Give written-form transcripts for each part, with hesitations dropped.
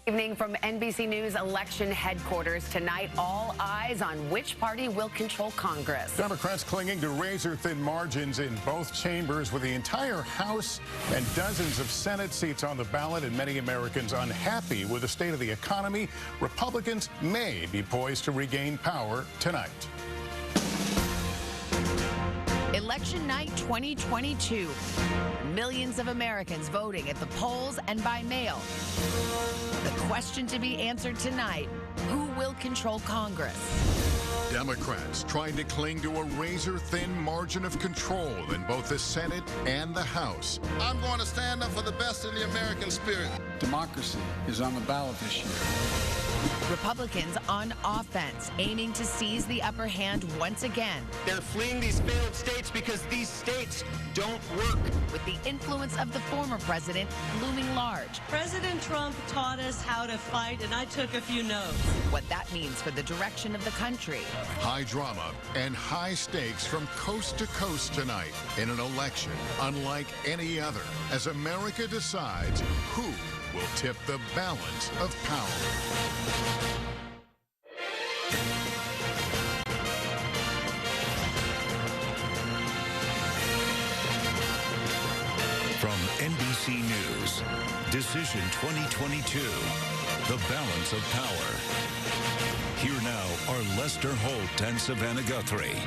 Evening from NBC News election headquarters. Tonight, all eyes on which party will control Congress. Democrats clinging to razor-thin margins in both chambers with the entire House and dozens of Senate seats on the ballot and many Americans unhappy with the state of the economy. Republicans may be poised to regain power tonight. Election night 2022. Millions of Americans voting at the polls and by mail. The question to be answered tonight, who will control Congress? Democrats trying to cling to a razor-thin margin of control in both the Senate and the House. I'm going to stand up for the best in the American spirit. Democracy is on the ballot this year. Republicans on offense, aiming to seize the upper hand once again. They're fleeing these failed states because these states don't work. With the influence of the former president looming large. President Trump taught us how to fight, and I took a few notes. What that means for the direction of the country. High drama and high stakes from coast to coast tonight in an election unlike any other as America decides who will tip the balance of power. From NBC News, Decision 2022, The Balance of Power. Here now are Lester Holt and Savannah Guthrie.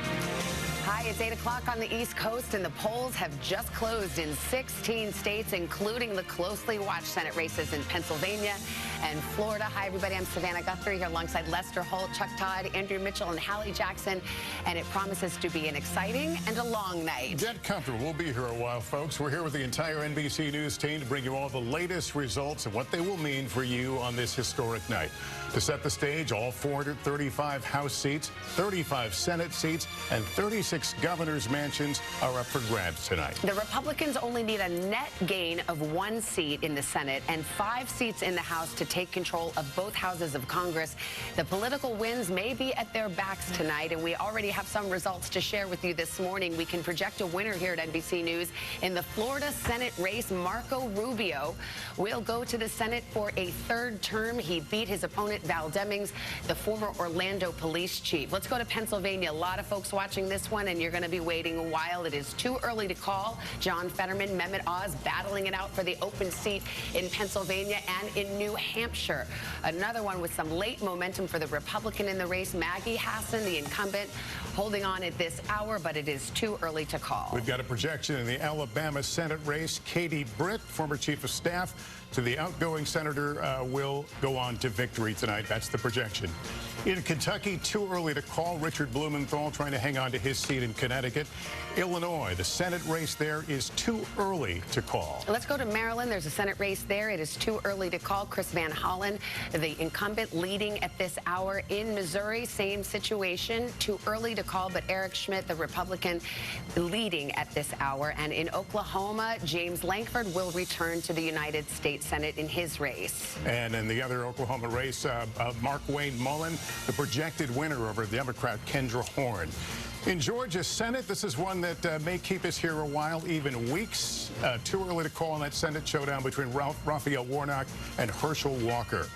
Hi, it's 8 o'clock on the East Coast, and the polls have just closed in 16 states, including the closely watched Senate races in Pennsylvania and Florida. Hi, everybody. I'm Savannah Guthrie here alongside Lester Holt, Chuck Todd, Andrew Mitchell, and Hallie Jackson, and it promises to be an exciting and a long night. Get comfortable. We'll be here a while, folks. We're here with the entire NBC News team to bring you all the latest results and what they will mean for you on this historic night. To set the stage, all 435 House seats, 35 Senate seats, and 36 governor's mansions are up for grabs tonight. The Republicans only need a net gain of 1 seat in the Senate and 5 seats in the House to take control of both houses of Congress. The political winds may be at their backs tonight, and we already have some results to share with you this morning. We can project a winner here at NBC News. In the Florida Senate race, Marco Rubio will go to the Senate for a 3rd term. He beat his opponent, Val Demings, the former Orlando police chief. Let's go to Pennsylvania. A lot of folks watching this one, and you're going to be waiting a while. It is too early to call. John Fetterman, Mehmet Oz battling it out for the open seat in Pennsylvania and in New Hampshire. Another one with some late momentum for the Republican in the race, Maggie Hassan, the incumbent, holding on at this hour, but it is too early to call. We've got a projection in the Alabama Senate race. Katie Britt, former chief of staff to the outgoing senator, will go on to victory tonight. That's the projection. In Kentucky, too early to call. Richard Blumenthal trying to hang on to his seat in Connecticut. Illinois, the Senate race there is too early to call. Let's go to Maryland. There's a Senate race there. It is too early to call. Chris Van Hollen, the incumbent, leading at this hour. In Missouri, same situation. Too early to call, but Eric Schmidt, the Republican, leading at this hour. And in Oklahoma, James Lankford will return to the United States Senate in his race. And in the other Oklahoma race, Mark Wayne Mullen, the projected winner over Democrat Kendra Horn. In Georgia Senate, this is one that may keep us here a while, even weeks. Too early to call on that Senate showdown between Raphael Warnock and Herschel Walker.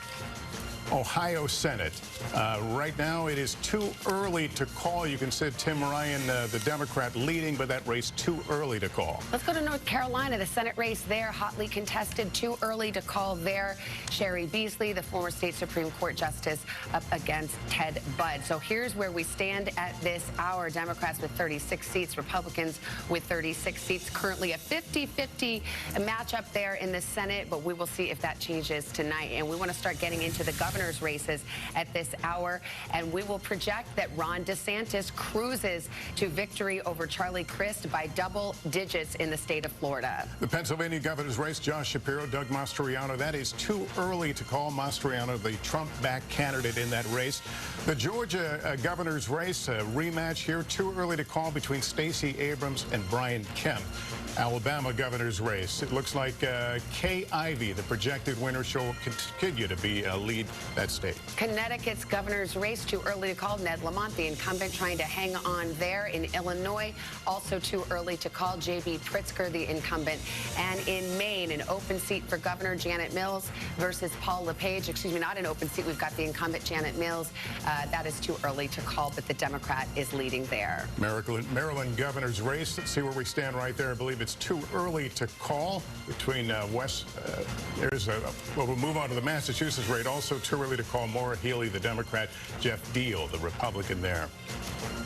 Ohio Senate. Right now, it is too early to call. You can see Tim Ryan, the Democrat, leading, but that race too early to call. Let's go to North Carolina. The Senate race there, hotly contested. Too early to call there. Sherry Beasley, the former state Supreme Court justice, up against Ted Budd. So here's where we stand at this hour. Democrats with 36 seats, Republicans with 36 seats. Currently a 50-50 matchup there in the Senate, but we will see if that changes tonight. And we want to start getting into the governor's races at this hour, and we will project that Ron DeSantis cruises to victory over Charlie Crist by double digits in the state of Florida. The Pennsylvania governor's race, Josh Shapiro, Doug Mastriano, that is too early to call. Mastriano, the Trump-backed candidate in that race. The Georgia governor's race, a rematch here, too early to call between Stacey Abrams and Brian Kemp. Alabama governor's race, it looks like Kay Ivey, the projected winner, she'll continue to be a lead that state. Connecticut's governor's race too early to call. Ned Lamont, the incumbent, trying to hang on there. In Illinois, also too early to call. J.B. Pritzker, the incumbent. And in Maine, an open seat for Governor Janet Mills versus Paul LePage. Excuse me, not an open seat. We've got the incumbent Janet Mills. That is too early to call, but the Democrat is leading there. Maryland governor's race. Let's see where we stand right there. I believe it's too early to call between we'll move on to the Massachusetts race. Also too early to call. Maura Healey, the Democrat, Jeff Deal, the Republican there.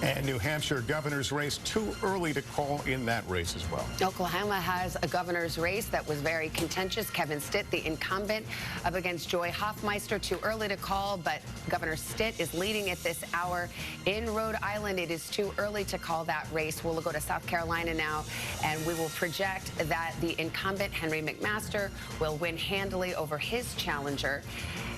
And New Hampshire governor's race, too early to call in that race as well. Oklahoma has a governor's race that was very contentious. Kevin Stitt, the incumbent, up against Joy Hoffmeister. Too early to call, but Governor Stitt is leading at this hour. In Rhode Island, it is too early to call that race. We'll go to South Carolina now, and we will project that the incumbent, Henry McMaster, will win handily over his challenger.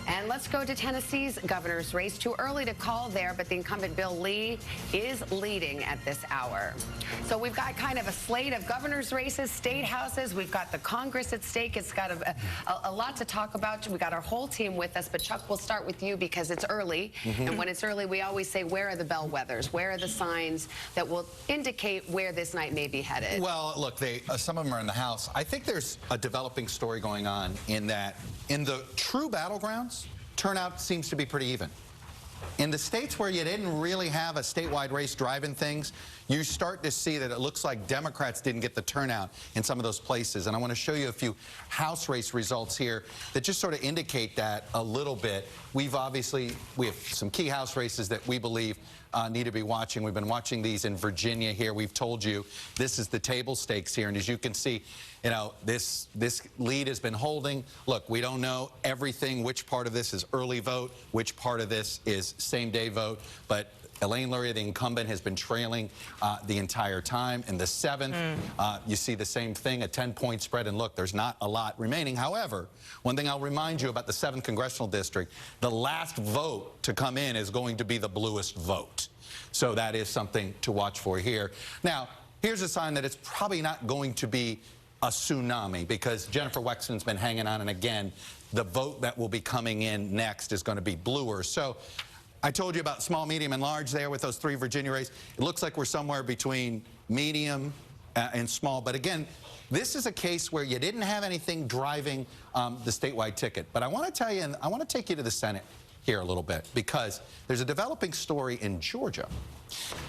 And let's go to Tennessee's governor's race. Too early to call there, but the incumbent Bill Lee is leading at this hour. So we've got kind of a slate of governor's races, state houses. We've got the Congress at stake. It's got a lot to talk about. We got our whole team with us, but Chuck, we'll start with you because it's early. And when it's early, we always say, where are the bellwethers? Where are the signs that will indicate where this night may be headed? Well, look, some of them are in the House. I think there's a developing story going on in that in the true battlegrounds, turnout seems to be pretty even. In the states where you didn't really have a statewide race driving things, you start to see that it looks like Democrats didn't get the turnout in some of those places. And I want to show you a few House race results here that just sort of indicate that a little bit. We have some key House races that we believe need to be watching. We've been watching these in Virginia here. We've told you this is the table stakes here. And as you can see, you know, this lead has been holding. Look, we don't know everything, which part of this is early vote, which part of this is same-day vote, but Elaine Luria, the incumbent, has been trailing the entire time. In the 7th, you see the same thing, a 10-point spread. And look, there's not a lot remaining. However, one thing I'll remind you about the 7th Congressional District, the last vote to come in is going to be the bluest vote. So that is something to watch for here. Now, here's a sign that it's probably not going to be a tsunami because Jennifer Wexton's been hanging on. And again, the vote that will be coming in next is going to be bluer. So I told you about small, medium, and large there with those 3 Virginia races. It looks like we're somewhere between medium and small. But again, this is a case where you didn't have anything driving the statewide ticket. But I want to tell you, and I want to take you to the Senate here a little bit because there's a developing story in Georgia.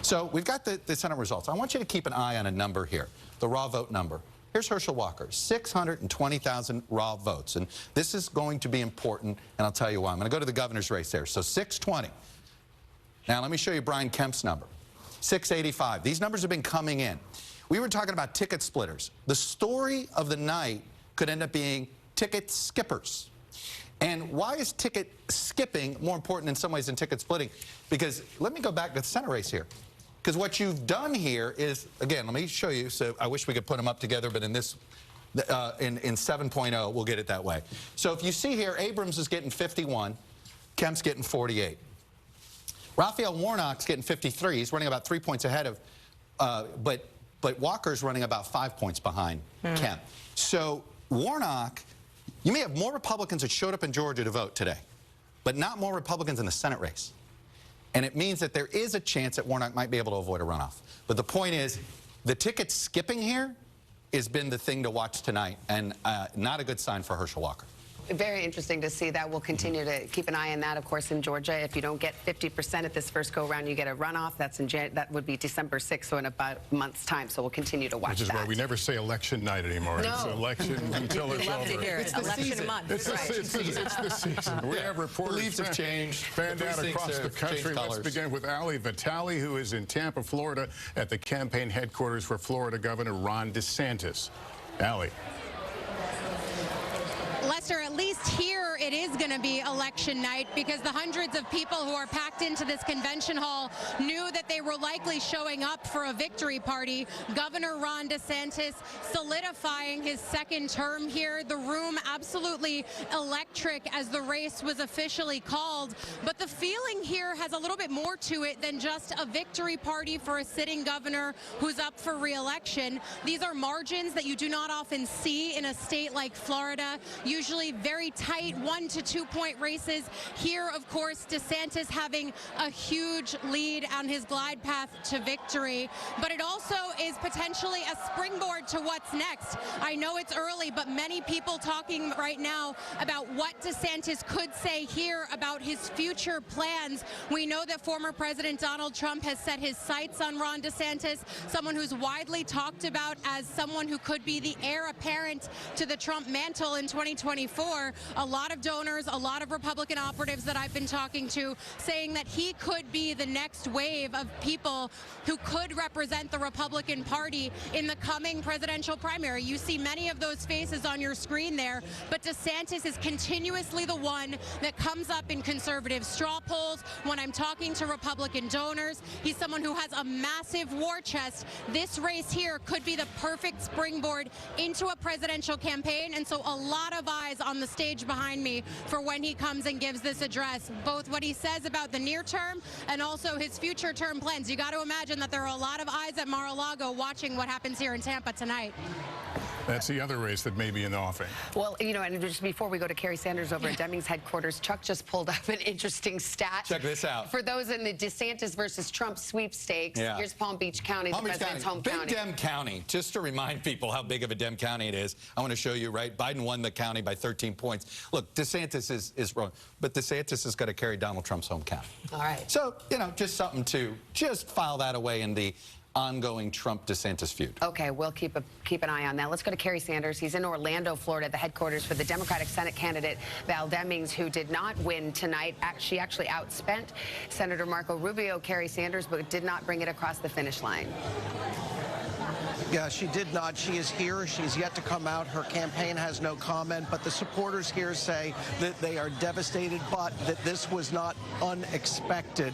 So we've got the Senate results. I want you to keep an eye on a number here, the raw vote number. Here's Herschel Walker, 620,000 raw votes. And this is going to be important, and I'll tell you why. I'm going to go to the governor's race there. So 620. Now, let me show you Brian Kemp's number, 685. These numbers have been coming in. We were talking about ticket splitters. The story of the night could end up being ticket skippers. And why is ticket skipping more important in some ways than ticket splitting? Because let me go back to the Senate race here. Because what you've done here is, again, let me show you. So I wish we could put them up together, but in this, in 7.0, we'll get it that way. So if you see here, Abrams is getting 51, Kemp's getting 48. Raphael Warnock's getting 53. He's running about 3 points ahead of, but Walker's running about 5 points behind Kemp. So Warnock, you may have more Republicans that showed up in Georgia to vote today, but not more Republicans in the Senate race. And it means that there is a chance that Warnock might be able to avoid a runoff. But the point is, the ticket skipping here has been the thing to watch tonight, and not a good sign for Herschel Walker. Very interesting to see that. We'll continue to keep an eye on that, of course, in Georgia. If you don't get 50% at this first go-round, you get a runoff. That's that would be December 6th, so in about a month's time. So we'll continue to watch that. Which is why we never say election night anymore. No. It's election until it's over. It's election month. It's the season. We have reporters. The leaves have changed. Fanned out across the country. Let's begin with Ali Vitale, who is in Tampa, Florida, at the campaign headquarters for Florida Governor Ron DeSantis. Ali. Lester, at least here it is going to be election night because the hundreds of people who are packed into this convention hall knew that they were likely showing up for a victory party. Governor Ron DeSantis solidifying his second term here. The room absolutely electric as the race was officially called. But the feeling here has a little bit more to it than just a victory party for a sitting governor who's up for re-election. These are margins that you do not often see in a state like Florida. Usually potentially very tight 1 to 2 point races. Here, of course, DeSantis having a huge lead on his glide path to victory. But it also is potentially a springboard to what's next. I know it's early, but many people talking right now about what DeSantis could say here about his future plans. We know that former President Donald Trump has set his sights on Ron DeSantis, someone who's widely talked about as someone who could be the heir apparent to the Trump mantle in 2024. A lot of donors, a lot of Republican operatives that I've been talking to saying that he could be the next wave of people who could represent the Republican Party in the coming presidential primary. You see many of those faces on your screen there, but DeSantis is continuously the one that comes up in conservative straw polls. When I'm talking to Republican donors, he's someone who has a massive war chest. This race here could be the perfect springboard into a presidential campaign, and so a lot of eyes on the stage behind me for when he comes and gives this address, both what he says about the near term and also his future term plans. You got to imagine that there are a lot of eyes at Mar-a-Lago watching what happens here in Tampa tonight. That's the other race that may be in the offing. Well, you know, and just before we go to Kerry Sanders over at Deming's headquarters, Chuck just pulled up an interesting stat. Check this out. For those in the DeSantis versus Trump sweepstakes, here's Palm Beach County, the president's home county. Big Dem County. Just to remind people how big of a Dem county it is, I want to show you, right? Biden won the county by 13 points. Look, DeSantis is wrong, but DeSantis is going to carry Donald Trump's home county. All right. So, you know, just something to just file that away in the ongoing Trump-DeSantis feud. Okay, we'll keep an eye on that. Let's go to Kerry Sanders. He's in Orlando, Florida, the headquarters for the Democratic Senate candidate Val Demings, who did not win tonight. She actually outspent Senator Marco Rubio, Kerry Sanders, but did not bring it across the finish line. Yeah, she did not. She is here. She's yet to come out. Her campaign has no comment, but the supporters here say that they are devastated, but that this was not unexpected.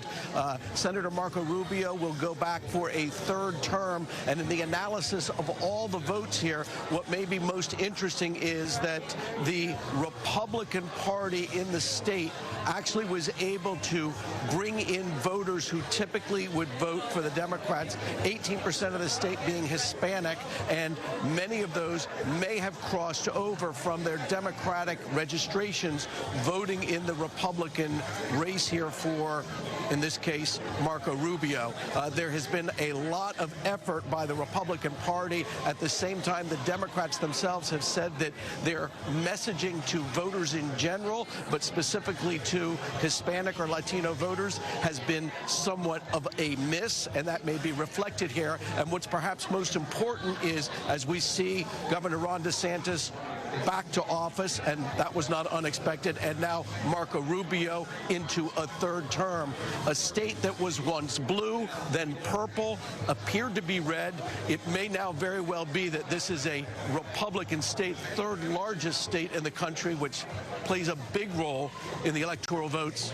Senator Marco Rubio will go back for a third term, and in the analysis of all the votes here, what may be most interesting is that the Republican Party in the state actually was able to bring in voters who typically would vote for the Democrats, 18% of the state being Hispanic, and many of those may have crossed over from their Democratic registrations, voting in the Republican race here for, in this case, Marco Rubio. There has been a lot of effort by the Republican Party. At the same time, the Democrats themselves have said that their messaging to voters in general, but specifically to Hispanic or Latino voters, has been somewhat of a miss, and that may be reflected here. And what's perhaps most important is, as we see Governor Ron DeSantis back to office, and that was not unexpected, and now Marco Rubio into a third term. A state that was once blue, then purple, appeared to be red. It may now very well be that this is a Republican state, third largest state in the country, which plays a big role in the electoral votes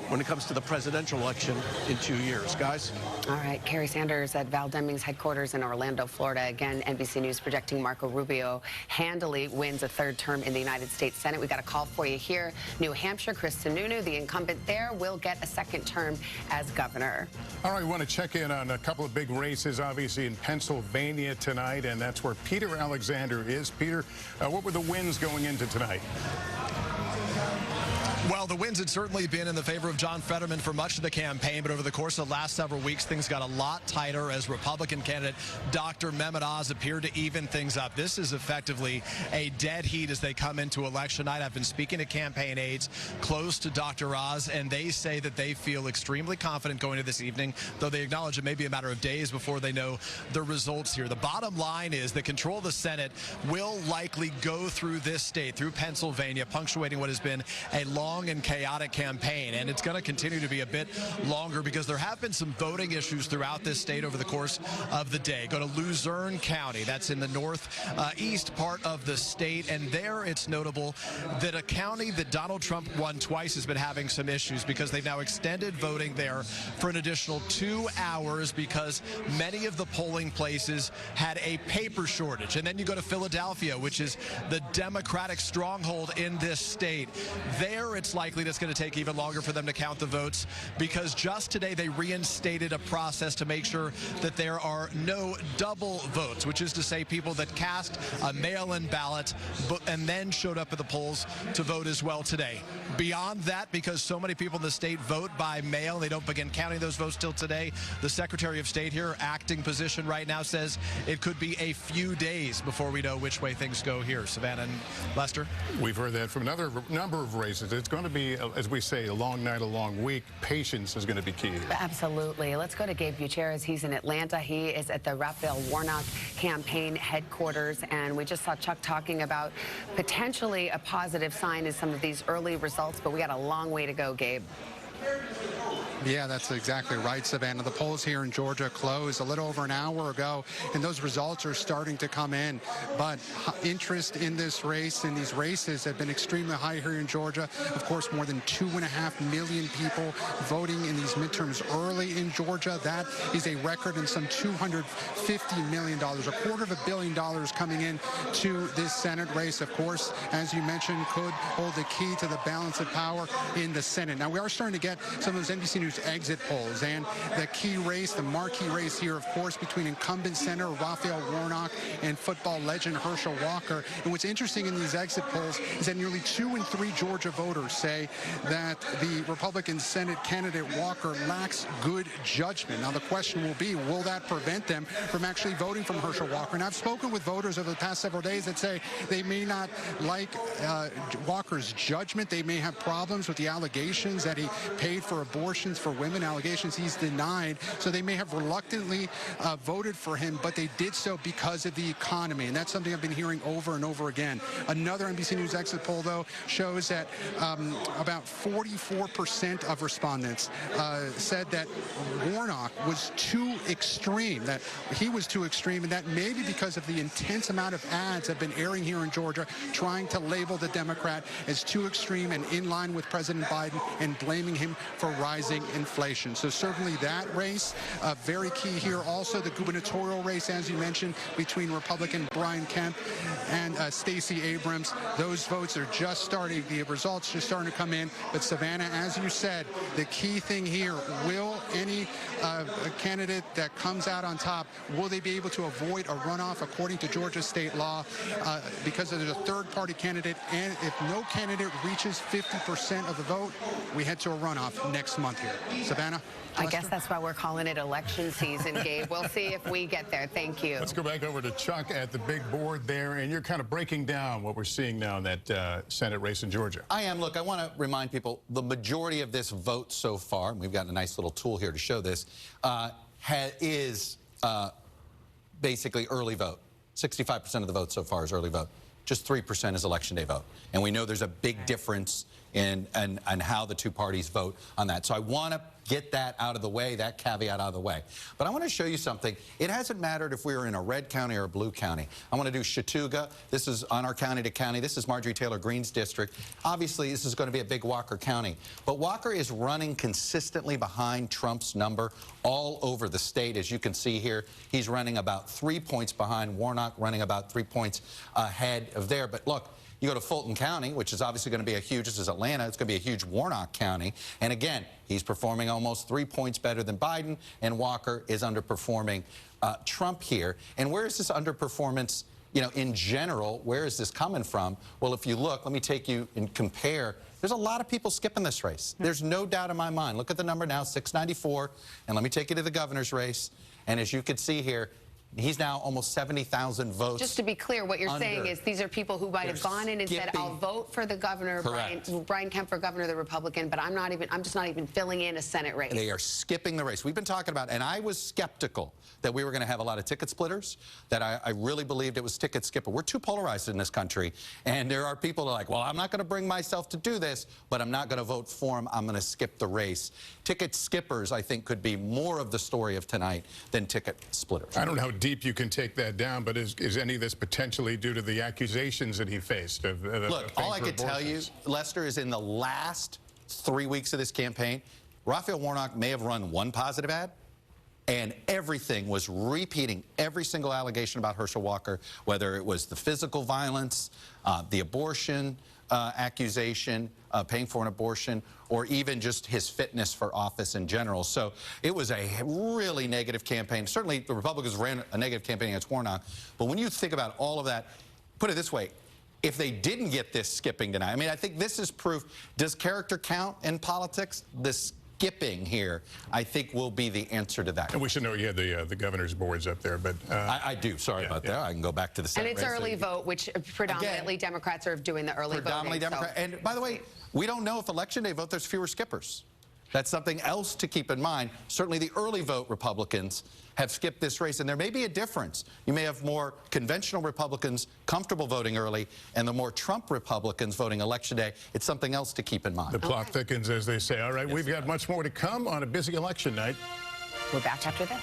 when it comes to the presidential election in 2 years. Guys? All right, Kerry Sanders at Val Demings' headquarters in Orlando, Florida. Again, NBC News projecting Marco Rubio handily wins a third term in the United States Senate. We got a call for you here. New Hampshire, Chris Sununu, the incumbent there, will get a second term as governor. All right, we want to check in on a couple of big races, obviously, in Pennsylvania tonight, and that's where Peter Alexander is. Peter, what were the wins going into tonight? Well, the wins had certainly been in the favor of John Fetterman for much of the campaign, but over the course of the last several weeks, things got a lot tighter as Republican candidate Dr. Mehmet Oz appeared to even things up. This is effectively a dead heat as they come into election night. I've been speaking to campaign aides close to Dr. Oz, and they say that they feel extremely confident going into this evening, though they acknowledge it may be a matter of days before they know the results here. The bottom line is that control of the Senate will likely go through this state, through Pennsylvania, punctuating what has been a long and chaotic campaign, and it's going to continue to be a bit longer because there have been some voting issues throughout this state over the course of the day. Go to Luzerne County, that's in the northeast part of the state, and there it's notable that a county that Donald Trump won twice has been having some issues because they've now extended voting there for an additional 2 hours because many of the polling places had a paper shortage. And then you go to Philadelphia, which is the Democratic stronghold in this state. There it's likely that's going to take even longer for them to count the votes, because just today they reinstated a process to make sure that there are no double votes, which is to say people that cast a mail-in ballot and then showed up at the polls to vote as well today. Beyond that, because so many people in the state vote by mail, they don't begin counting those votes till today. The Secretary of State here, acting position right now, says it could be a few days before we know which way things go here. Savannah and Lester? We've heard that from another number of races. It's going to be, as we say, a long night, a long week. Patience is going to be key. Absolutely. Let's go to Gabe Gutierrez. He's in Atlanta. He is at the Raphael Warnock campaign headquarters, and we just saw Chuck talking about potentially a positive sign in some of these early results, but we got a long way to go, Gabe. Yeah, that's exactly right, Savannah. The polls here in Georgia closed a little over an hour ago, and those results are starting to come in. But interest in this race, in these races, have been extremely high here in Georgia. Of course, more than 2.5 million people voting in these midterms early in Georgia. That is a record, and some $250 million, $250 million coming in to this Senate race. Of course, as you mentioned, could hold the key to the balance of power in the Senate. Now, we are starting to get some of those NBC News exit polls, and the key race, the marquee race here, of course, between incumbent Senator Raphael Warnock and football legend Herschel Walker. And what's interesting in these exit polls is that nearly 2 in 3 Georgia voters say that the Republican Senate candidate Walker lacks good judgment. Now, the question will be, will that prevent them from actually voting for Herschel Walker? And I've spoken with voters over the past several days that say they may not like Walker's judgment. They may have problems with the allegations that he paid for abortions for women, allegations he's denied. So they may have reluctantly voted for him, but they did so because of the economy. And that's something I've been hearing over and over again. Another NBC News exit poll, though, shows that about 44% of respondents said that Warnock was too extreme, that he was too extreme, and that maybe because of the intense amount of ads that have been airing here in Georgia trying to label the Democrat as too extreme and in line with President Biden and blaming him for rising inflation. So certainly that race, very key here. Also the gubernatorial race, as you mentioned, between Republican Brian Kemp and Stacey Abrams. Those votes are just starting. The results just starting to come in. But Savannah, as you said, the key thing here, will any candidate that comes out on top, will they be able to avoid a runoff according to Georgia state law? Because there's a third-party candidate, and if no candidate reaches 50% of the vote, we head to a runoff next month here. Savannah? I guess that's why we're calling it election season, Gabe. We'll see if we get there. Thank you. Let's go back over to Chuck at the big board there, and you're kind of breaking down what we're seeing now in that Senate race in Georgia. I am. Look, I want to remind people, the majority of this vote so far, and we've got a nice little tool here to show this, is basically early vote. 65% of the vote so far is early vote. Just 3% is election day vote. And we know there's a big difference in how the two parties vote on that. So I want to get that out of the way, that caveat out of the way. But I want to show you something. It hasn't mattered if we were in a red county or a blue county. I want to do Chattooga. This is on our county to county. This is Marjorie Taylor Greene's district. Obviously, this is going to be a big Walker County. But Walker is running consistently behind Trump's number all over the state. As you can see here, he's running about 3 points behind Warnock, running about 3 points ahead of there. But look, you go to Fulton County, which is obviously going to be a huge, this is Atlanta, it's going to be a huge Warnock County. And again, he's performing almost 3 points better than Biden, and Walker is underperforming Trump here. And where is this underperformance, you know, in general, where is this coming from? Well, if you look, let me take you and compare. There's a lot of people skipping this race. There's no doubt in my mind. Look at the number now, 694. And let me take you to the governor's race. And as you can see here, he's now almost 70,000 votes. Just to be clear, what you're saying is these are people who might have gone in and said, I'll vote for the governor, Brian Kemp for governor, the Republican, but I'm just not even filling in a Senate race. They are skipping the race. We've been talking about, and I was skeptical that we were going to have a lot of ticket splitters, that I really believed it was ticket skipper. We're too polarized in this country, and there are people that are like, well, I'm not going to bring myself to do this, but I'm not going to vote for him. I'm going to skip the race. Ticket skippers, I think, could be more of the story of tonight than ticket splitters. I don't know how deep you can take that down, but is any of this potentially due to the accusations that he faced? Look, all I could tell you, Lester, is in the last 3 weeks of this campaign, Raphael Warnock may have run one positive ad, and everything was repeating every single allegation about Herschel Walker, whether it was the physical violence, the abortion, accusation, paying for an abortion, or even just his fitness for office in general. So it was a really negative campaign. Certainly the Republicans ran a negative campaign against Warnock. But when you think about all of that, put it this way, if they didn't get this skipping tonight, I mean, I think this is proof. Does character count in politics? This skipping here, I think, will be the answer to that. And we should know you had the governor's boards up there, but I do. Sorry about that. I can go back to the Senate. And it's early vote, which predominantly Democrats are doing the early voting. Predominantly Democrat. And by the way, we don't know if Election Day vote there's fewer skippers. That's something else to keep in mind. Certainly the early vote Republicans have skipped this race, and there may be a difference. You may have more conventional Republicans comfortable voting early, and the more Trump Republicans voting Election Day. It's something else to keep in mind. The clock thickens, as they say. All right, we've got much more to come on a busy election night. We're back after this.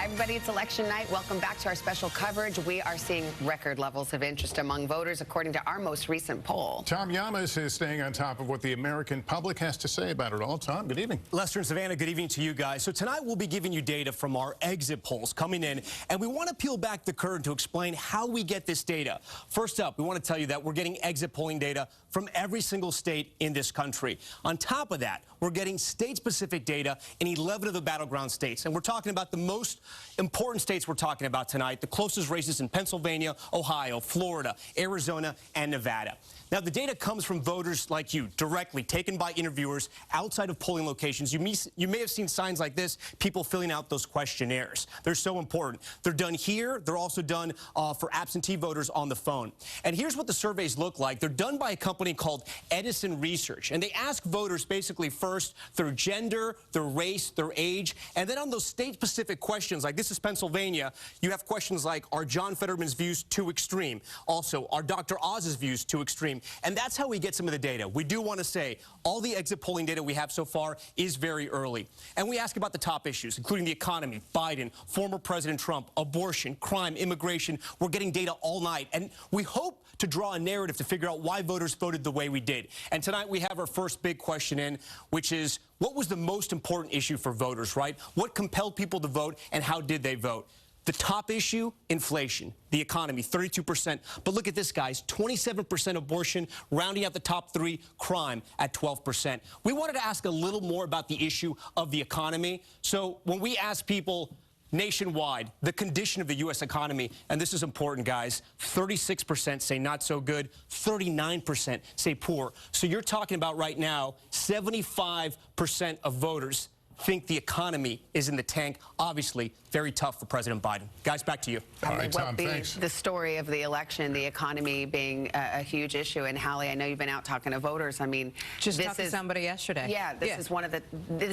Everybody, it's election night. Welcome back to our special coverage. We are seeing record levels of interest among voters, according to our most recent poll. Tom Llamas is staying on top of what the American public has to say about it all. Tom, good evening. Lester and Savannah, good evening to you guys. So tonight we'll be giving you data from our exit polls coming in, and we want to peel back the curtain to explain how we get this data. First up, we want to tell you that we're getting exit polling data from every single state in this country. On top of that, we're getting state-specific data in 11 of the battleground states, and we're talking about the most important states we're talking about tonight, the closest races in Pennsylvania, Ohio, Florida, Arizona, and Nevada. Now, the data comes from voters like you, directly taken by interviewers outside of polling locations. You may have seen signs like this, people filling out those questionnaires. They're so important. They're done here. They're also done for absentee voters on the phone. And here's what the surveys look like. They're done by a company called Edison Research, and they ask voters basically first their gender, their race, their age, and then on those state-specific questions, like this is Pennsylvania, you have questions like, are John Fetterman's views too extreme? Also, are Dr. Oz's views too extreme? And that's how we get some of the data. We do want to say all the exit polling data we have so far is very early. And we ask about the top issues, including the economy, Biden, former President Trump, abortion, crime, immigration. We're getting data all night. And we hope to draw a narrative to figure out why voters voted the way we did. And tonight we have our first big question in, which is, what was the most important issue for voters, right? What compelled people to vote, and how did they vote? The top issue, inflation. The economy, 32%. But look at this, guys, 27% abortion, rounding out the top three, crime at 12%. We wanted to ask a little more about the issue of the economy. So when we ask people nationwide, the condition of the U.S. economy, and this is important, guys, 36% say not so good, 39% say poor. So you're talking about right now, 75% of voters think the economy is in the tank. Obviously, very tough for President Biden. Guys, back to you. All right, Tom, thanks. The story of the election, the economy being a huge issue. And Hallie, I know you've been out talking to voters. I mean, just talked to somebody yesterday. Yeah, this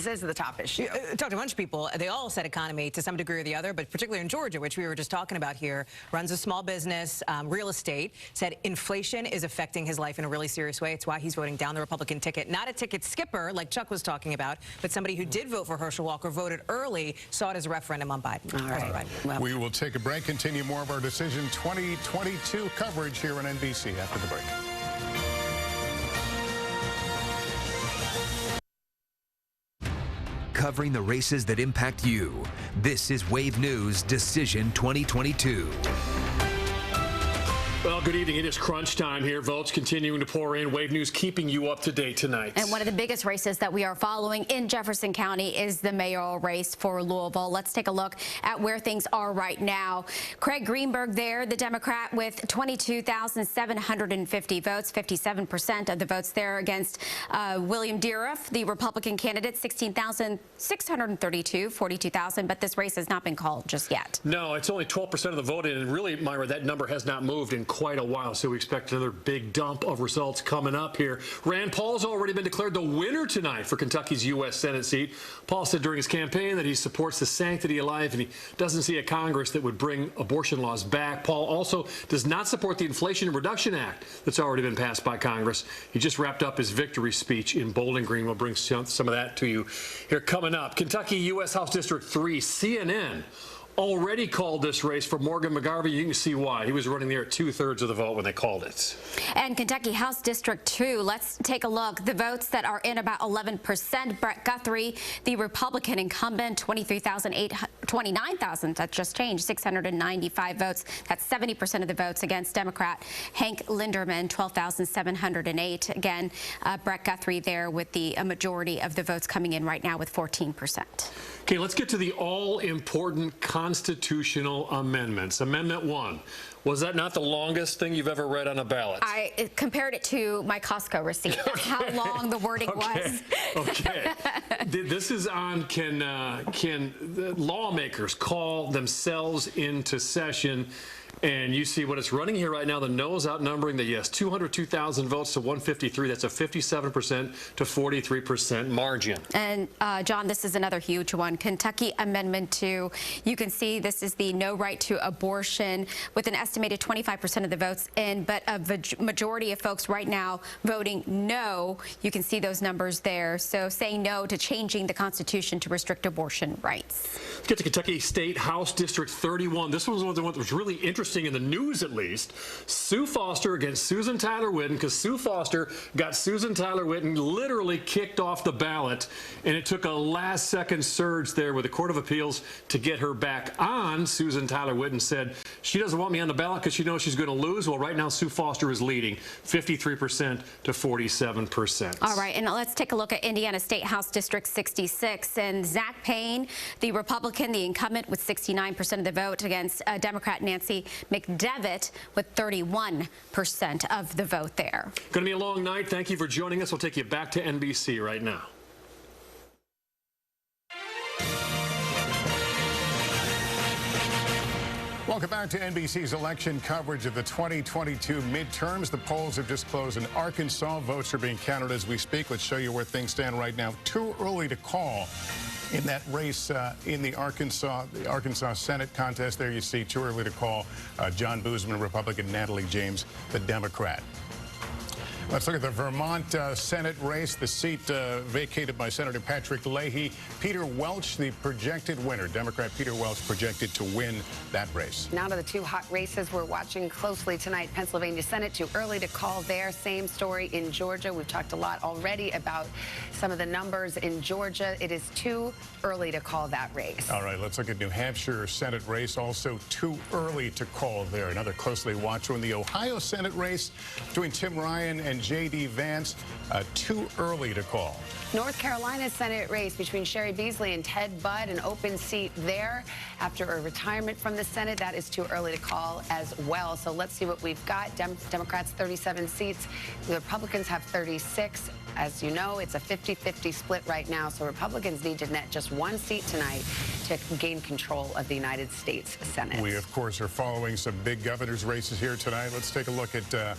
is the top issue. Talked to a bunch of people. They all said economy to some degree or the other, but particularly in Georgia, which we were just talking about here, runs a small business, real estate, said inflation is affecting his life in a really serious way. It's why he's voting down the Republican ticket. Not a ticket skipper like Chuck was talking about, but somebody who did vote for Herschel Walker, voted early, saw it as a referendum on Biden. All right. Well, we will take a break, continue more of our Decision 2022 coverage here on NBC after the break. Covering the races that impact you. This is Wave News Decision 2022. Well, good evening. It is crunch time here. Votes continuing to pour in. Wave News keeping you up to date tonight. And one of the biggest races that we are following in Jefferson County is the mayoral race for Louisville. Let's take a look at where things are right now. Craig Greenberg there, the Democrat, with 22,750 votes, 57% of the votes there, against William Deeruff, the Republican candidate, 16,632, 42,000. But this race has not been called just yet. No, it's only 12% of the vote. And really, Myra, that number has not moved in quite a while, so we expect another big dump of results coming up here. Rand Paul's already been declared the winner tonight for Kentucky's U.S. Senate seat. Paul said during his campaign that he supports the sanctity of life and he doesn't see a Congress that would bring abortion laws back. Paul also does not support the Inflation Reduction Act that's already been passed by Congress. He just wrapped up his victory speech in Bowling Green. We'll bring some of that to you here coming up. Kentucky U.S. House District 3, CNN already called this race for Morgan McGarvey. You can see why. He was running there at 2/3 of the vote when they called it. And Kentucky House District 2, let's take a look. The votes that are in about 11%. Brett Guthrie, the Republican incumbent, 29,000, that just changed, 695 votes. That's 70% of the votes against Democrat Hank Linderman, 12,708. Again, Brett Guthrie there with the majority of the votes coming in right now with 14%. Okay, let's get to the all-important constitutional amendments. Amendment 1. Was that not the longest thing you've ever read on a ballot? I compared it to my Costco receipt. That's how long the wording was. Okay. This is on can the lawmakers call themselves into session? And you see what it's running here right now, the no's outnumbering the yes. 202,000 votes to 153. That's a 57% to 43% margin. And, John, this is another huge one. Kentucky Amendment 2. You can see this is the no right to abortion with an estimated 25% of the votes in, but a majority of folks right now voting no. You can see those numbers there. So saying no to changing the Constitution to restrict abortion rights. Let's get to Kentucky State House District 31. This was one of the ones that was really interesting in the news, at least. Sue Foster against Susan Tyler Whitten, because Sue Foster got Susan Tyler Whitten literally kicked off the ballot, and it took a last-second surge there with the Court of Appeals to get her back on. Susan Tyler Whitten said she doesn't want me on the ballot because she knows she's going to lose. Well, right now, Sue Foster is leading 53% to 47%. All right, and let's take a look at Indiana State House District 66. And Zach Payne, the Republican, the incumbent, with 69% of the vote against Democrat Nancy McDevitt with 31% of the vote there. Going to be a long night. Thank you for joining us. We'll take you back to NBC right now. Welcome back to NBC's election coverage of the 2022 midterms. The polls have just closed in Arkansas. Votes are being counted as we speak. Let's show you where things stand right now. Too early to call in that race in the Arkansas Senate contest. There you see, too early to call. John Boozman, Republican, Natalie James, the Democrat. Let's look at the Vermont Senate race, the seat vacated by Senator Patrick Leahy. Peter Welch, the projected winner. Democrat Peter Welch projected to win that race. Now to the two hot races we're watching closely tonight. Pennsylvania Senate, too early to call there. Same story in Georgia. We've talked a lot already about some of the numbers in Georgia. It is too early to call that race. All right, let's look at New Hampshire Senate race. Also too early to call there. Another closely watched one. The Ohio Senate race between Tim Ryan and J.D. Vance, too early to call. North Carolina Senate race between Sherry Beasley and Ted Budd, an open seat there after a retirement from the Senate. That is too early to call as well. So let's see what we've got. Democrats 37 seats. The Republicans have 36. As you know, it's a 50-50 split right now. So Republicans need to net just one seat tonight to gain control of the United States Senate. We, of course, are following some big governor's races here tonight. Let's take a look at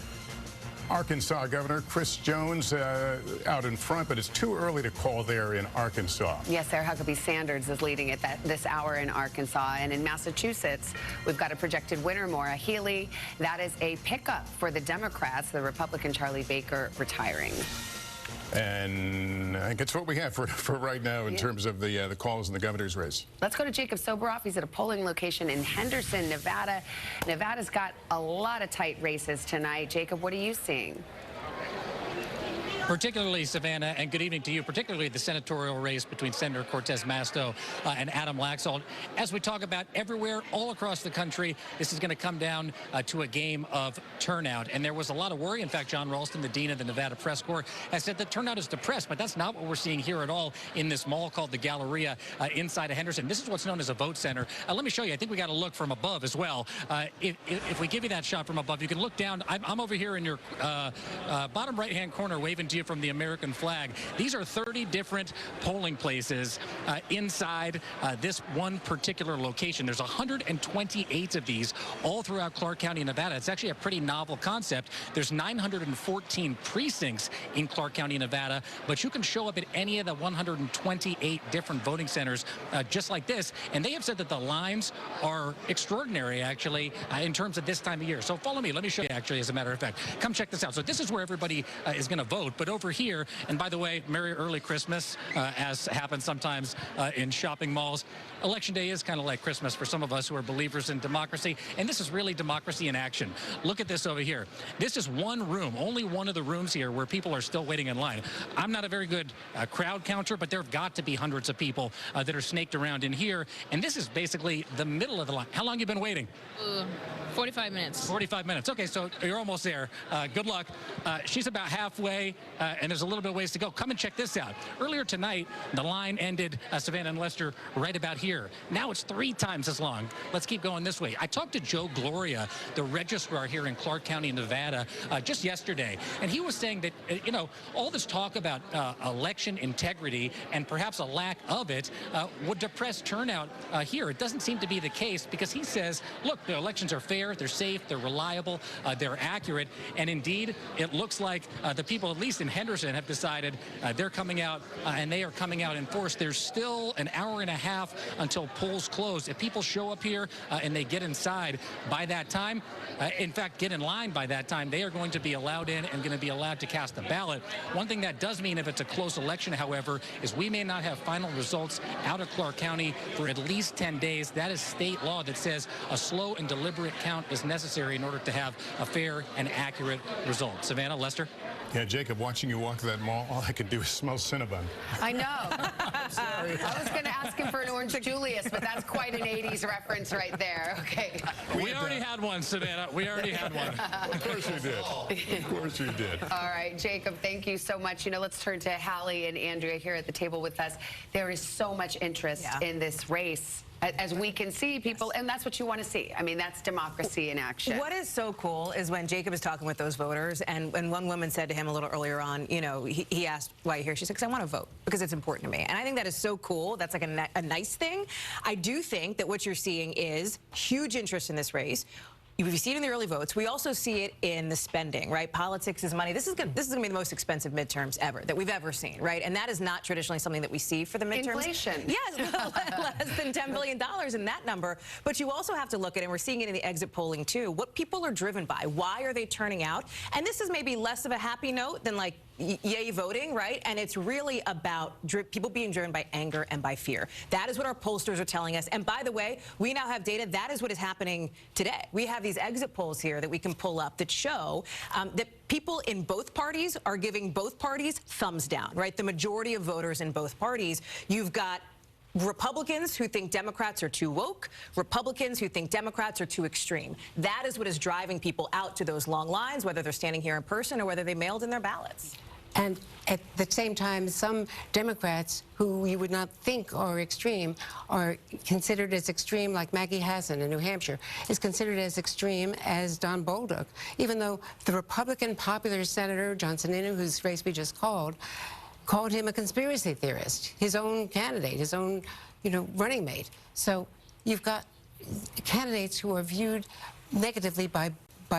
Arkansas Governor Chris Jones out in front, but it's too early to call there in Arkansas. Yes, Sarah Huckabee Sanders is leading it this hour in Arkansas. And in Massachusetts, we've got a projected winner, Maura Healey. That is a pickup for the Democrats, the Republican Charlie Baker retiring. And I think that's what we have for right now in terms of the calls in the governor's race. Let's go to Jacob Soboroff. He's at a polling location in Henderson, Nevada. Nevada's got a lot of tight races tonight. Jacob, what are you seeing? Particularly, Savannah, and good evening to you, particularly the senatorial race between Senator Cortez Masto and Adam Laxalt. As we talk about everywhere, all across the country, this is going to come down to a game of turnout. And there was a lot of worry. In fact, John Ralston, the dean of the Nevada Press Corps, has said that turnout is depressed, but that's not what we're seeing here at all in this mall called the Galleria inside of Henderson. This is what's known as a vote center. Let me show you. I think we got to look from above as well. If we give you that shot from above, you can look down. I'm over here in your bottom right-hand corner waving to you from the American flag. These are 30 different polling places inside this one particular location. There's 128 of these all throughout Clark County, Nevada. It's actually a pretty novel concept. There's 914 precincts in Clark County, Nevada, but you can show up at any of the 128 different voting centers just like this, and they have said that the lines are extraordinary, actually, in terms of this time of year. So follow me. Let me show you, actually, as a matter of fact. Come check this out. So this is where everybody is going to vote, but But over here, and by the way, Merry Early Christmas, as happens sometimes in shopping malls. Election Day is kind of like Christmas for some of us who are believers in democracy, and this is really democracy in action. Look at this over here. This is one room, only one of the rooms here where people are still waiting in line. I'm not a very good crowd counter, but there have got to be hundreds of people that are snaked around in here, and this is basically the middle of the line. How long have you been waiting? 45 minutes. 45 minutes. Okay, so you're almost there. Good luck. She's about halfway, and there's a little bit of ways to go. Come and check this out. Earlier tonight, the line ended, Savannah and Lester, right about here. Now it's 3 times as long. Let's keep going this way. I talked to Joe Gloria, the registrar here in Clark County, Nevada, just yesterday, and he was saying that, you know, all this talk about election integrity and perhaps a lack of it would depress turnout here. It doesn't seem to be the case because he says, look, the elections are fair, they're safe, they're reliable, they're accurate, and indeed, it looks like the people, at least in Henderson, have decided they're coming out, and they are coming out in force. There's still an hour and a half until polls close. If people show up here and they get inside by that time, in fact, get in line by that time, they are going to be allowed in and going to be allowed to cast a ballot. One thing that does mean if it's a close election, however, is we may not have final results out of Clark County for at least 10 days. That is state law that says a slow and deliberate count is necessary in order to have a fair and accurate result. Savannah, Lester? Yeah, Jacob, watching you walk to that mall, all I could do is smell Cinnabon. I know. I was going to ask him for an Orange Julius, but that's quite an 80s reference right there. Okay. We already had one, Savannah. We already had one. Of course you did. Of course you did. All right, Jacob, thank you so much. You know, let's turn to Hallie and Andrea here at the table with us. There is so much interest in this race. As we can see, people, and that's what you want to see. I mean, that's democracy in action. What is so cool is when Jacob is talking with those voters, and when one woman said to him a little earlier on, you know, he asked why you're here. She said, because I want to vote, because it's important to me. And I think that is so cool. That's like a nice thing. I do think that what you're seeing is huge interest in this race. We see it in the early votes. We also see it in the spending, right? Politics is money. This is going to be the most expensive midterms ever that we've ever seen, right? And that is not traditionally something that we see for the midterms. Inflation. Yes, less than $10 billion in that number. But you also have to look at, and we're seeing it in the exit polling too, what people are driven by. Why are they turning out? And this is maybe less of a happy note than like yay voting, right? And it's really about people being driven by anger and by fear. That is what our pollsters are telling us. And by the way, we now have data. That is what is happening today. We have these exit polls here that we can pull up that show that people in both parties are giving both parties thumbs down, right? The majority of voters in both parties. You've got Republicans who think Democrats are too woke, Republicans who think Democrats are too extreme. That is what is driving people out to those long lines, whether they're standing here in person or whether they mailed in their ballots. And at the same time, some Democrats who you would not think are extreme are considered as extreme, like Maggie Hassan in New Hampshire is considered as extreme as Don Bolduc, even though the Republican popular Senator John Sununu, whose race we just called him a conspiracy theorist, his own candidate, his own, you know, running mate. So you've got candidates who are viewed negatively by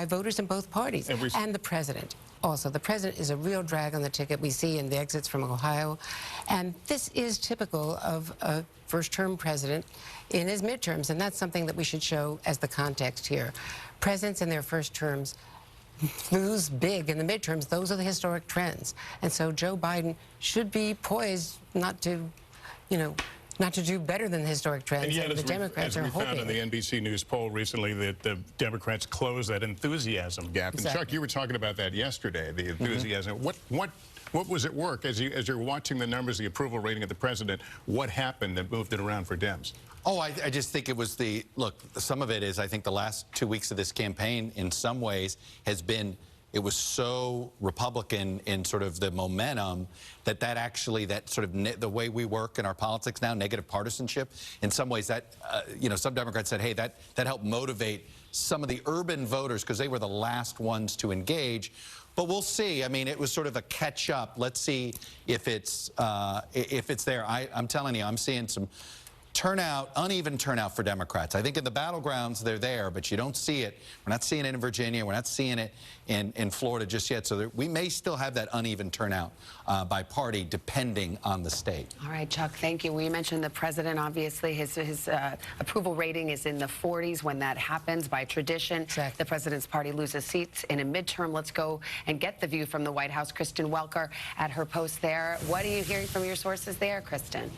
voters in both parties, and the president. Also, the president is a real drag on the ticket we see in the exits from Ohio. And this is typical of a first-term president in his midterms, and that's something that we should show as the context here. Presidents in their first terms lose big in the midterms. Those are the historic trends. And so Joe Biden should be poised not to, you know, not to do better than the historic trends. And yet, the Democrats are hoping. Found in the NBC News poll recently that the Democrats closed that enthusiasm gap. Exactly. And Chuck, you were talking about that yesterday, the enthusiasm. What was at work as you're watching the numbers, the approval rating of the president? What happened that moved it around for Dems? Oh, I just think it was look, some of it is, I think the last 2 weeks of this campaign in some ways has been, it was so Republican in sort of the momentum that actually, sort of the way we work in our politics now, negative partisanship, in some ways that, you know, some Democrats said, hey, that helped motivate some of the urban voters because they were the last ones to engage. But we'll see. I mean, it was sort of a catch-up. Let's see if it's there. I'm telling you, I'm seeing some turnout, uneven turnout for Democrats. I think in the battlegrounds they're there, but you don't see it. We're not seeing it in Virginia. We're not seeing it in Florida just yet. So we may still have that uneven turnout by party depending on the state. All right, Chuck, thank you. We mentioned the president, obviously, his approval rating is in the 40s. When that happens, by tradition, the president's party loses seats in a midterm. Let's go and get the view from the White House. Kristen Welker at her post there. What are you hearing from your sources there, Kristen?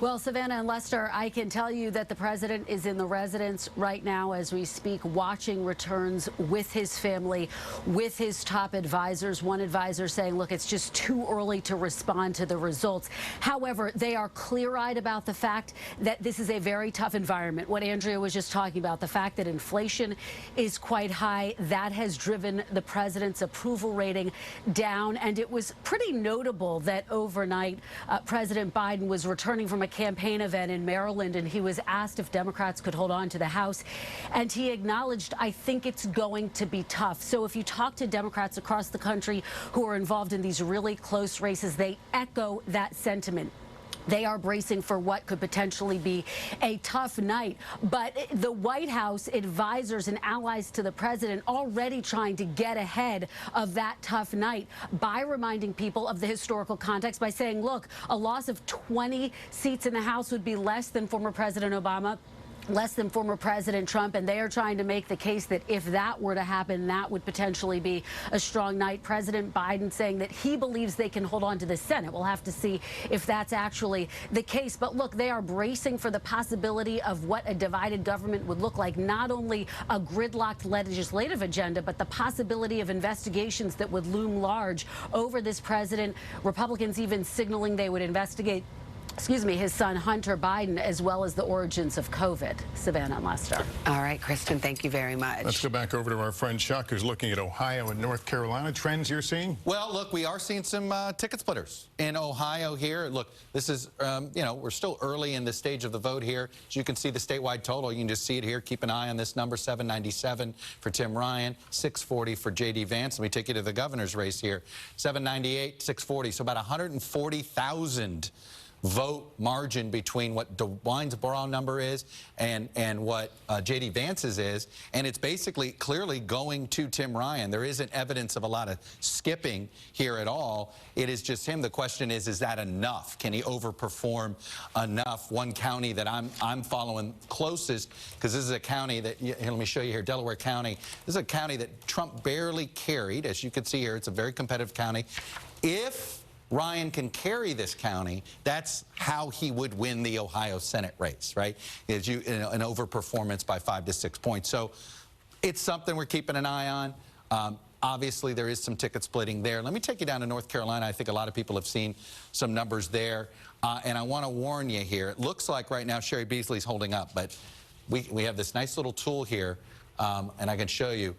Well, Savannah and Lester, I can tell you that the president is in the residence right now as we speak, watching returns with his family, with his top advisors. One advisor saying, look, it's just too early to respond to the results. However, they are clear-eyed about the fact that this is a very tough environment. What Andrea was just talking about, the fact that inflation is quite high, that has driven the president's approval rating down. And it was pretty notable that overnight, President Biden was returning from a campaign event in Maryland, and he was asked if Democrats could hold on to the House, and he acknowledged, I think it's going to be tough. So if you talk to Democrats across the country who are involved in these really close races, they echo that sentiment. They are bracing for what could potentially be a tough night. But the White House advisors and allies to the president already trying to get ahead of that tough night by reminding people of the historical context, by saying, look, a loss of 20 seats in the House would be less than former President Obama, less than former President Trump, and they are trying to make the case that if that were to happen, that would potentially be a strong night. President Biden saying that he believes they can hold on to the Senate. We'll have to see if that's actually the case. But look, they are bracing for the possibility of what a divided government would look like, not only a gridlocked legislative agenda, but the possibility of investigations that would loom large over this president. Republicans even signaling they would investigate his son Hunter Biden, as well as the origins of COVID. Savannah and Lester. All right, Kristen, thank you very much. Let's go back over to our friend Chuck, who's looking at Ohio and North Carolina. Trends you're seeing? Well, look, we are seeing some ticket splitters in Ohio here. Look, this is, you know, we're still early in the stage of the vote here. As you can see the statewide total, you can just see it here. Keep an eye on this number, 797 for Tim Ryan, 640 for J.D. Vance. Let me take you to the governor's race here, 798, 640. So about 140,000 vote margin between what DeWine's Brown number is and what J.D. Vance's is, and it's basically clearly going to Tim Ryan. There isn't evidence of a lot of skipping here at all. It is just him. The question is that enough? Can he overperform enough? One county that I'm following closest, because this is a county that, here, let me show you here, Delaware County. This is a county that Trump barely carried. As you can see here, it's a very competitive county. If Ryan can carry this county, that's how he would win the Ohio Senate race, right? Is an overperformance by 5 to 6 points. So it's something we're keeping an eye on. Obviously, there is some ticket splitting there. Let me take you down to North Carolina. I think a lot of people have seen some numbers there. And I want to warn you here. It looks like right now Sherry Beasley's holding up, but we have this nice little tool here, and I can show you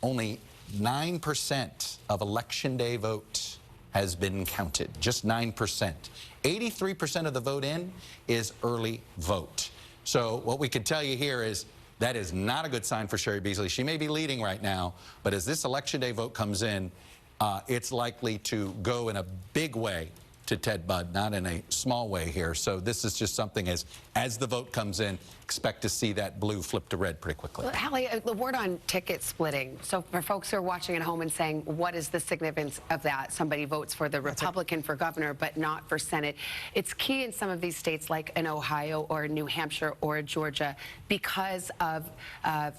only 9% of Election Day vote has been counted, just 9%. 83% of the vote in is early vote. So what we can tell you here is that is not a good sign for Sherry Beasley. She may be leading right now, but as this Election Day vote comes in, it's likely to go in a big way to Ted Budd, not in a small way here. So this is just something as the vote comes in, expect to see that blue flip to red pretty quickly. Well, Hallie, the word on ticket splitting. So for folks who are watching at home and saying, what is the significance of that? Somebody votes for the Republican for governor, but not for Senate. It's key in some of these states like in Ohio or New Hampshire or Georgia because of,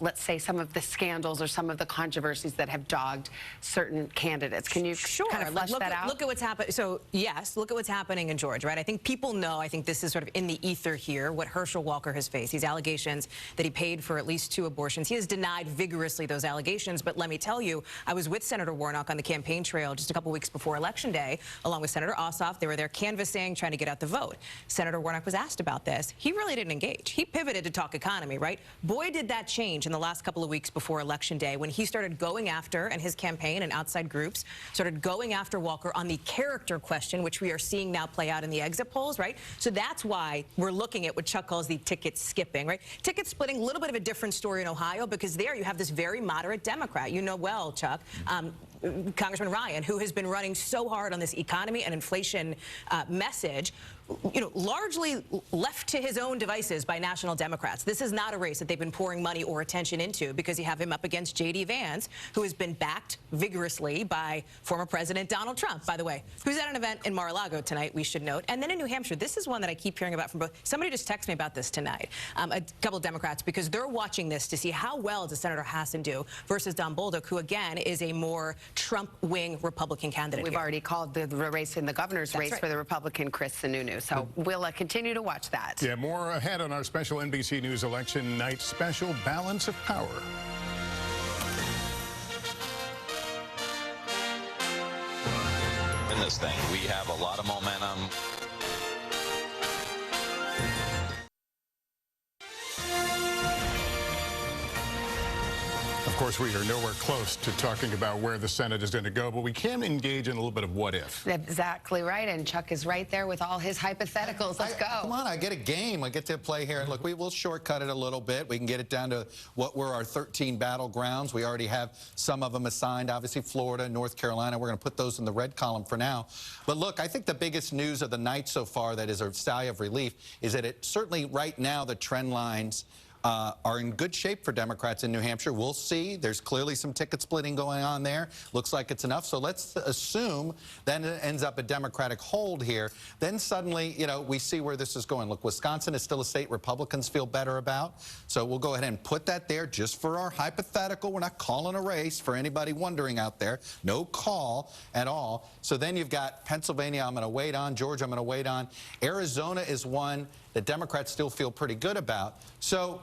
let's say, some of the scandals or some of the controversies that have dogged certain candidates. Can you kind of flesh that out? Look at what's happening. So, yes, look at what's happening in Georgia, right? I think people know, I think this is sort of in the ether here, what Herschel Walker has faced. These allegations that he paid for at least 2 abortions. He has denied vigorously those allegations, but let me tell you, I was with Senator Warnock on the campaign trail just a couple weeks before Election Day, along with Senator Ossoff. They were there canvassing, trying to get out the vote. Senator Warnock was asked about this. He really didn't engage. He pivoted to talk economy, right? Boy, did that change in the last couple of weeks before Election Day when he started going after, and his campaign and outside groups started going after Walker on the character question, which we are seeing now play out in the exit polls, right? So that's why we're looking at what Chuck calls the ticket skipping, right? Ticket splitting, a little bit of a different story in Ohio because there you have this very moderate Democrat. You know well, Chuck, Congressman Ryan, who has been running so hard on this economy and inflation message, largely left to his own devices by national Democrats. This is not a race that they've been pouring money or attention into, because you have him up against J.D. Vance, who has been backed vigorously by former President Donald Trump, by the way, who's at an event in Mar-a-Lago tonight, we should note. And then in New Hampshire, this is one that I keep hearing about from both. Somebody just texted me about this tonight, a couple of Democrats, because they're watching this to see how well does Senator Hassan do versus Don Bolduc, who, again, is a more Trump-wing Republican candidate. We've already called the race in the governor's race for the Republican Chris Sununu. So we'll continue to watch that. Yeah, more ahead on our special NBC News election night special, Balance of Power. In this thing, we have a lot of momentum. Of course, we are nowhere close to talking about where the Senate is going to go, but we can engage in a little bit of what if. Exactly right, and Chuck is right there with all his hypotheticals. Let's go. Come on, I get a game. I get to play here. And look, we will shortcut it a little bit. We can get it down to what were our 13 battlegrounds. We already have some of them assigned, obviously Florida, North Carolina. We're going to put those in the red column for now. But look, I think the biggest news of the night so far that is a sigh of relief is that it certainly right now the trend lines are in good shape for Democrats in New Hampshire. We'll see. There's clearly some ticket splitting going on there. Looks like it's enough. So let's assume then it ends up a Democratic hold here. Then suddenly, we see where this is going. Look, Wisconsin is still a state Republicans feel better about. So we'll go ahead and put that there just for our hypothetical. We're not calling a race for anybody wondering out there. No call at all. So then you've got Pennsylvania I'm going to wait on. Georgia I'm going to wait on. Arizona is one that Democrats still feel pretty good about. So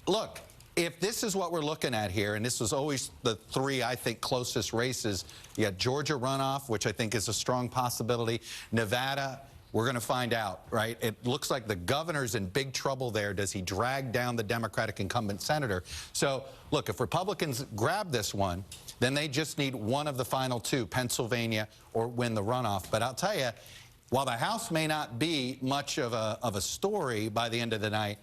look, if this is what we're looking at here, and this was always the three, I think, closest races, you got Georgia runoff, which I think is a strong possibility. Nevada, we're going to find out, right? It looks like the governor's in big trouble there. Does he drag down the Democratic incumbent senator? So, look, if Republicans grab this one, then they just need one of the final two, Pennsylvania or win the runoff. But I'll tell you, while the House may not be much of a story by the end of the night,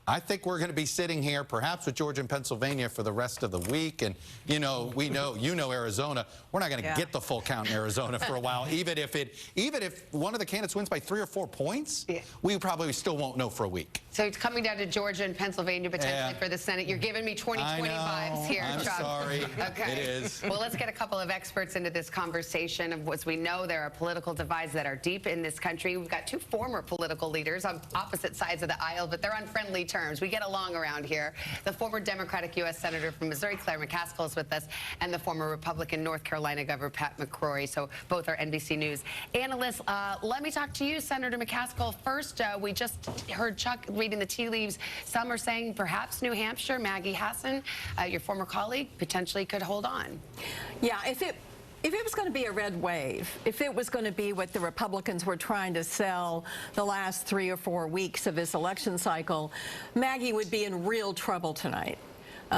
I think we're going to be sitting here, perhaps with Georgia and Pennsylvania, for the rest of the week. And, we know Arizona. We're not going to get the full count in Arizona for a while. Even if one of the candidates wins by 3 or 4 points, we probably still won't know for a week. So it's coming down to Georgia and Pennsylvania potentially for the Senate. You're giving me 2020 vibes here, Chuck. I'm sorry. Okay. It is. Well, let's get a couple of experts into this conversation. As we know, there are political divides that are deep in this country. We've got two former political leaders on opposite sides of the aisle, but they're on friendly terms. We get along around here. The former Democratic U.S. Senator from Missouri, Claire McCaskill, is with us, and the former Republican North Carolina Governor, Pat McCrory. So both are NBC News analysts. Let me talk to you, Senator McCaskill. First, we just heard Chuck reading the tea leaves. Some are saying perhaps New Hampshire, Maggie Hassan, your former colleague, potentially could hold on. Yeah, if it was going to be a red wave, if it was going to be what the Republicans were trying to sell the last 3 or 4 weeks of this election cycle, Maggie would be in real trouble tonight.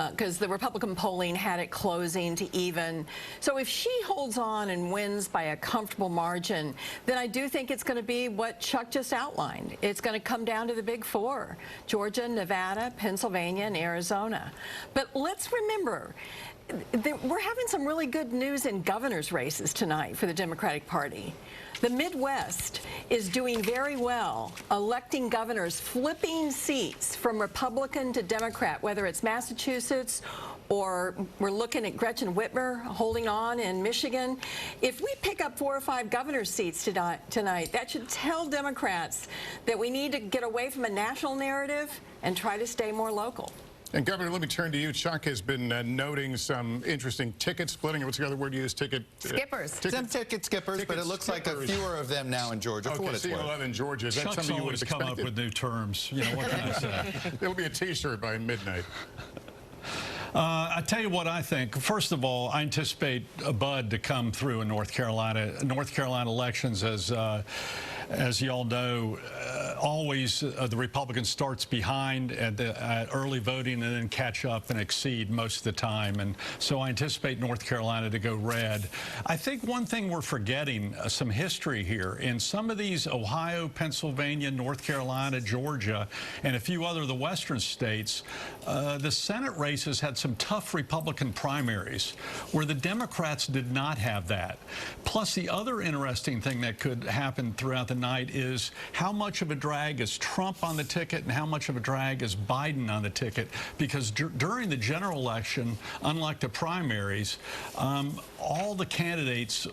Because the Republican polling had it closing to even. So if she holds on and wins by a comfortable margin, then I do think it's going to be what Chuck just outlined. It's going to come down to the big four: Georgia, Nevada, Pennsylvania, and Arizona. But let's remember, we're having some really good news in governor's races tonight for the Democratic Party. The Midwest is doing very well, electing governors, flipping seats from Republican to Democrat, whether it's Massachusetts or we're looking at Gretchen Whitmer holding on in Michigan. If we pick up 4 or 5 governor's seats tonight, that should tell Democrats that we need to get away from a national narrative and try to stay more local. And, Governor, let me turn to you. Chuck has been noting some interesting ticket splitting. What's the other word you use? Skippers. Some ticket skippers, but it looks like a fewer of them now in Georgia. Okay, for what it's worth. 11 in Georgia. Is that Chuck's something you would always have come expected? up with new terms. What can I say? It'll be a T-shirt by midnight. I tell you what I think. First of all, I anticipate a bud to come through in North Carolina. North Carolina elections, as as you all know, always the Republican starts behind at early voting and then catch up and exceed most of the time. And so I anticipate North Carolina to go red. I think one thing we're forgetting, some history here. In some of these Ohio, Pennsylvania, North Carolina, Georgia, and a few other of the western states, the Senate races had some tough Republican primaries where the Democrats did not have that. Plus, the other interesting thing that could happen throughout the night is how much of a drag is Trump on the ticket and how much of a drag is Biden on the ticket, because during the general election, unlike the primaries, all the candidates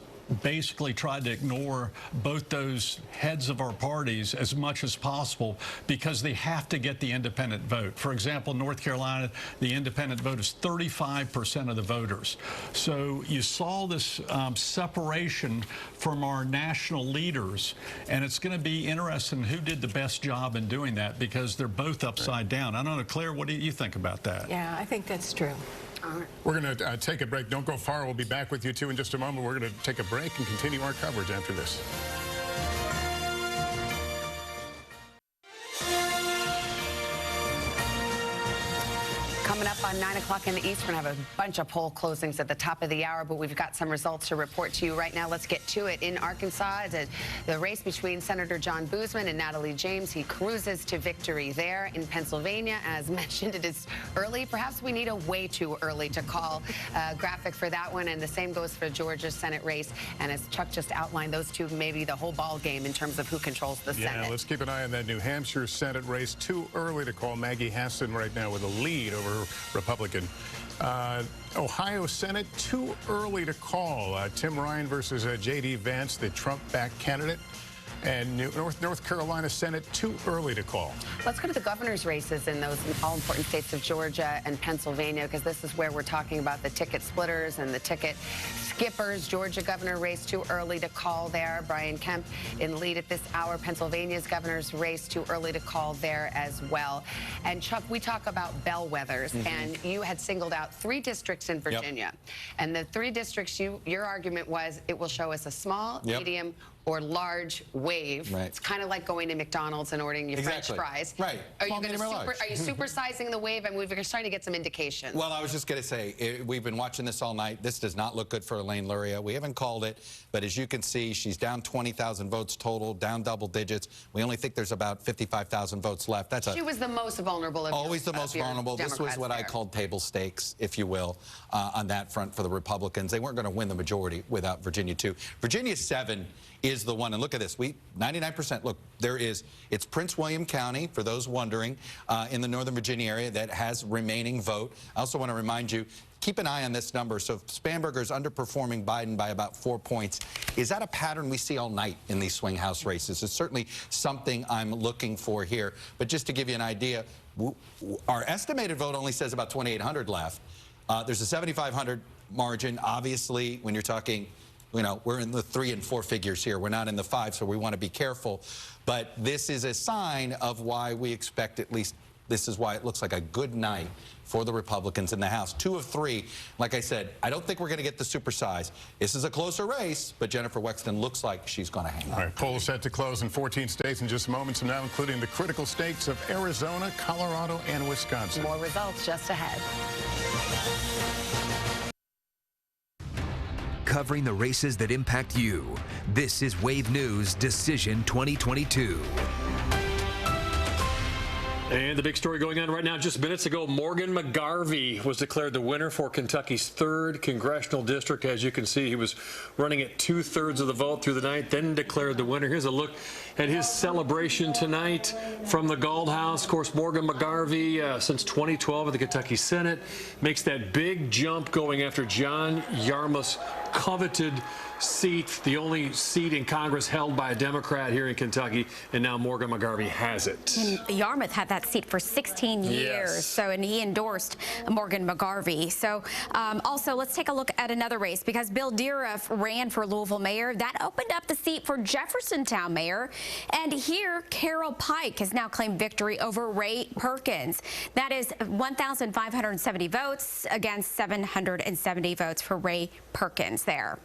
basically tried to ignore both those heads of our parties as much as possible because they have to get the independent vote. For example, North Carolina, the independent vote is 35% of the voters. So you saw this separation from our national leaders, and it's going to be interesting who did the best job in doing that because they're both upside down. I don't know, Claire, what do you think about that? Yeah, I think that's true. We're going to take a break. Don't go far. We'll be back with you, too, in just a moment. We're going to take a break and continue our coverage after this. Coming up on 9 o'clock in the East, we're going to have a bunch of poll closings at the top of the hour, but we've got some results to report to you right now. Let's get to it. In Arkansas, the race between Senator John Boozman and Natalie James, he cruises to victory there. In Pennsylvania, as mentioned, it is early. Perhaps we need a way too early to call graphic for that one, and the same goes for Georgia's Senate race. And as Chuck just outlined, those two may be the whole ball game in terms of who controls the Senate. Yeah, let's keep an eye on that New Hampshire Senate race. Too early to call. Maggie Hassan right now with a lead over Republican. Ohio Senate, too early to call. Tim Ryan versus J.D. Vance, the Trump-backed candidate. And North Carolina Senate, too early to call. Let's go to the governor's races in those all-important states of Georgia and Pennsylvania, because this is where we're talking about the ticket splitters and the ticket skippers. Georgia governor race, too early to call there. Brian Kemp in lead at this hour. Pennsylvania's governor's race, too early to call there as well. And Chuck, we talk about bellwethers, and you had singled out 3 districts in Virginia. Yep. And the 3 districts, your argument was it will show us a small, medium, or large wave. Right. It's kind of like going to McDonald's and ordering your French fries. Right. Are you supersizing the wave? And we're trying to get some indication. Well, I was just going to say, we've been watching this all night. This does not look good for Elaine Luria. We haven't called it, but as you can see, she's down 20,000 votes total, down double digits. We only think there's about 55,000 votes left. She was the most vulnerable. Always the most vulnerable. This was what I called table stakes, if you will, on that front for the Republicans. They weren't going to win the majority without Virginia 2. Virginia 7 is the one, and look at this, 99%, look, it's Prince William County, for those wondering, in the Northern Virginia area that has remaining vote. I also want to remind you, keep an eye on this number. So if Spanberger's underperforming Biden by about 4 points, is that a pattern we see all night in these swing house races? It's certainly something I'm looking for here. But just to give you an idea, our estimated vote only says about 2,800 left. There's a 7,500 margin. Obviously, when you're talking, we're in the 3 and 4 figures here. We're not in the 5, so we want to be careful. But this is a sign of why we expect, at least this is why it looks like a good night for the Republicans in the House. 2 of 3, like I said, I don't think we're going to get the supersize. This is a closer race, but Jennifer Wexton looks like she's going to hang on. All right, polls set to close in 14 states in just moments from now, including the critical states of Arizona, Colorado, and Wisconsin. More results just ahead. Covering the races that impact you. This is Wave News Decision 2022. And the big story going on right now, just minutes ago, Morgan McGarvey was declared the winner for Kentucky's 3rd congressional district. As you can see, he was running at 2/3 of the vote through the night, then declared the winner. Here's a look at his celebration tonight from the Galt House. Of course, Morgan McGarvey, since 2012 in the Kentucky Senate, makes that big jump going after John Yarmouth's coveted seat, the only seat in Congress held by a Democrat here in Kentucky, and now Morgan McGarvey has it. And Yarmouth had that seat for 16 years, and he endorsed Morgan McGarvey. So also, let's take a look at another race, because Bill Deere ran for Louisville mayor. That opened up the seat for Jeffersontown mayor. And here, Carol Pike has now claimed victory over Ray Perkins. That is 1,570 votes against 770 votes for Ray Perkins there.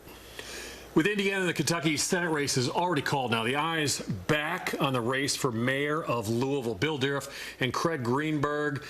With Indiana and the Kentucky Senate race is already called now, the eyes back on the race for mayor of Louisville. Bill Dariff and Craig Greenberg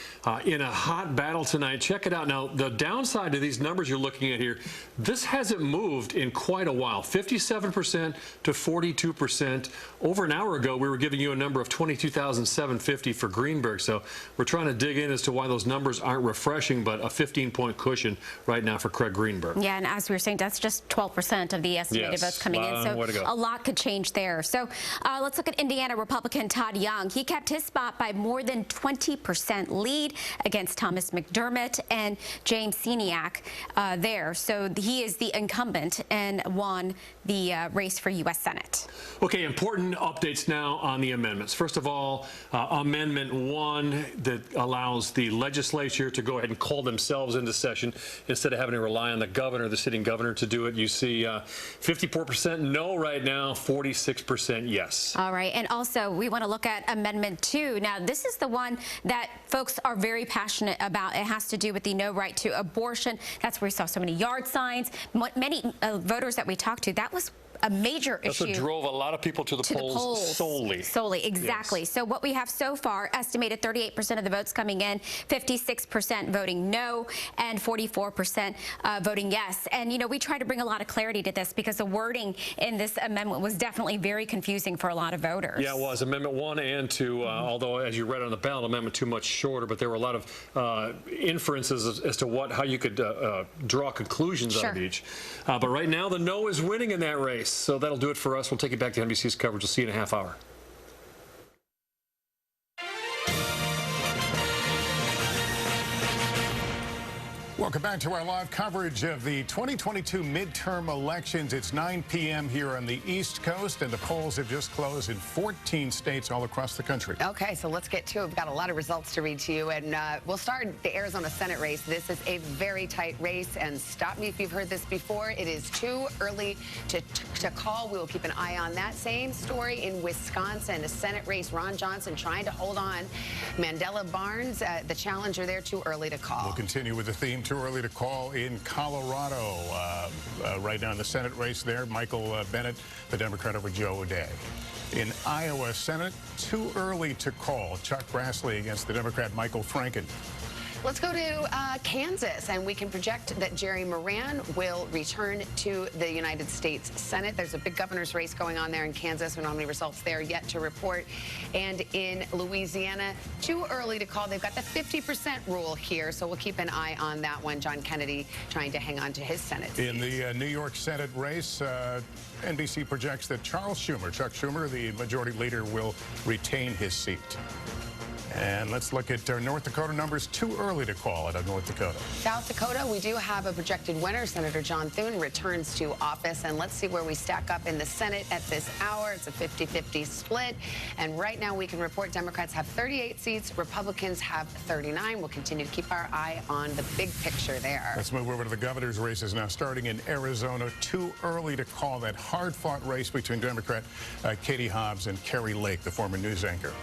in a hot battle tonight. Check it out. Now, the downside to these numbers you're looking at here, this hasn't moved in quite a while. 57% to 42%. Over an hour ago, we were giving you a number of 22,750 for Greenberg. So we're trying to dig in as to why those numbers aren't refreshing, but a 15-point cushion right now for Craig Greenberg. Yeah, and as we were saying, that's just 12% of the estimated votes coming in. So a lot could change there. So let's look at Indiana Republican Todd Young. He kept his spot by more than 20% lead against Thomas McDermott and James Seniak there. So he is the incumbent and won the race for U.S. Senate. Okay, important updates now on the amendments. First of all, Amendment 1 that allows the legislature to go ahead and call themselves into session instead of having to rely on the governor, the sitting governor, to do it. You see 54% no right now, 46% yes. All right, and also we want to look at Amendment 2. Now, this is the one that folks are very passionate about. It has to do with the no right to abortion. That's where we saw so many yard signs. Many voters that we talked to, that was a major issue. That's what drove a lot of people to the polls solely. Solely, exactly. Yes. So what we have so far, estimated 38% of the votes coming in, 56% voting no, and 44% voting yes. And, you know, we try to bring a lot of clarity to this because the wording in this amendment was definitely very confusing for a lot of voters. Yeah, it was. Amendment 1 and 2, although, as you read on the ballot, Amendment 2 much shorter, but there were a lot of inferences as to how you could draw conclusions out of each. But right now, the no is winning in that race. So that'll do it for us. We'll take you back to NBC's coverage. We'll see you in a half hour. Welcome back to our live coverage of the 2022 midterm elections. It's 9 p.m. here on the East Coast, and the polls have just closed in 14 states all across the country. Okay, so let's get to it. We've got a lot of results to read to you, and we'll start the Arizona Senate race. This is a very tight race, and stop me if you've heard this before. It is too early to call. We will keep an eye on that. Same story in Wisconsin, a Senate race. Ron Johnson trying to hold on. Mandela Barnes, the challenger there, too early to call. We'll continue with the theme. Too early to call in Colorado. Right now in the Senate race there, Michael Bennet, the Democrat, over Joe O'Dea. In Iowa Senate, too early to call. Chuck Grassley against the Democrat Michael Franken. Let's go to Kansas, and we can project that Jerry Moran will return to the United States Senate. There's a big governor's race going on there in Kansas. We don't have any results there yet to report. And in Louisiana, too early to call. They've got the 50% rule here, so we'll keep an eye on that one. John Kennedy trying to hang on to his Senate seat. In the New York Senate race, NBC projects that Chuck Schumer, the majority leader, will retain his seat. And let's look at North Dakota numbers. Too early to call out of North Dakota. South Dakota, we do have a projected winner. Senator John Thune returns to office. And let's see where we stack up in the Senate at this hour. It's a 50-50 split. And right now we can report Democrats have 38 seats. Republicans have 39. We'll continue to keep our eye on the big picture there. Let's move over to the governor's races now, starting in Arizona. Too early to call that hard-fought race between Democrat Katie Hobbs and Carrie Lake, the former news anchor.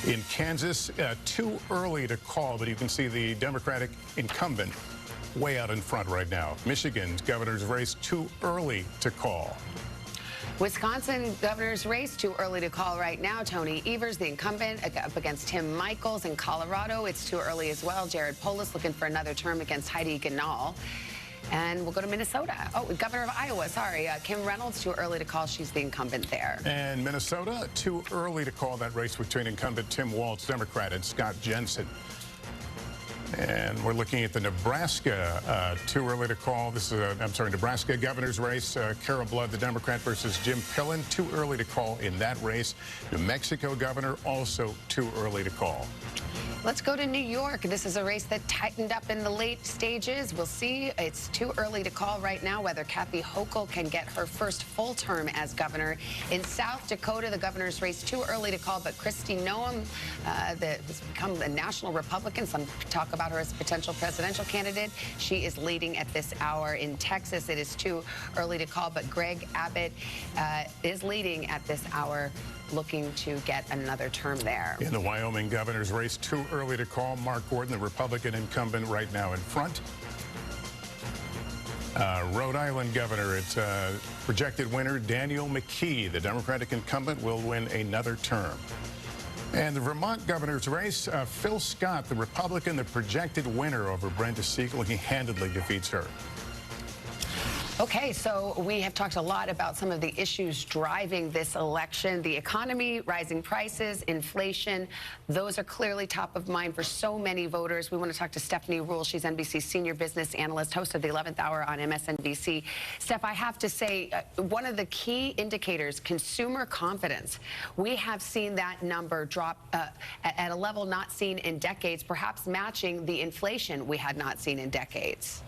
In Kansas, too early to call, but you can see the Democratic incumbent way out in front right now. Michigan's governor's race, too early to call. Wisconsin governor's race, too early to call right now. Tony Evers, the incumbent, up against Tim Michels. In Colorado, it's too early as well. Jared Polis looking for another term against Heidi Ganahl. And we'll go to Minnesota. Oh, governor of Iowa, sorry. Kim Reynolds, too early to call. She's the incumbent there. And Minnesota, too early to call that race between incumbent Tim Walz, Democrat, and Scott Jensen. And we're looking at the Nebraska, too early to call. This is, Nebraska governor's race. Carol Blood, the Democrat, versus Jim Pillen. Too early to call in that race. New Mexico governor, also too early to call. Let's go to New York. This is a race that tightened up in the late stages. We'll see. It's too early to call right now whether Kathy Hochul can get her first full term as governor. In South Dakota, the governor's race, too early to call, but Kristi Noem, that has become a national Republican. Some talk about her as a potential presidential candidate. She is leading at this hour. In Texas, it is too early to call, but Greg Abbott is leading at this hour, looking to get another term there. In the Wyoming governor's race, too early to call. Mark Gordon, the Republican incumbent, right now in front. Rhode Island governor, it's projected winner Daniel McKee. The Democratic incumbent will win another term. And the Vermont governor's race, Phil Scott, the Republican, the projected winner over Brenda Siegel. He handedly defeats her. Okay, so we have talked a lot about some of the issues driving this election. The economy, rising prices, inflation, those are clearly top of mind for so many voters. We want to talk to Stephanie Ruhle. She's NBC's senior business analyst, host of the 11th Hour on MSNBC. Steph, I have to say, one of the key indicators, consumer confidence. We have seen that number drop at a level not seen in decades, perhaps matching the inflation we had not seen in decades.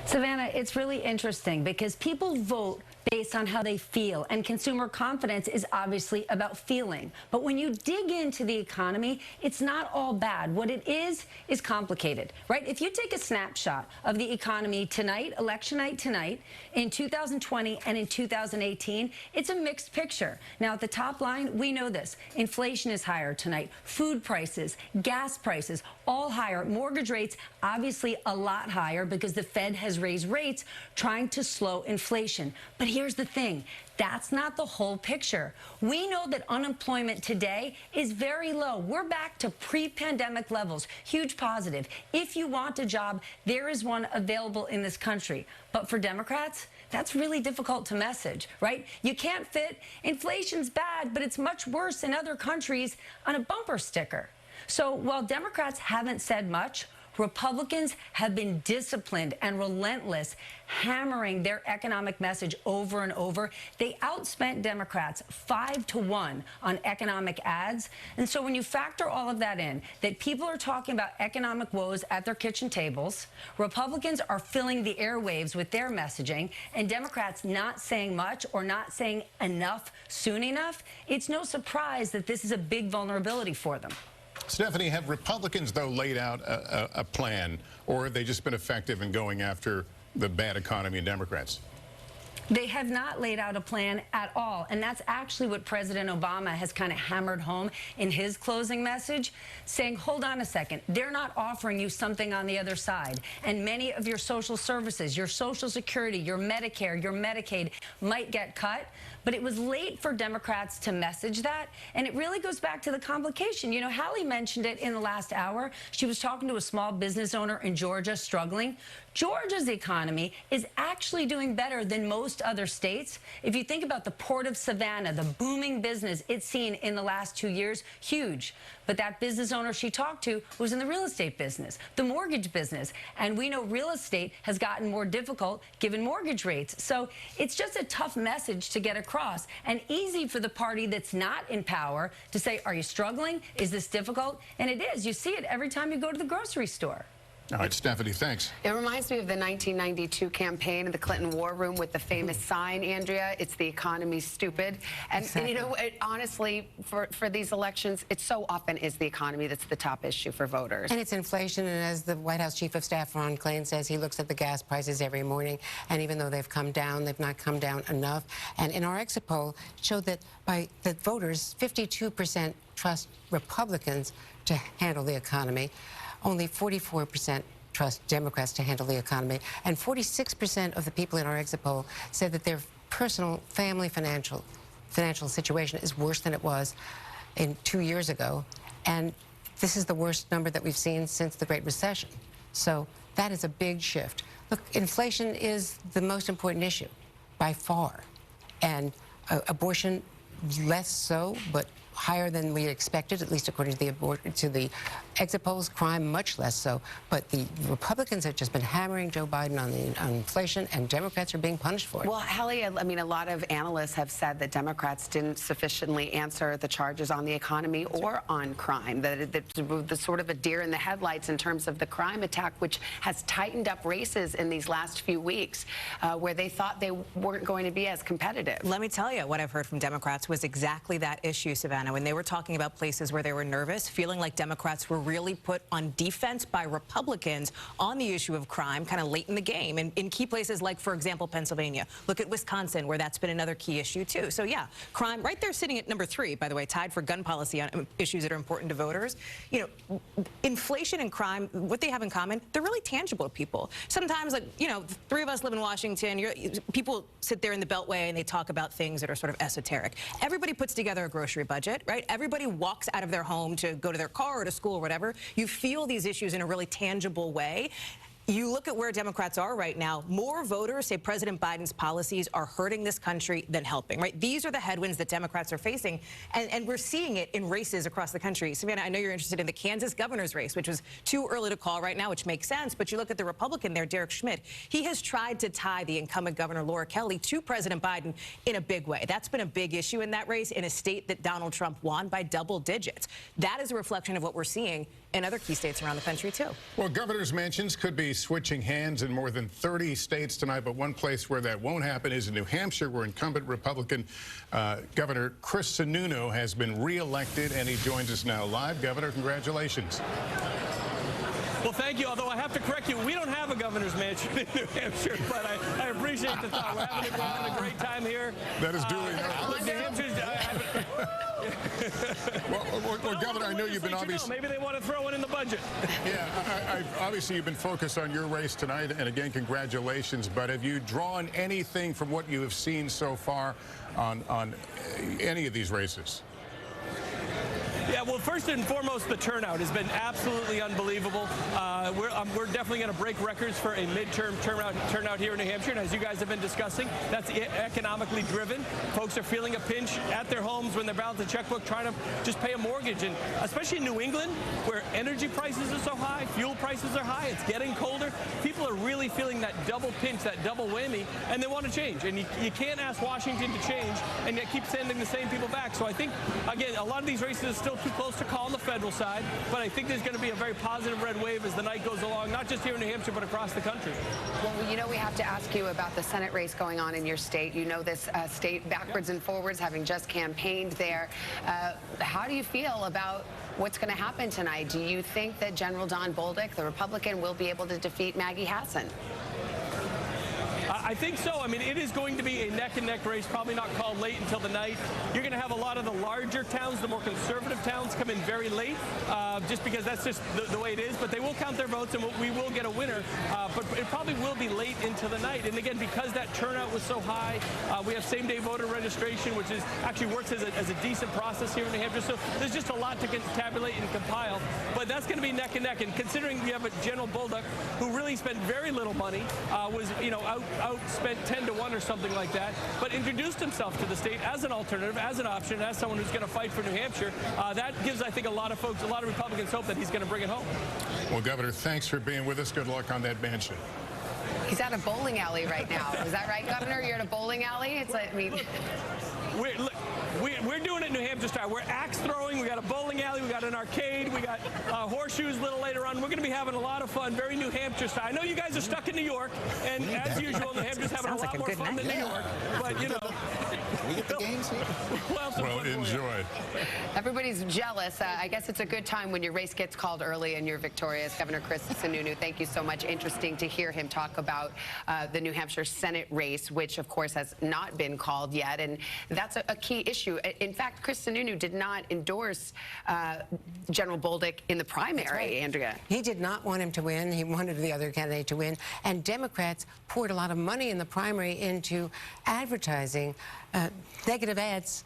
Savannah, it's really interesting because people vote based on how they feel, and consumer confidence is obviously about feeling. But when you dig into the economy, it's not all bad. What it is complicated, right? If you take a snapshot of the economy tonight, election night tonight, in 2020 and in 2018, it's a mixed picture. Now, at the top line, we know this. Inflation is higher tonight. Food prices, gas prices, all higher. Mortgage rates, obviously a lot higher because the Fed has raised rates trying to slow inflation. But here's the thing. That's not the whole picture. We know that unemployment today is very low. We're back to pre-pandemic levels. Huge positive. If you want a job, there is one available in this country. But for Democrats, that's really difficult to message, right? You can't fit inflation's bad, but it's much worse in other countries on a bumper sticker. So while Democrats haven't said much, Republicans have been disciplined and relentless, hammering their economic message over and over. They outspent Democrats 5-1 on economic ads. And so when you factor all of that in, that people are talking about economic woes at their kitchen tables, Republicans are filling the airwaves with their messaging, and Democrats not saying much or not saying enough soon enough, it's no surprise that this is a big vulnerability for them. Stephanie, have Republicans, though, laid out a plan, or have they just been effective in going after the bad economy in Democrats? They have not laid out a plan at all, and that's actually what President Obama has kind of hammered home in his closing message, saying, hold on a second, they're not offering you something on the other side, and many of your social services, your Social Security, your Medicare, your Medicaid might get cut, but it was late for Democrats to message that, and it really goes back to the complication. You know, Hallie mentioned it in the last hour. She was talking to a small business owner in Georgia struggling. Georgia's economy is actually doing better than most other states. If you think about the Port of Savannah, the booming business it's seen in the last 2 years, huge. But that business owner she talked to was in the real estate business, the mortgage business. And we know real estate has gotten more difficult given mortgage rates. So it's just a tough message to get across, and easy for the party that's not in power to say, are you struggling? Is this difficult? And it is. You see it every time you go to the grocery store. All right, Stephanie, thanks. It reminds me of the 1992 campaign in the Clinton War Room with the famous sign, Andrea, it's the economy, stupid. And you know, honestly, for these elections, it so often is the economy that's the top issue for voters. And it's inflation, and as the White House Chief of Staff, Ron Klain, says, he looks at the gas prices every morning, and even though they've come down, they've not come down enough. And in our exit poll, showed that by the voters, 52% trust Republicans to handle the economy. Only 44% trust Democrats to handle the economy, and 46% of the people in our exit poll said that their personal family financial situation is worse than it was 2 years ago, and this is the worst number that we've seen since the Great Recession. So that is a big shift. Look, inflation is the most important issue by far, and abortion less so, but higher than we expected, at least according to the exit polls. Crime much less so. But the Republicans have just been hammering Joe Biden on inflation, and Democrats are being punished for it. Well, Hallie, I mean, a lot of analysts have said that Democrats didn't sufficiently answer the charges on the economy or on crime. That the sort of a deer in the headlights in terms of the crime attack, which has tightened up races in these last few weeks, where they thought they weren't going to be as competitive. Let me tell you, what I've heard from Democrats was exactly that issue, Savannah, when they were talking about places where they were nervous, feeling like Democrats were really put on defense by Republicans on the issue of crime kind of late in the game. And in key places like, for example, Pennsylvania. Look at Wisconsin, where that's been another key issue, too. So, yeah, crime right there sitting at number 3, by the way, tied for gun policy on issues that are important to voters. You know, inflation and crime, what they have in common, they're really tangible to people. Sometimes, like, you know, 3 of us live in Washington. People sit there in the Beltway and they talk about things that are sort of esoteric. Everybody puts together a grocery budget, right? Everybody walks out of their home to go to their car or to school or whatever. You feel these issues in a really tangible way. You look at where Democrats are right now, more voters say President Biden's policies are hurting this country than helping, right? These are the headwinds that Democrats are facing, and we're seeing it in races across the country. Savannah, I know you're interested in the Kansas governor's race, which was too early to call right now, which makes sense, but you look at the Republican there, Derek Schmidt. He has tried to tie the incumbent governor, Laura Kelly, to President Biden in a big way. That's been a big issue in that race in a state that Donald Trump won by double digits. That is a reflection of what we're seeing in other key states around the country, too. Well, governor's mansions could be switching hands in more than 30 states tonight, but one place where that won't happen is in New Hampshire, where incumbent Republican Governor Chris Sununu has been reelected, and he joins us now live. Governor, congratulations. Well, thank you, although I have to correct you, we don't have a governor's mansion in New Hampshire, but I appreciate the thought. We're having a great time here. That is duly noted. New Hampshire's... well, Governor, I know you've been obviously... Maybe they want to throw one in the budget. Yeah, obviously you've been focused on your race tonight, and again, congratulations. But have you drawn anything from what you have seen so far on any of these races? Yeah, well, first and foremost, the turnout has been absolutely unbelievable. We're definitely going to break records for a midterm turnout here in New Hampshire, and as you guys have been discussing, that's economically driven. Folks are feeling a pinch at their homes when they're balancing the checkbook, trying to just pay a mortgage, and especially in New England, where energy prices are so high, fuel prices are high, it's getting colder. People are really feeling that double pinch, that double whammy, and they want to change. And you can't ask Washington to change and yet keep sending the same people back. So I think, again, a lot of these races are still too close to call on the federal side, but I think there's going to be a very positive red wave as the night goes along, not just here in New Hampshire, but across the country. Well, you know, we have to ask you about the Senate race going on in your state. You know this state backwards and forwards, having just campaigned there. How do you feel about what's going to happen tonight? Do you think that General Don Bolduc, the Republican, will be able to defeat Maggie Hassan? I think so. I mean, it is going to be a neck-and-neck race, probably not called late until the night. You're going to have a lot of the larger towns, the more conservative towns, come in very late, just because that's just the way it is. But they will count their votes, and we will get a winner. But it probably will be late into the night. And again, because that turnout was so high, we have same-day voter registration, which is actually works as a decent process here in New Hampshire. So there's just a lot to tabulate and compile. But that's going to be neck-and-neck. And considering we have a General Bolduc who really spent very little money, was outspent 10-1 or something like that, but introduced himself to the state as an alternative, as an option, as someone who's going to fight for New Hampshire. That gives, I think, a lot of folks, a lot of Republicans hope that he's going to bring it home. Well, Governor, thanks for being with us. Good luck on that mansion. He's at a bowling alley right now. Is that right, Governor? You're at a bowling alley? It's like, I mean... We're doing it in New Hampshire style. We're axe throwing. We got a bowling alley. We got an arcade. We got horseshoes a little later on. We're going to be having a lot of fun. Very New Hampshire style. I know you guys are stuck in New York, and as usual, New Hampshire's having a lot more fun than New York. But you know, we get the games here. Well, enjoy. Everybody's jealous. I guess it's a good time when your race gets called early and you're victorious. Governor Chris Sununu, thank you so much. Interesting to hear him talk about the New Hampshire Senate race, which of course has not been called yet, and that's a key issue. In fact, Chris Sununu did not endorse General Bolduc in the primary, right. Andrea. He did not want him to win. He wanted the other candidate to win. And Democrats poured a lot of money in the primary into advertising, negative ads,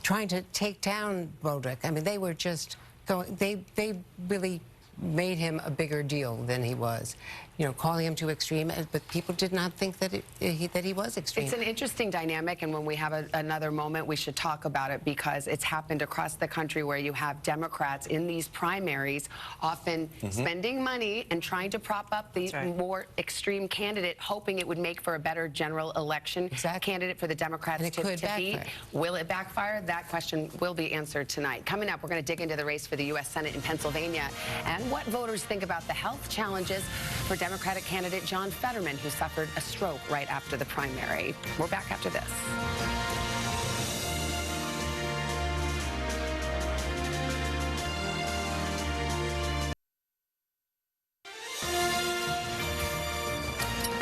trying to take down Bolduc. I mean, they were just going, they really made him a bigger deal than he was. You know, calling him too extreme, but people did not think that he was extreme. It's an interesting dynamic, and when we have another moment, we should talk about it, because it's happened across the country where you have Democrats in these primaries often spending money and trying to prop up the more extreme candidate, hoping it would make for a better general election candidate for the Democrats to beat. Will it backfire? That question will be answered tonight. Coming up, we're going to dig into the race for the U.S. Senate in Pennsylvania and what voters think about the health challenges for Democratic candidate John Fetterman, who suffered a stroke right after the primary. We're back after this.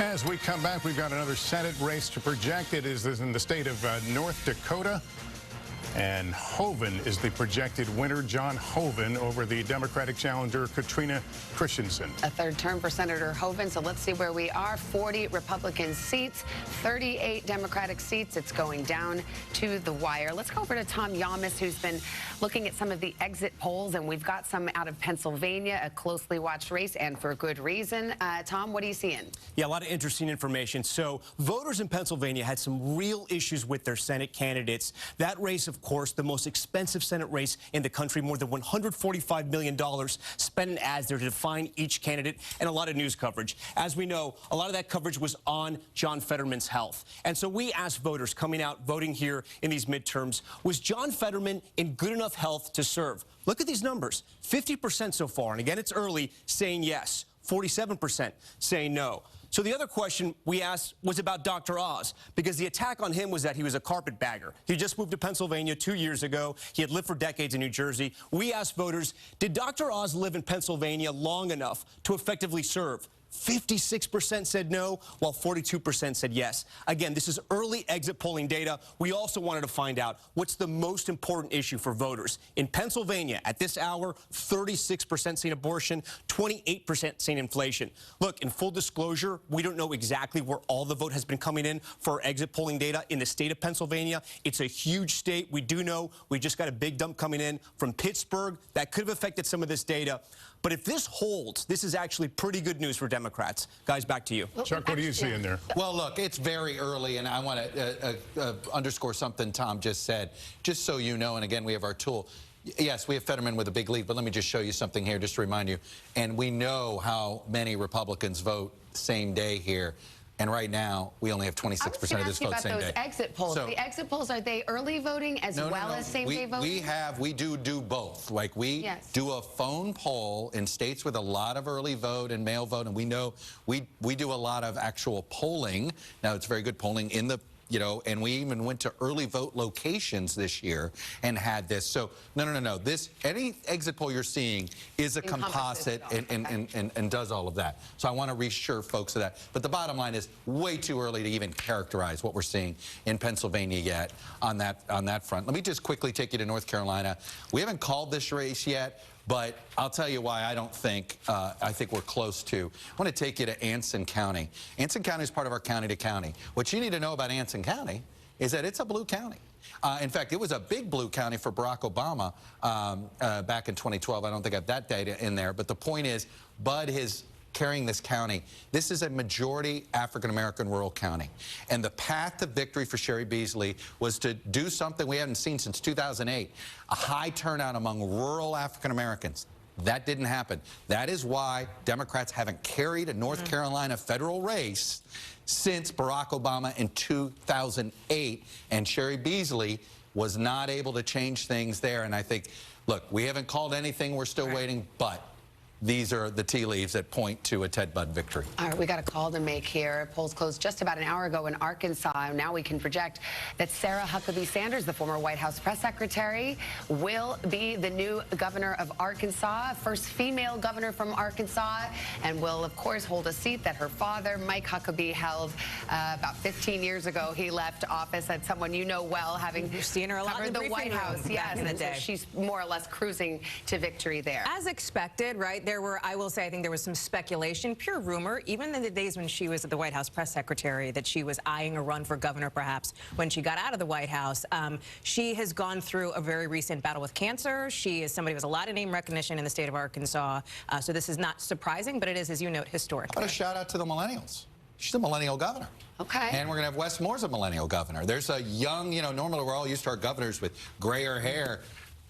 As we come back, we've got another Senate race to project. It is in the state of North Dakota. And Hoeven is the projected winner, John Hoeven, over the Democratic challenger, Katrina Christensen. A third term for Senator Hoeven, so let's see where we are. 40 Republican seats, 38 Democratic seats. It's going down to the wire. Let's go over to Tom Yamas, who's been looking at some of the exit polls, and we've got some out of Pennsylvania, a closely watched race, and for good reason. Tom, what are you seeing? Yeah, a lot of interesting information. So voters in Pennsylvania had some real issues with their Senate candidates. That race, of course, the most expensive Senate race in the country, more than $145 million spent in ads there to define each candidate, and a lot of news coverage. As we know, a lot of that coverage was on John Fetterman's health. And so we asked voters coming out, voting here in these midterms, was John Fetterman in good enough health to serve? Look at these numbers, 50% so far, and again, it's early, saying yes, 47% saying no. So the other question we asked was about Dr. Oz, because the attack on him was that he was a carpetbagger. He just moved to Pennsylvania 2 years ago. He had lived for decades in New Jersey. We asked voters, did Dr. Oz live in Pennsylvania long enough to effectively serve? 56% said no, while 42% said yes. Again, this is early exit polling data. We also wanted to find out what's the most important issue for voters. In Pennsylvania, at this hour, 36% saying abortion, 28% saying inflation. Look, in full disclosure, we don't know exactly where all the vote has been coming in for exit polling data in the state of Pennsylvania. It's a huge state. We do know we just got a big dump coming in from Pittsburgh. That could have affected some of this data. But if this holds, this is actually pretty good news for Democrats. Guys, back to you. Chuck, what do you see in there? Well, look, it's very early, and I want to underscore something Tom just said. Just so you know, and again, we have our tool. Yes, we have Fetterman with a big lead, but let me just show you something here, just to remind you. And we know how many Republicans vote same day here. And right now, we only have 26% of this vote same day. Those exit polls. So, the exit polls, are they early voting as well as same-day voting? We do both. Like, we do a phone poll in states with a lot of early vote and mail vote, and we know we do a lot of actual polling. Now, it's very good polling in the and we even went to early vote locations this year and had this. So, no. Any exit poll you're seeing is a composite and does all of that. So I want to reassure folks of that. But the bottom line is way too early to even characterize what we're seeing in Pennsylvania yet on that front. Let me just quickly take you to North Carolina. We haven't called this race yet, but I'll tell you why I don't think, I think we're close to. I want to take you to Anson County. Anson County is part of our county to county. What you need to know about Anson County is that it's a blue county. In fact, it was a big blue county for Barack Obama back in 2012. I don't think I have that data in there. But the point is, Bud is carrying this county. This is a majority African-American rural county. And the path to victory for Sherry Beasley was to do something we haven't seen since 2008, a high turnout among rural African-Americans. That didn't happen. That is why Democrats haven't carried a North Carolina federal race since Barack Obama in 2008. And Sherry Beasley was not able to change things there. And I think, look, we haven't called anything. We're still waiting, but these are the tea leaves that point to a Ted Budd victory. All right, we got a call to make here. Polls closed just about an hour ago in Arkansas. Now we can project that Sarah Huckabee Sanders, the former White House press secretary, will be the new governor of Arkansas, first female governor from Arkansas, and will, of course, hold a seat that her father, Mike Huckabee, held about 15 years ago. He left office as someone you know well, having seen her a lot in the White House. Yes, in the day. So she's more or less cruising to victory there. As expected, right? There were, I will say, I think there was some speculation, pure rumor, even in the days when she was at the White House press secretary, that she was eyeing a run for governor, perhaps, when she got out of the White House. She has gone through a very recent battle with cancer. She is somebody with a lot of name recognition in the state of Arkansas. So this is not surprising, but it is, as you note, historic. But a shout out to the millennials. She's a millennial governor. Okay. And we're going to have Wes Moore's a millennial governor. There's a young, normally we're all used to our governors with grayer hair.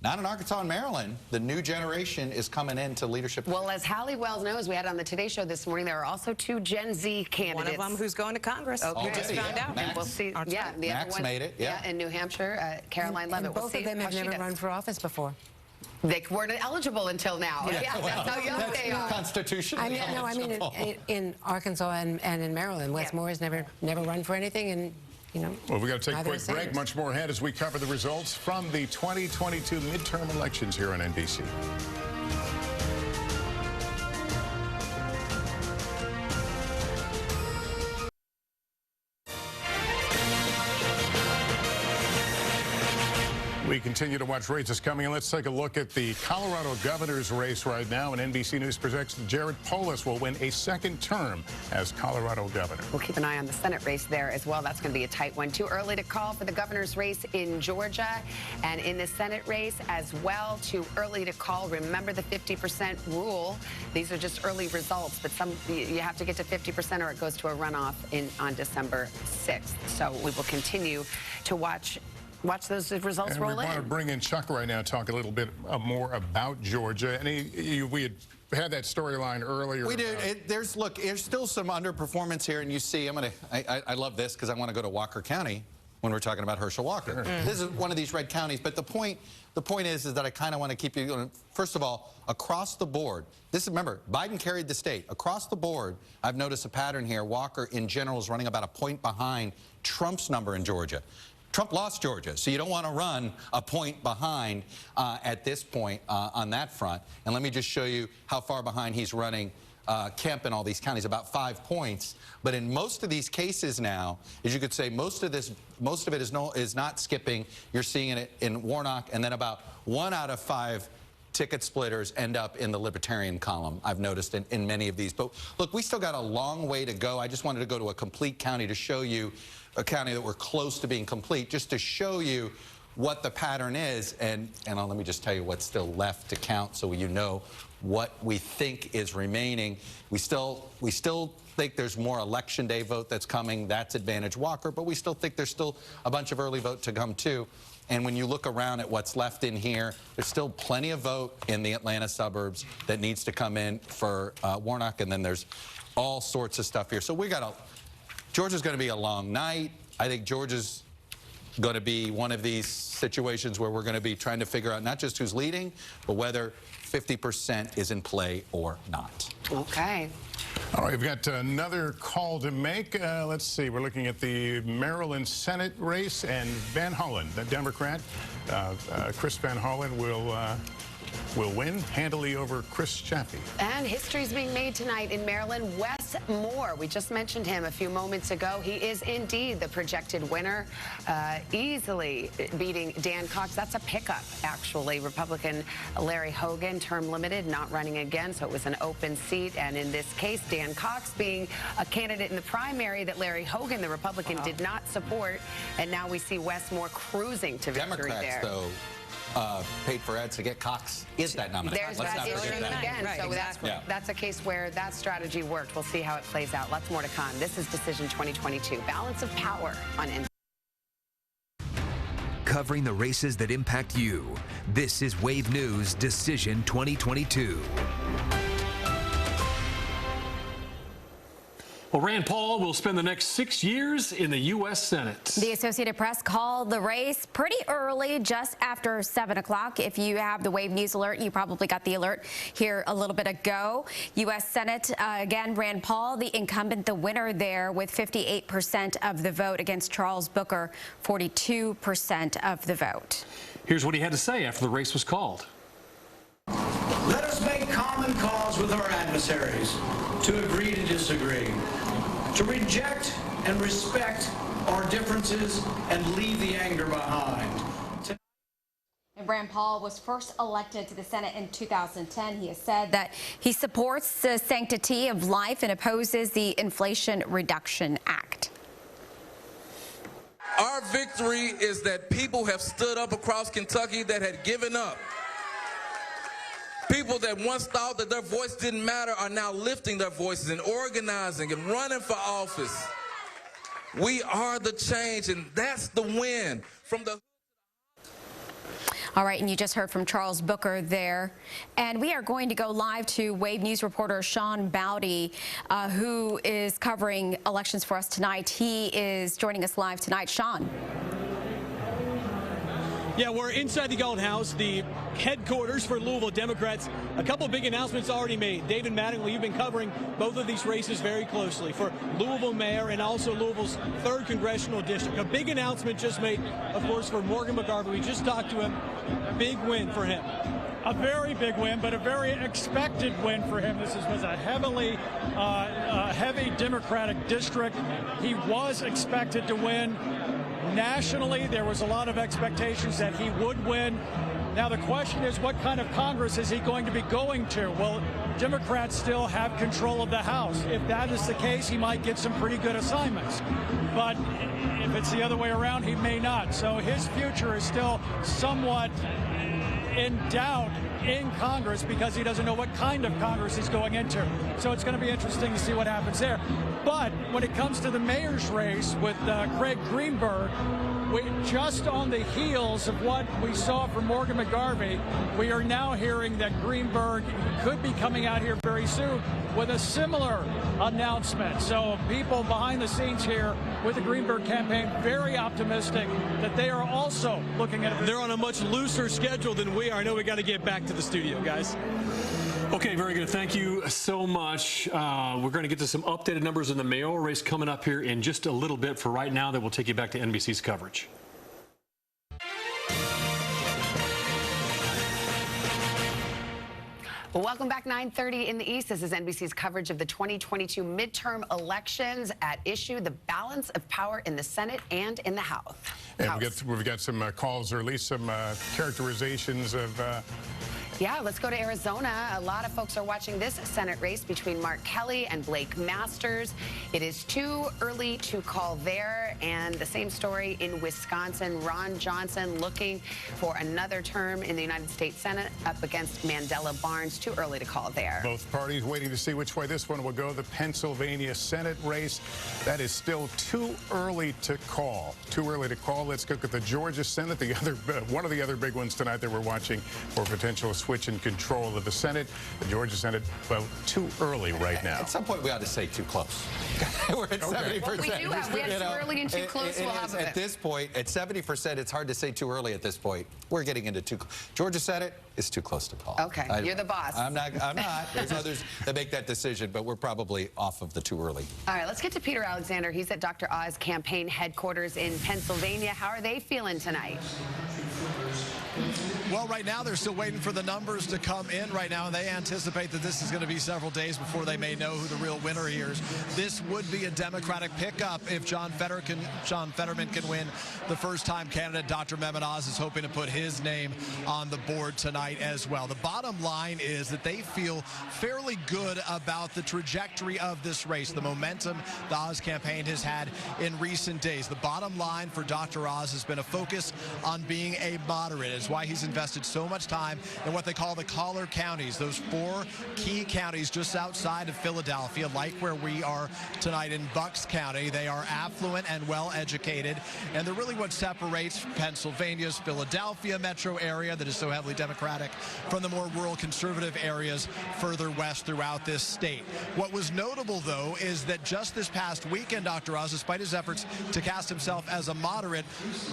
Not in Arkansas and Maryland. The new generation is coming into leadership. Well, as Hallie Wells knows, we had on the Today Show this morning, there are also 2 Gen Z candidates. One of them who's going to Congress. Okay. We just found out. And we'll see. Yeah, the Max other one, made it. in New Hampshire, Caroline Levitt. And both of them have never run for office before. They weren't eligible until now. Yeah, that's how young they are. Constitutionally. I mean, in Arkansas and in Maryland, Wes Moore has never run for anything, and well, we've got to take a quick break. Much more ahead as we cover the results from the 2022 midterm elections here on NBC. We continue to watch races coming, and let's take a look at the Colorado governor's race right now. And NBC News projects that Jared Polis will win a second term as Colorado governor. We'll keep an eye on the Senate race there as well. That's going to be a tight one. Too early to call for the governor's race in Georgia, and in the Senate race as well. Too early to call. Remember the 50% rule. These are just early results, but you have to get to 50% or it goes to a runoff on December 6th. So we will continue to watch those results roll in. We want to bring in Chuck right now, talk a little bit more about Georgia. And we had that storyline earlier. We did. There's still some underperformance here, and you see, I love this because I want to go to Walker County when we're talking about Herschel Walker. This is one of these red counties, but the point is that I kind of want to keep you going. First of all, across the board, remember, Biden carried the state. Across the board, I've noticed a pattern here. Walker, in general, is running about a point behind Trump's number in Georgia. Trump lost Georgia, so you don't want to run a point behind at this point on that front. And let me just show you how far behind he's running Kemp in all these counties, about 5 points. But in most of these cases now, as you could say, most of it is not skipping. You're seeing it in Warnock, and then about 1 out of 5 ticket splitters end up in the Libertarian column, I've noticed in many of these. But look, we still got a long way to go. I just wanted to go to a complete county to show you a county that we're close to being complete, just to show you what the pattern is. And let me just tell you what's still left to count so you know what we think is remaining. We still think there's more Election Day vote that's coming. That's advantage Walker, but we still think there's still a bunch of early vote to come too. And when you look around at what's left in here, there's still plenty of vote in the Atlanta suburbs that needs to come in for Warnock, and then there's all sorts of stuff here. So Georgia's going to be a long night. I think Georgia's going to be one of these situations where we're going to be trying to figure out not just who's leading, but whether 50% is in play or not. Okay. All right, we've got another call to make. Let's see. We're looking at the Maryland Senate race, and Van Hollen, the Democrat, Chris Van Hollen will win handily over Chris Chaffee. And history's being made tonight in Maryland. Wes Moore, we just mentioned him a few moments ago. He is indeed the projected winner, easily beating Dan Cox. That's a pickup, actually. Republican Larry Hogan, term limited, not running again, so it was an open seat. And in this case, Dan Cox being a candidate in the primary that Larry Hogan, the Republican, did not support. And now we see Wes Moore cruising to victory there. Democrats, though, paid for ads to get Cox is that nomination. There's that issue again. Right, so exactly. That's a case where that strategy worked. We'll see how it plays out. Lots more to come. This is Decision 2022. Balance of power on NBC. Covering the races that impact you. This is Wave News Decision 2022. Well, Rand Paul will spend the next 6 years in the U.S. Senate. The Associated Press called the race pretty early, just after 7 o'clock. If you have the Wave News alert, you probably got the alert here a little bit ago. U.S. Senate, again, Rand Paul, the incumbent, the winner there with 58% of the vote against Charles Booker, 42% of the vote. Here's what he had to say after the race was called. Let us make common cause with our adversaries, to agree to disagree, to reject and respect our differences and leave the anger behind. And Rand Paul was first elected to the Senate in 2010. He has said that he supports the sanctity of life and opposes the Inflation Reduction Act. Our victory is that people have stood up across Kentucky that had given up. People that once thought that their voice didn't matter are now lifting their voices and organizing and running for office. We are the change, and that's the win. From the All right, and you just heard from Charles Booker there. And we are going to go live to Wave News reporter Sean Bowdy, who is covering elections for us tonight. He is joining us live tonight. Sean. Yeah, we're inside the Gold House, the headquarters for Louisville Democrats. A couple big announcements already made. David Mattingly, you've been covering both of these races very closely for Louisville mayor and also Louisville's 3rd congressional district. A big announcement just made, of course, for Morgan McGarvey. We just talked to him. Big win for him. a very big win, but a very expected win for him. This was a heavy Democratic district. He was expected to win. Nationally, there was a lot of expectations that he would win. Now the question is, what kind of Congress is he going to be going to? Well, Democrats still have control of the House. If that is the case, he might get some pretty good assignments. But if it's the other way around, he may not. So his future is still somewhat in doubt in Congress because he doesn't know what kind of Congress he's going into. So it's going to be interesting to see what happens there. But when it comes to the mayor's race with Craig Greenberg, just on the heels of what we saw from Morgan McGarvey, we are now hearing that Greenberg could be coming out here very soon with a similar announcement. So people behind the scenes here with the Greenberg campaign very optimistic that they are also looking at it. They're on a much looser schedule than we are. I know we got to get back to the studio, guys. Okay, very good. Thank you so much. We're going to get to some updated numbers in the mayoral race coming up here in just a little bit. For right now, that will take you back to NBC's coverage. Well, welcome back, 9:30 in the East. This is NBC's coverage of the 2022 midterm elections. At issue, the balance of power in the Senate and in the House. And we've got some calls, or at least some characterizations of... Yeah, let's go to Arizona. A lot of folks are watching this Senate race between Mark Kelly and Blake Masters. It is too early to call there. And the same story in Wisconsin. Ron Johnson looking for another term in the United States Senate up against Mandela Barnes. Too early to call there. Both parties waiting to see which way this one will go. The Pennsylvania Senate race, that is still too early to call. Too early to call. Let's look at the Georgia Senate, the other one of the other big ones tonight that we're watching for potential switch in control of the Senate. The Georgia Senate, well, too early right now. At some point, we ought to say too close. We're at 70%. Well, we do have. We have too early and too close. We'll have at this point, at 70%, it's hard to say too early at this point. We're getting into too close. Georgia Senate is too close to call. Okay, you're the boss. I'm not. There's others that make that decision, but we're probably off of the too early. All right, let's get to Peter Alexander. He's at Dr. Oz campaign headquarters in Pennsylvania. How are they feeling tonight? Well, right now they're still waiting for the numbers to come in right now, and they anticipate that this is going to be several days before they may know who the real winner here is. This would be a Democratic pickup if John Fetterman can win. The first-time candidate, Dr. Mehmet Oz, is hoping to put his name on the board tonight as well. The bottom line is that they feel fairly good about the trajectory of this race, the momentum the Oz campaign has had in recent days. The bottom line for Dr. Oz has been a focus on being a moderate. It's why he's invested so much time in what they call the collar counties, those 4 key counties just outside of Philadelphia, like where we are tonight in Bucks County. They are affluent and well-educated, and they're really what separates Pennsylvania's Philadelphia metro area that is so heavily Democratic from the more rural conservative areas further west throughout this state. What was notable, though, is that just this past weekend, Dr. Oz, despite his efforts to cast himself as a moderate,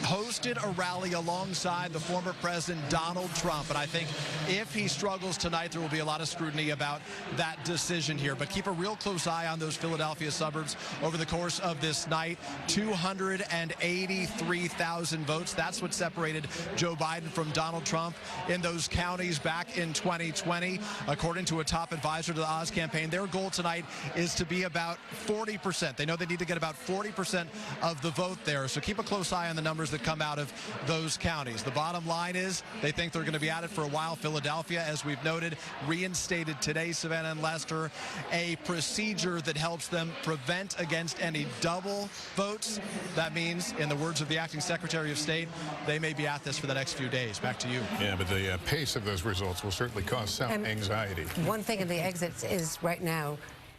hosted a rally alongside the former President Donald Trump. And I think if he struggles tonight, there will be a lot of scrutiny about that decision here. But keep a real close eye on those Philadelphia suburbs over the course of this night. 283,000 votes. That's what separated Joe Biden from Donald Trump in those counties back in 2020. According to a top advisor to the Oz campaign, their goal tonight is to be about 40%. They know they need to get about 40% of the vote there. So keep a close eye on the numbers that come out of those counties. The bottom line is they think they're going to be at it for a while. Philadelphia, as we've noted, reinstated today, Savannah and Lester, a procedure that helps them prevent against any double votes. That means, in the words of the acting Secretary of State, they may be at this for the next few days. Back to you. Yeah, but the pace of those results will certainly cause some anxiety. One thing in the exits is right now,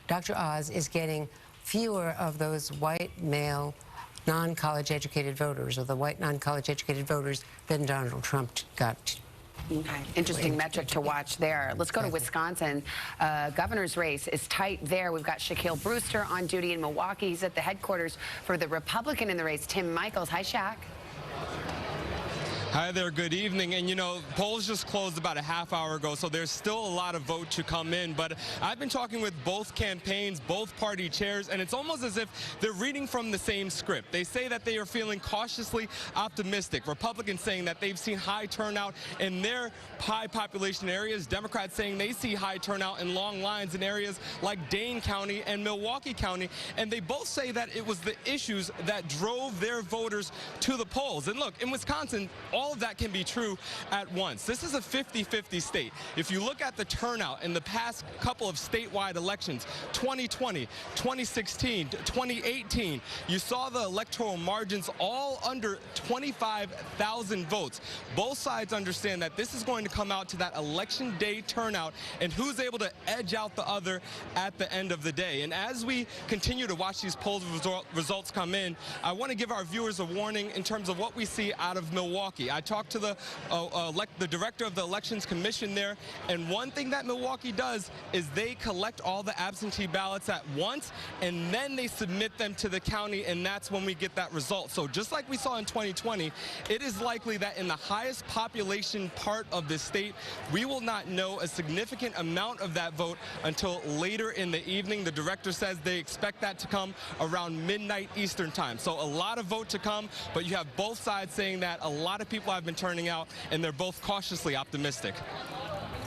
Dr. Oz is getting fewer of those white male non-college educated voters, or the white non-college educated voters, than Donald Trump got. Okay, interesting metric to watch there. Let's go to Wisconsin. Governor's race is tight there. We've got Shaquille Brewster on duty in Milwaukee. He's at the headquarters for the Republican in the race, Tim Michaels. Hi, Shaq. Hi there, good evening. And you know, polls just closed about a half hour ago, so there's still a lot of vote to come in. But I've been talking with both campaigns, both party chairs, and it's almost as if they're reading from the same script. They say that they are feeling cautiously optimistic. Republicans saying that they've seen high turnout in their high population areas. Democrats saying they see high turnout and long lines in areas like Dane County and Milwaukee County. And they both say that it was the issues that drove their voters to the polls. And look, in Wisconsin, all of that can be true at once. This is a 50-50 state. If you look at the turnout in the past couple of statewide elections, 2020, 2016, 2018, you saw the electoral margins all under 25,000 votes. Both sides understand that this is going to come out to that election day turnout and who's able to edge out the other at the end of the day. And as we continue to watch these polls results come in, I want to give our viewers a warning in terms of what we see out of Milwaukee. I talked to the director of the Elections Commission there, and one thing that Milwaukee does is they collect all the absentee ballots at once, and then they submit them to the county, and that's when we get that result. So just like we saw in 2020, it is likely that in the highest population part of the state, we will not know a significant amount of that vote until later in the evening. The director says they expect that to come around midnight Eastern time. So a lot of vote to come, but you have both sides saying that a lot of people have been turning out, and they're both cautiously optimistic.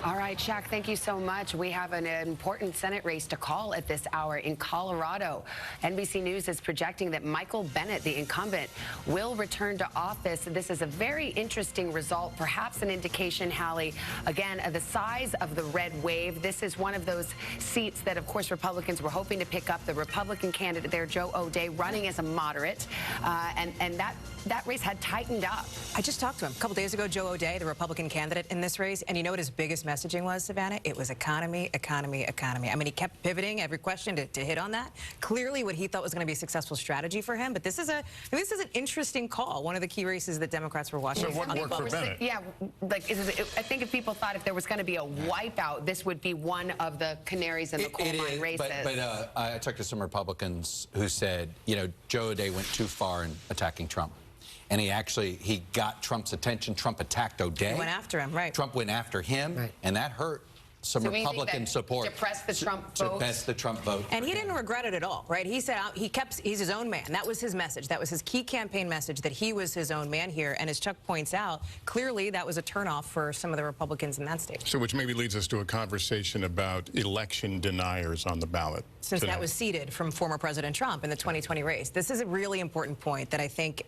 All right, Shaq, thank you so much. We have an important Senate race to call at this hour in Colorado. NBC News is projecting that Michael Bennet, the incumbent, will return to office. This is a very interesting result, perhaps an indication, Hallie, again, of the size of the red wave. This is one of those seats that, of course, Republicans were hoping to pick up. The Republican candidate there, Joe O'Dea, running as a moderate, and that race had tightened up. I just talked to him a couple days ago, Joe O'Dea, the Republican candidate in this race, and you know what his biggest messaging was, Savannah? It was economy, economy, economy. I mean, he kept pivoting every question to hit on that. Clearly what he thought was going to be a successful strategy for him, but this is an interesting call, one of the key races that Democrats were watching. So what worked for Bennet? Yeah, like I think if people thought if there was going to be a wipeout, this would be one of the canaries in the coal mine races. But I talked to some Republicans who said, you know, Joe O'Dea went too far in attacking Trump. And he got Trump's attention. Trump attacked O'Dea. He went after him, right. Trump went after him, and that hurt some Republican support. Depressed the Trump vote. Depressed the Trump vote. And he didn't regret it at all, right? He said he's his own man. That was his message. That was his key campaign message, that he was his own man here. And as Chuck points out, clearly that was a turnoff for some of the Republicans in that state. So which maybe leads us to a conversation about election deniers on the ballot. Since that was ceded from former President Trump in the 2020 race. This is a really important point that I think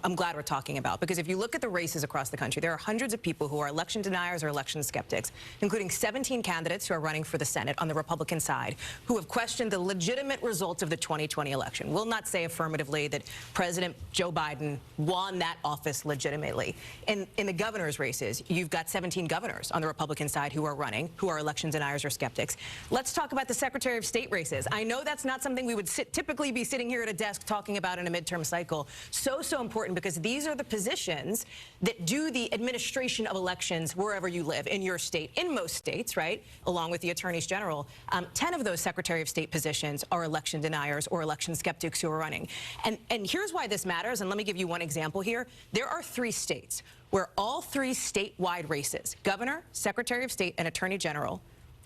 I'm glad we're talking about, because if you look at the races across the country, there are hundreds of people who are election deniers or election skeptics, including 17 candidates who are running for the Senate on the Republican side, who have questioned the legitimate results of the 2020 election. Will not say affirmatively that President Joe Biden won that office legitimately. In the governor's races, you've got 17 governors on the Republican side who are running, who are election deniers or skeptics. Let's talk about the Secretary of State races. I know that's not something we would typically be sitting here at a desk talking about in a midterm cycle. So important, because these are the positions that do the administration of elections wherever you live, in your state, in most states, right, along with the attorneys general. 10 of those Secretary of State positions are election deniers or election skeptics who are running. And here's why this matters, and let me give you one example here. There are 3 states where all 3 statewide races, governor, Secretary of State, and attorney general,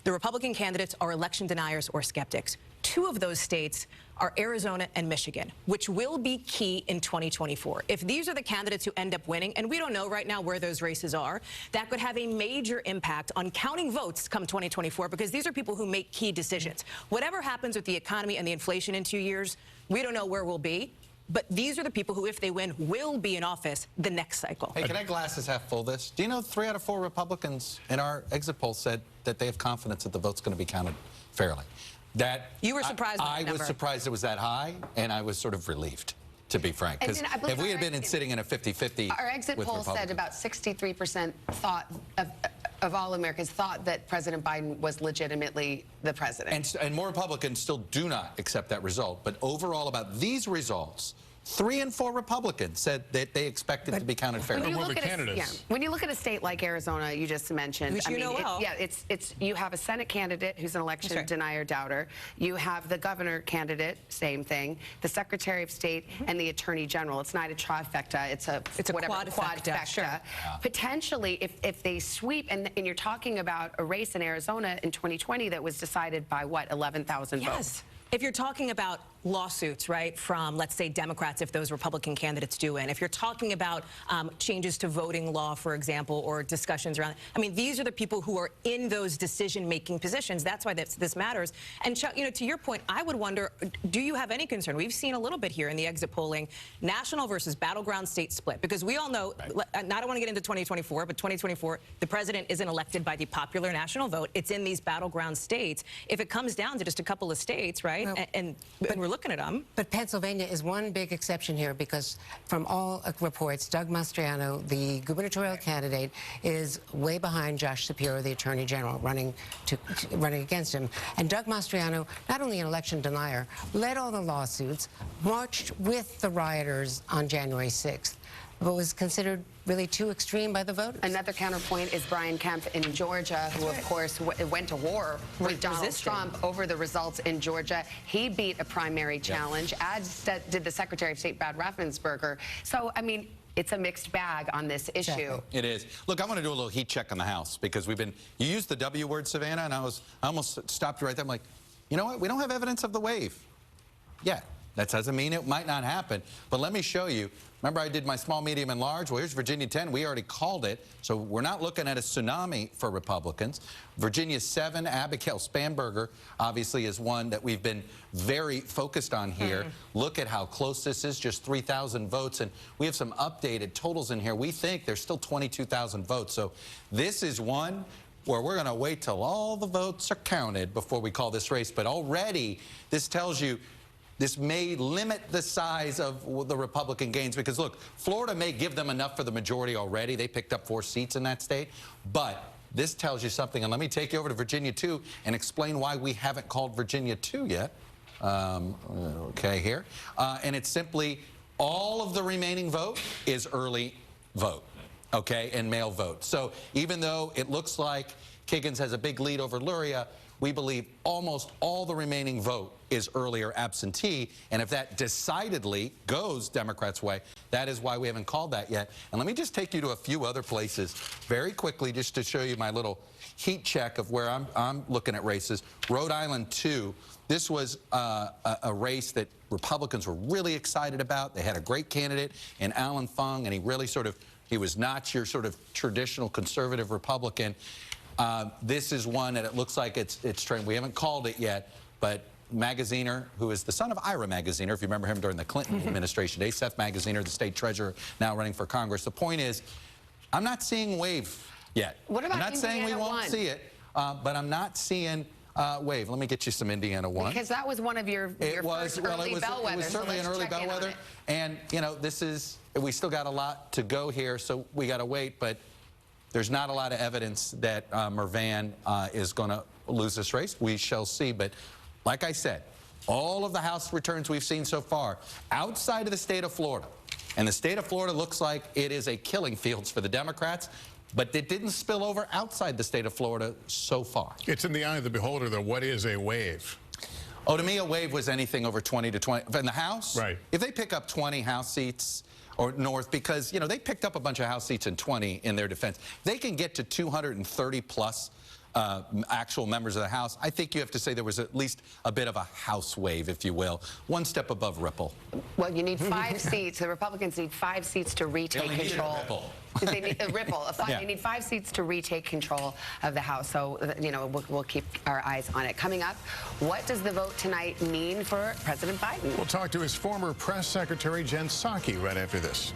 the Republican candidates are election deniers or skeptics. 2 of those states are Arizona and Michigan, which will be key in 2024. If these are the candidates who end up winning, and we don't know right now where those races are, that could have a major impact on counting votes come 2024, because these are people who make key decisions. Whatever happens with the economy and the inflation in 2 years, we don't know where we'll be. But these are the people who, if they win, will be in office the next cycle. Hey, can I glasses half full this? Do you know 3 out of 4 Republicans in our exit poll said that they have confidence that the vote's going to be counted fairly? You were surprised by that I number. was surprised it was that high, and I was sort of relieved, to be frank. Because if we had been sitting in a 50-50 Our exit poll said about 63% thought of all Americans thought that President Biden was legitimately the president. And more Republicans still do not accept that result. But overall, about these results, 3 and 4 Republicans said that they expected to be counted fairly. When you look at a state like Arizona, you just mentioned, Which you know well. it's you have a Senate candidate who's an election denier doubter. You have the governor candidate, same thing. The Secretary of State and the Attorney General. It's not a trifecta. It's a quadfecta. Sure. Potentially, if they sweep, and you're talking about a race in Arizona in 2020 that was decided by what, 11,000 votes. If you're talking about lawsuits, right, from, let's say, Democrats, if those Republican candidates do win, if you're talking about changes to voting law, for example, or discussions around, I mean, these are the people who are in those decision-making positions. That's why this matters. And, Chuck, you know, to your point, I would wonder, do you have any concern? We've seen a little bit here in the exit polling, national versus battleground state split, because we all know, I don't want to get into 2024, but 2024, the president isn't elected by the popular national vote. It's in these battleground states. If it comes down to just a couple of states, right, well, and we're looking at them. But Pennsylvania is one big exception here because from all reports, Doug Mastriano, the gubernatorial candidate, is way behind Josh Shapiro, the Attorney General, running against him. And Doug Mastriano, not only an election denier, led all the lawsuits, marched with the rioters on January 6th, but was considered really too extreme by the voters. Another counterpoint is Brian Kemp in Georgia, who, of course, went to war with Donald Trump over the results in Georgia. He beat a primary challenge, as did the Secretary of State, Brad Raffensperger. So, I mean, it's a mixed bag on this issue. It is. Look, I want to do a little heat check on the House because you used the W word, Savannah, and I almost stopped right there. I'm like, you know what? We don't have evidence of the wave yet. That doesn't mean it might not happen, but let me show you. Remember I did my small, medium, and large? Well, here's Virginia 10. We already called it, so we're not looking at a tsunami for Republicans. Virginia 7, Abigail Spanberger, obviously, is one that we've been very focused on here. Look at how close this is, just 3,000 votes, and we have some updated totals in here. We think there's still 22,000 votes, so this is one where we're going to wait till all the votes are counted before we call this race, but already this tells you this may limit the size of the Republican gains because, look, Florida may give them enough for the majority already. They picked up 4 seats in that state. But this tells you something. And let me take you over to Virginia 2 and explain why we haven't called Virginia 2 yet. Okay, here. And it's simply all of the remaining vote is early vote, okay, and mail vote. So even though it looks like Kiggins has a big lead over Luria, we believe almost all the remaining vote is early or absentee, and if that decidedly goes Democrats' way, that is why we haven't called that yet. And let me just take you to a few other places very quickly just to show you my little heat check of where I'm looking at races. Rhode Island 2, this was a race that Republicans were really excited about. They had a great candidate in Alan Fung, and he really he was not your sort of traditional conservative Republican. This is one that it looks like it's trend. We haven't called it yet, but Magaziner, who is the son of Ira Magaziner, if you remember him during the Clinton administration, Seth Magaziner, the state treasurer, now running for Congress. The point is, I'm not seeing wave yet. What about I'm not saying we won't see it, but I'm not seeing wave. Let me get you some Indiana 1. Because that was one of your first early bellwethers. It was certainly an early bellwether. And, you know, we still got a lot to go here, so we got to wait, but there's not a lot of evidence that Mervan is going to lose this race. We shall see. But like I said, all of the House returns we've seen so far outside of the state of Florida, and the state of Florida looks like it is a killing fields for the Democrats, but it didn't spill over outside the state of Florida so far. It's in the eye of the beholder, though. What is a wave? Oh, to me, a wave was anything over 20 to 20. In the House, right. If they pick up 20 House seats, or north, because, you know, they picked up a bunch of House seats in 20 in their defense. They can get to 230 plus actual members of the House. I think you have to say there was at least a bit of a House wave, if you will, one step above Ripple. Well, you need 5 seats. The Republicans need 5 seats to retake control. They need a Ripple. They need 5 seats to retake control of the House. So, you know, we'll keep our eyes on it. Coming up, what does the vote tonight mean for President Biden? We'll talk to his former press secretary, Jen Psaki, right after this.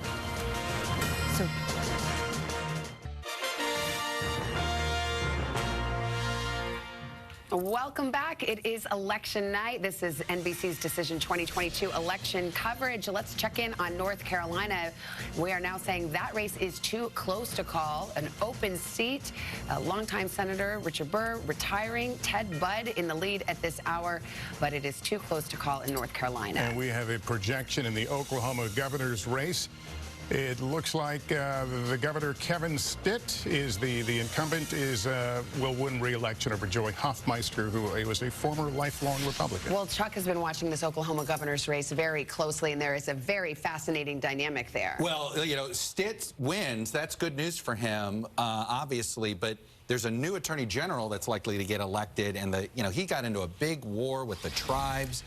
Welcome Welcome back. It is election night. This is NBC's Decision 2022 election coverage. Let's check in on North Carolina. We are now saying that race is too close to call. An open seat. Longtime Senator Richard Burr retiring. Ted Budd in the lead at this hour, but it is too close to call in North Carolina. And we have a projection in the Oklahoma governor's race. It looks like the governor, Kevin Stitt, is the incumbent, will win re-election over Joy Hoffmeister, who was a former lifelong Republican. Well, Chuck has been watching this Oklahoma governor's race very closely, and there is a very fascinating dynamic there. Well, you know, Stitt wins. That's good news for him, obviously, but there's a new attorney general that's likely to get elected, and he got into a big war with the tribes.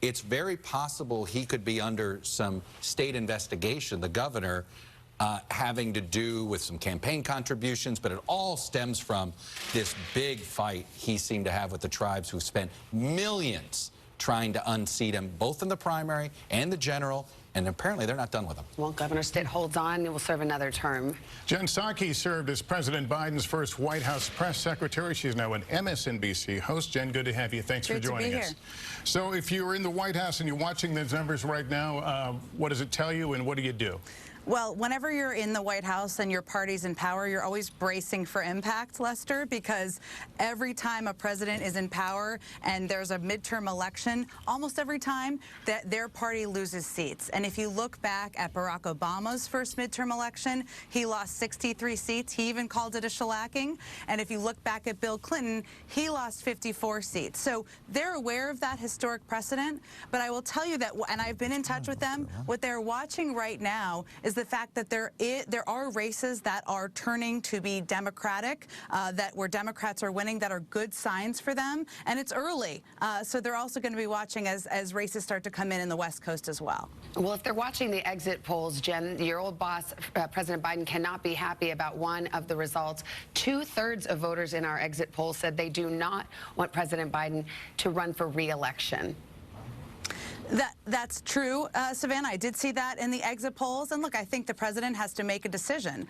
It's very possible he could be under some state investigation, the governor, having to do with some campaign contributions, but it all stems from this big fight he seemed to have with the tribes, who spent millions trying to unseat him, both in the primary and the general, and apparently they're not done with him. Well, Governor Stitt holds on and will serve another term. Jen Psaki served as President Biden's first White House press secretary. She's now an MSNBC host. Jen, good to have you. Thanks for joining us. So if you're in the White House and you're watching those numbers right now, what does it tell you and what do you do? Well, whenever you're in the White House and your party's in power, you're always bracing for impact, Lester, because every time a president is in power and there's a midterm election, almost every time that their party loses seats. And if you look back at Barack Obama's first midterm election, he lost 63 seats. He even called it a shellacking. And if you look back at Bill Clinton, he lost 54 seats. So they're aware of that historic precedent. But I will tell you that, and I've been in touch with them, what they're watching right now is the fact that there are races that are turning to be Democratic, where Democrats are winning, that are good signs for them, and it's early. So they're also going to be watching as races start to come in the West Coast as well. Well, if they're watching the exit polls, Jen, your old boss, President Biden, cannot be happy about one of the results. 2/3 of voters in our exit polls said they do not want President Biden to run for re-election. That's true, Savannah. I did see that in the exit polls. And look, I think the president has to make a decision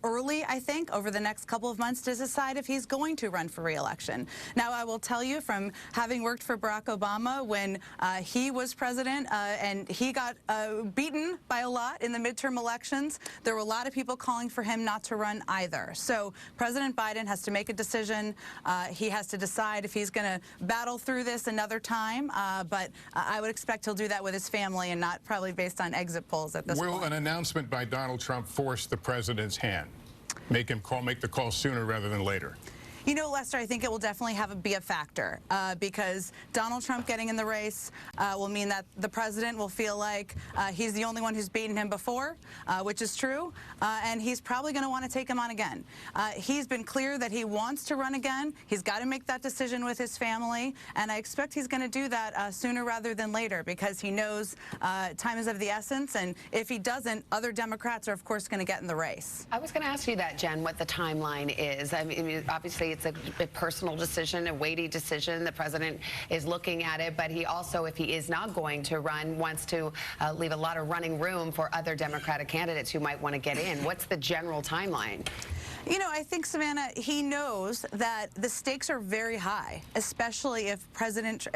early, I think, over the next couple of months to decide if he's going to run for re-election. Now, I will tell you, from having worked for Barack Obama when he was president and he got beaten by a lot in the midterm elections, there were a lot of people calling for him not to run either. So President Biden has to make a decision. He has to decide if he's going to battle through this another time. But I would expect he'll do that with his family and not probably based on exit polls at this point. Will an announcement by Donald Trump force the president's hand? Make the call sooner rather than later? You know, Lester, I think it will definitely be a factor because Donald Trump getting in the race will mean that the president will feel like he's the only one who's beaten him before, which is true, and he's probably going to want to take him on again. He's been clear that he wants to run again. He's got to make that decision with his family, and I expect he's going to do that sooner rather than later because he knows time is of the essence, and if he doesn't, other Democrats are, of course, going to get in the race. I was going to ask you that, Jen, what the timeline is. I mean, obviously, it's a personal decision, a weighty decision. The president is looking at it, but he also, if he is not going to run, wants to leave a lot of running room for other Democratic candidates who might want to get in. What's the general timeline? You know, I think, Savannah, he knows that the stakes are very high, especially if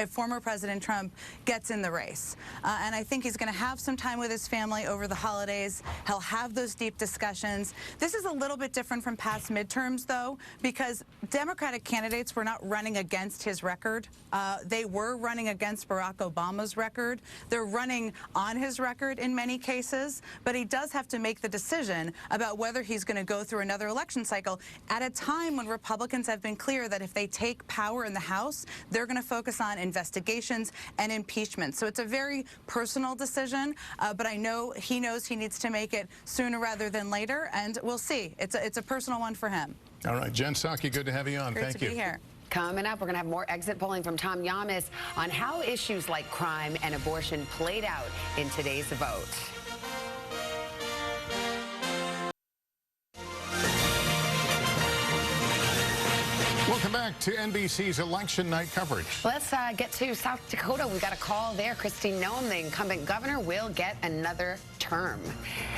former President Trump gets in the race. And I think he's going to have some time with his family over the holidays. He'll have those deep discussions. This is a little bit different from past midterms, though, because Democratic candidates were not running against his record. They were running against Barack Obama's record. They're running on his record in many cases, but he does have to make the decision about whether he's going to go through another election cycle at a time when Republicans have been clear that if they take power in the House, they're going to focus on investigations and impeachment. So it's a very personal decision, but I know he knows he needs to make it sooner rather than later, and we'll see. It's a personal one for him. All right, Jen Psaki, good to have you on. Great Thank to you. be here. Coming up, we're going to have more exit polling from Tom Yamas on how issues like crime and abortion played out in today's vote. Welcome back to NBC's election night coverage. Let's get to South Dakota. We got a call there. Christine Noem, the incumbent governor, will get another term.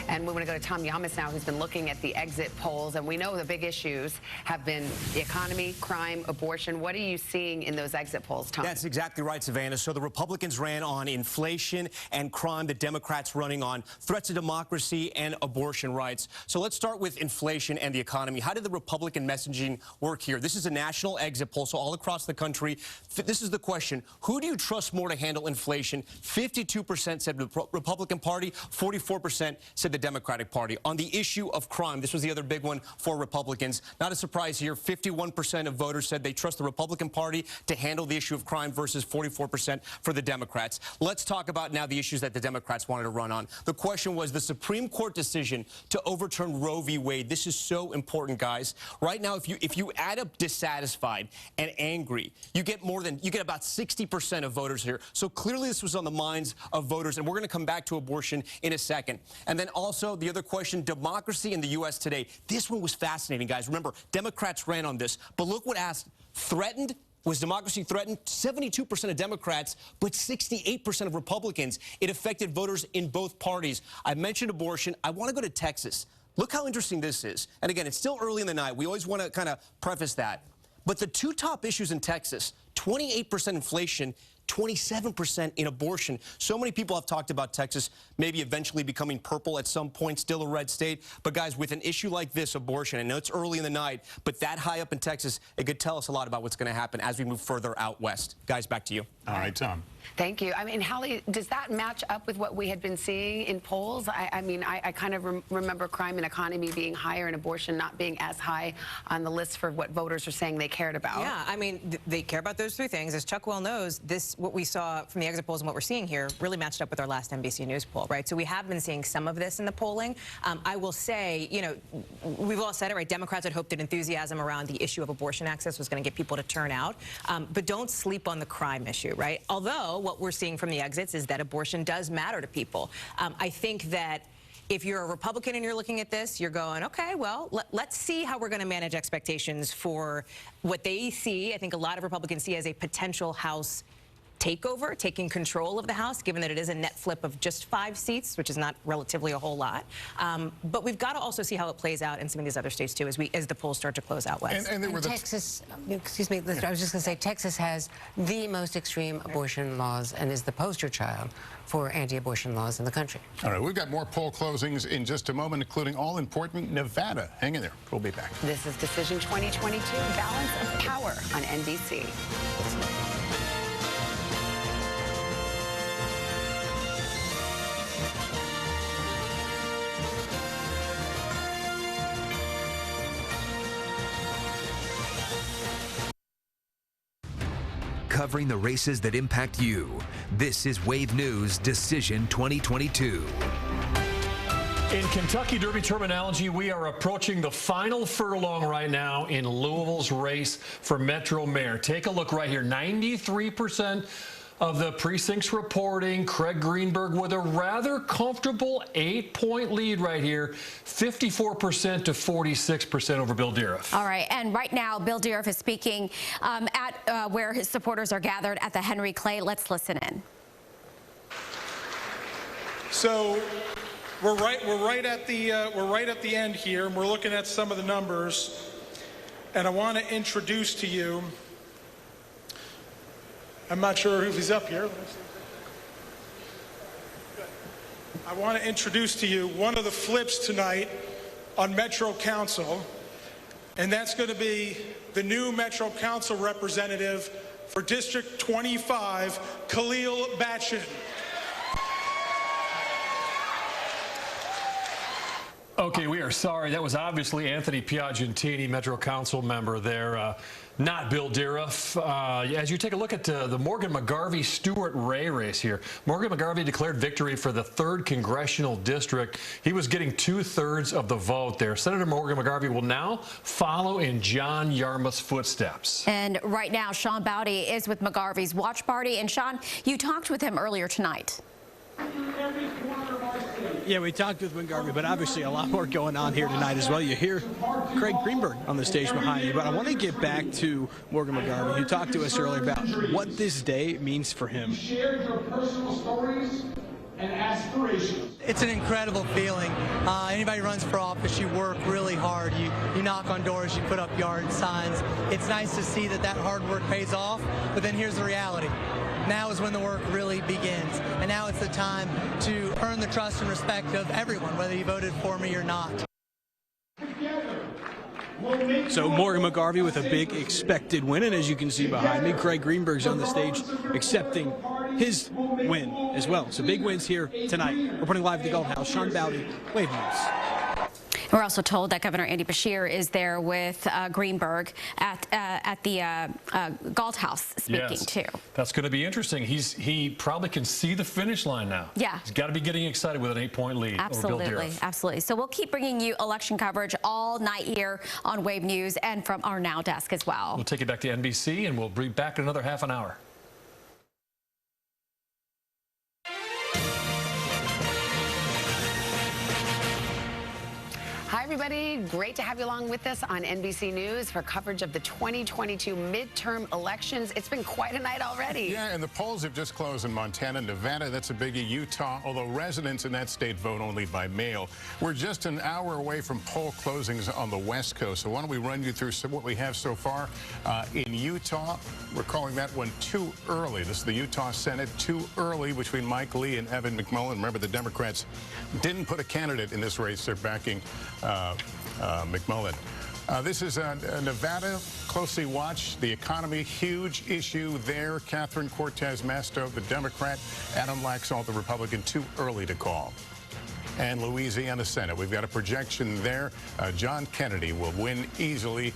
And we're going to go to Tom Yamas now, who's been looking at the exit polls. And we know the big issues have been the economy, crime, abortion. What are you seeing in those exit polls, Tom? That's exactly right, Savannah. So the Republicans ran on inflation and crime. The Democrats running on threats to democracy and abortion rights. So let's start with inflation and the economy. How did the Republican messaging work here? This is a national exit poll, so all across the country. This is the question. Who do you trust more to handle inflation? 52% said the Republican Party, 44% said the Democratic Party. On the issue of crime, this was the other big one for Republicans. Not a surprise here. 51% of voters said they trust the Republican Party to handle the issue of crime versus 44% for the Democrats. Let's talk about now the issues that the Democrats wanted to run on. The question was the Supreme Court decision to overturn Roe v. Wade. This is so important, guys. Right now, if you add up dissatisfied and angry, you get about 60% of voters here. So clearly this was on the minds of voters, and we're going to come back to abortion in a second. And then also the other question, democracy in the U.S. today. This one was fascinating, guys. Remember, Democrats ran on this, but look what asked. Threatened? Was democracy threatened? 72% of Democrats, but 68% of Republicans. It affected voters in both parties. I mentioned abortion. I want to go to Texas. Look how interesting this is. And again, it's still early in the night. We always want to kind of preface that. But the two top issues in Texas, 28% inflation, 27% in abortion. So many people have talked about Texas maybe eventually becoming purple at some point, still a red state. But guys, with an issue like this, abortion, I know it's early in the night, but that high up in Texas, it could tell us a lot about what's going to happen as we move further out west. Guys, back to you. All right, Tom. Thank you. I mean, Hallie, does that match up with what we had been seeing in polls? I mean, I kind of remember crime and economy being higher and abortion not being as high on the list for what voters are saying they cared about. Yeah, I mean, they care about those three things. As Chuck well knows, what we saw from the exit polls and what we're seeing here really matched up with our last NBC News poll, right? So we have been seeing some of this in the polling. I will say, you know, we've all said it, right? Democrats had hoped that enthusiasm around the issue of abortion access was going to get people to turn out. But don't sleep on the crime issue, right? Although what we're seeing from the exits is that abortion does matter to people. I think that if you're a Republican and you're looking at this, you're going, okay, well, let's see how we're going to manage expectations for what they see. I think a lot of Republicans see as a potential House takeover, taking control of the House, given that it is a net flip of just 5 seats, which is not relatively a whole lot. But we've got to also see how it plays out in some of these other states, too, as the polls start to close out west. And Texas, excuse me, I was just going to say, Texas has the most extreme abortion laws and is the poster child for anti-abortion laws in the country. All right, we've got more poll closings in just a moment, including all-important Nevada. Hang in there. We'll be back. This is Decision 2022, Balance of Power on NBC. Covering the races that impact you. This is Wave News Decision 2022. In Kentucky Derby terminology, we are approaching the final furlong right now in Louisville's race for Metro Mayor. Take a look right here. 93% of the precincts reporting. Craig Greenberg with a rather comfortable 8-point lead right here, 54% to 46% over Bill Deariff. All right, and right now, Bill Deariff is speaking at where his supporters are gathered at the Henry Clay. Let's listen in. So we're right at the end here, and we're looking at some of the numbers, and I want to introduce to you. I'm not sure if he's up here. I want to introduce to you one of the flips tonight on Metro Council, and that's going to be the new Metro Council representative for District 25, Khalil Batchin. Okay, we are sorry. That was obviously Anthony Piagentini, Metro Council member there, not Bill Deariff. As you take a look at the Morgan McGarvey-Stuart Ray race here, Morgan McGarvey declared victory for the 3rd Congressional District. He was getting 2/3 of the vote there. Senator Morgan McGarvey will now follow in John Yarmouth's footsteps. And right now, Sean Bowdy is with McGarvey's watch party. And Sean, you talked with him earlier tonight. Yeah, we talked with McGarvey, but obviously a lot more going on here tonight as well. You hear Craig Greenberg on the stage behind you, but I want to get back to Morgan McGarvey. You talked to us earlier about what this day means for him. You shared your personal stories and aspirational. It's an incredible feeling. Anybody who runs for office, you work really hard. You knock on doors, you put up yard signs. It's nice to see that hard work pays off, but then here's the reality. Now is when the work really begins, and now it's the time to earn the trust and respect of everyone, whether you voted for me or not. So Morgan McGarvey with a big expected win, and as you can see behind me, Craig Greenberg's on the stage accepting his win as well. So big wins here tonight. Reporting live at the Gold House, Sean Bowdy, Wave News. We're also told that Governor Andy Beshear is there with Greenberg at the Galt House speaking too. That's going to be interesting. He probably can see the finish line now. Yeah. He's got to be getting excited with an 8-point lead over Bill Dierff. Absolutely. So we'll keep bringing you election coverage all night here on Wave News and from our Now desk as well. We'll take you back to NBC, and we'll be back in another half an hour. Hi, everybody. Great to have you along with us on NBC News for coverage of the 2022 midterm elections. It's been quite a night already. Yeah, and the polls have just closed in Montana, Nevada. That's a biggie. Utah, although residents in that state vote only by mail. We're just an hour away from poll closings on the West Coast. So why don't we run you through what we have so far in Utah. We're calling that one too early. This is the Utah Senate, too early between Mike Lee and Evan McMullen. Remember, the Democrats didn't put a candidate in this race. They're backing McMullen. This is Nevada, closely watched. The economy, huge issue there. Catherine Cortez Masto, the Democrat. Adam Laxalt, the Republican, too early to call. And Louisiana Senate, we've got a projection there. John Kennedy will win easily.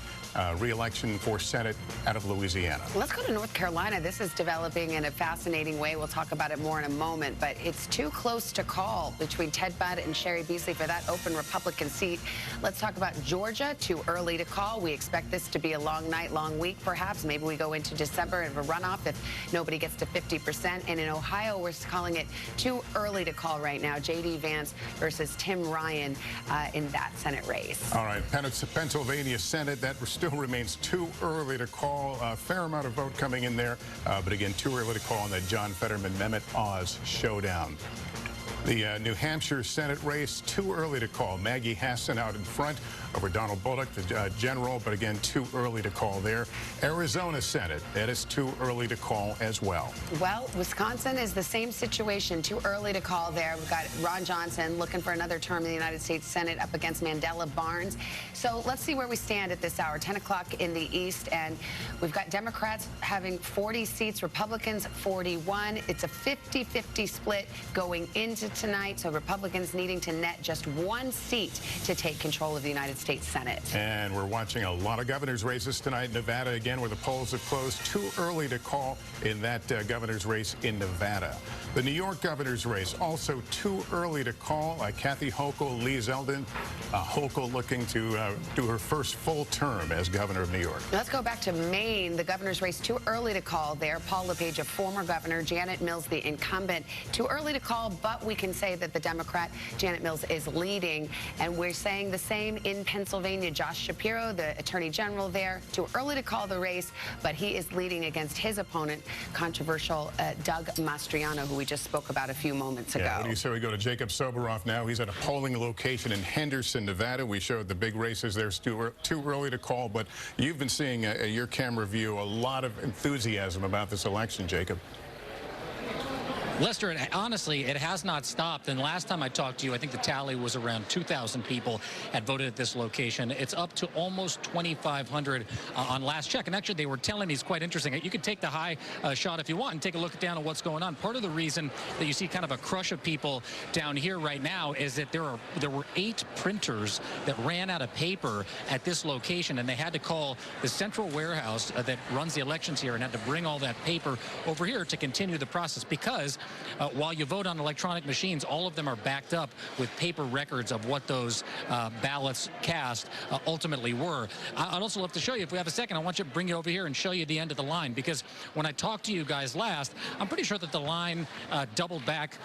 Re-election for Senate out of Louisiana. Let's go to North Carolina. This is developing in a fascinating way. We'll talk about it more in a moment, but it's too close to call between Ted Budd and Sherry Beasley for that open Republican seat. Let's talk about Georgia. Too early to call. We expect this to be a long night, long week, perhaps. Maybe we go into December of a runoff if nobody gets to 50%. And in Ohio, we're calling it too early to call right now. J.D. Vance versus Tim Ryan in that Senate race. All right, Pennsylvania Senate, that still remains too early to call. A fair amount of vote coming in there, but again, too early to call on that John Fetterman Mehmet Oz showdown. The New Hampshire Senate race, too early to call. Maggie Hassan out in front over Donald Bullock, the general, but again, too early to call there. Arizona Senate, that is too early to call as well. Well, Wisconsin is the same situation, too early to call there. We've got Ron Johnson looking for another term in the United States Senate up against Mandela Barnes. So let's see where we stand at this hour, 10 o'clock in the East, and we've got Democrats having 40 seats, Republicans 41. It's a 50-50 split going into tonight, so Republicans needing to net just one seat to take control of the United States Senate. And we're watching a lot of governor's races tonight. Nevada, again, where the polls have closed. Too early to call in that governor's race in Nevada. The New York governor's race, also too early to call. Kathy Hochul, Lee Zeldin. Hochul looking to do her first full term as governor of New York. Let's go back to Maine. The governor's race, too early to call there. Paul LePage, a former governor. Janet Mills, the incumbent. Too early to call, but we can say that the Democrat, Janet Mills, is leading. And we're saying the same in Pennsylvania. Josh Shapiro, the attorney general there. Too early to call the race, but he is leading against his opponent, controversial Doug Mastriano, who we just spoke about a few moments ago. What do you say we go to Jacob Soboroff now? He's at a polling location in Henderson, Nevada. We showed the big races there. It's too early to call, but you've been seeing your camera view a lot of enthusiasm about this election, Jacob. Lester, honestly, it has not stopped. And last time I talked to you, I think the tally was around 2,000 people had voted at this location. It's up to almost 2,500 on last check. And actually, they were telling me it's quite interesting. You can take the high shot if you want and take a look down at what's going on. Part of the reason that you see kind of a crush of people down here right now is that there were 8 printers that ran out of paper at this location, and they had to call the central warehouse that runs the elections here and had to bring all that paper over here to continue the process, because while you vote on electronic machines, all of them are backed up with paper records of what those ballots cast ultimately were. I'd also love to show you, if we have a second, I want you to bring you over here and show you the end of the line, because when I talked to you guys last, I'm pretty sure that the line doubled back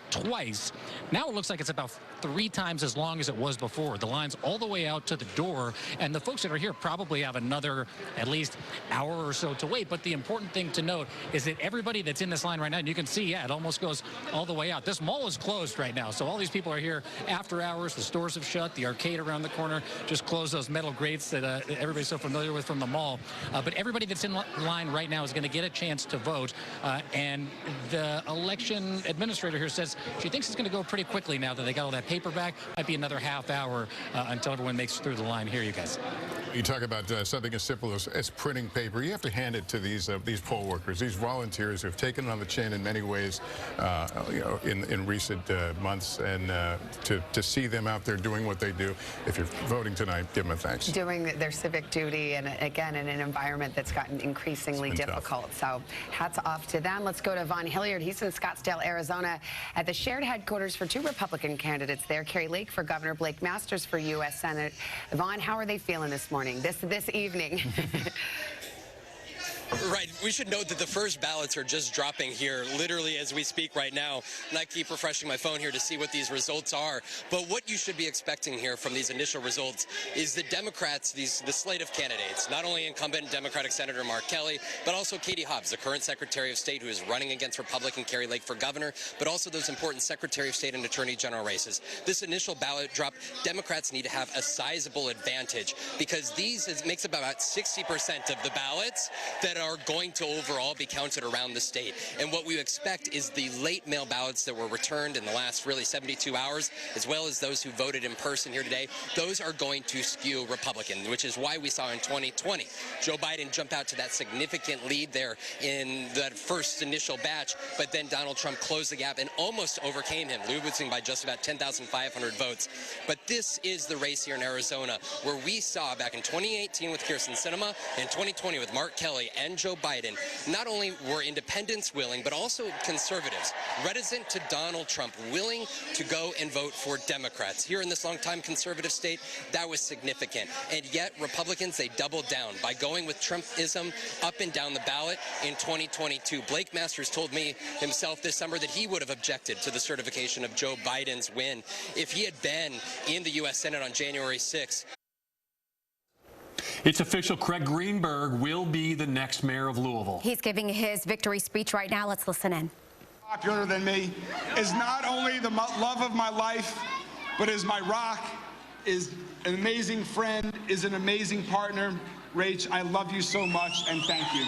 twice. Now it looks like it's about 3 times as long as it was before. The line's all the way out to the door, and the folks that are here probably have another at least hour or so to wait. But the important thing to note is that everybody that's in this line right now, and you can see see, yeah, it almost goes all the way out. This mall is closed right now, so all these people are here after hours. The stores have shut. The arcade around the corner just closed, those metal grates that everybody's so familiar with from the mall. But everybody that's in line right now is going to get a chance to vote. And the election administrator here says she thinks it's going to go pretty quickly now that they got all that paper back. Might be another half hour until everyone makes it through the line here, you guys. You talk about something as simple as printing paper. You have to hand it to these poll workers, these volunteers who have taken it on the chin in many ways, you know, in recent months, and to see them out there doing what they do. If you're voting tonight, give them a thanks. Doing their civic duty, and again, in an environment that's gotten increasingly difficult. So hats off to them. Let's go to Vaughn Hilliard. He's in Scottsdale, Arizona, at the shared headquarters for two Republican candidates there, Carrie Lake for governor, Blake Masters for U.S. Senate. Vaughn, how are they feeling this morning, this evening? Right. We should note that the first ballots are just dropping here literally as we speak right now. And I keep refreshing my phone here to see what these results are. But what you should be expecting here from these initial results is the Democrats, the slate of candidates, not only incumbent Democratic Senator Mark Kelly, but also Katie Hobbs, the current Secretary of State who is running against Republican Carrie Lake for governor, but also those important Secretary of State and Attorney General races. This initial ballot drop, Democrats need to have a sizable advantage because it makes up about 60% of the ballots that are going to overall be counted around the state. And what we expect is the late mail ballots that were returned in the last really 72 hours, as well as those who voted in person here today, those are going to skew Republican, which is why we saw in 2020 Joe Biden jump out to that significant lead there in that first initial batch, but then Donald Trump closed the gap and almost overcame him, losing by just about 10,500 votes. But this is the race here in Arizona where we saw back in 2018 with Kyrsten Sinema, in 2020 with Mark Kelly and Joe Biden, not only were independents willing, but also conservatives, reticent to Donald Trump, willing to go and vote for Democrats. Here in this longtime conservative state, that was significant. And yet Republicans, they doubled down by going with Trumpism up and down the ballot in 2022. Blake Masters told me himself this summer that he would have objected to the certification of Joe Biden's win if he had been in the U.S. Senate on January 6th. It's official. Craig Greenberg will be the next mayor of Louisville. He's giving his victory speech right now. Let's listen in. Popular than me is not only the love of my life, but is my rock, is an amazing friend, is an amazing partner. Rach, I love you so much, and thank you.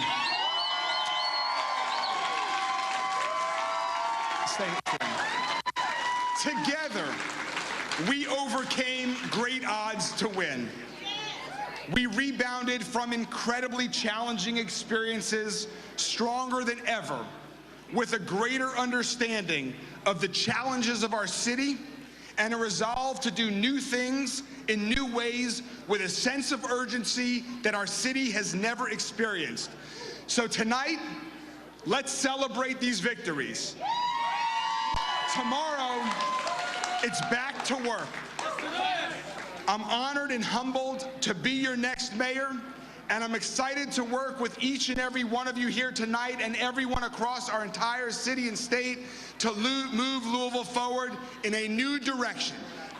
Together, we overcame great odds to win. We rebounded from incredibly challenging experiences stronger than ever, with a greater understanding of the challenges of our city and a resolve to do new things in new ways with a sense of urgency that our city has never experienced. So tonight, let's celebrate these victories. Tomorrow, it's back to work. I'm honored and humbled to be your next mayor, and I'm excited to work with each and every one of you here tonight and everyone across our entire city and state to move Louisville forward in a new direction.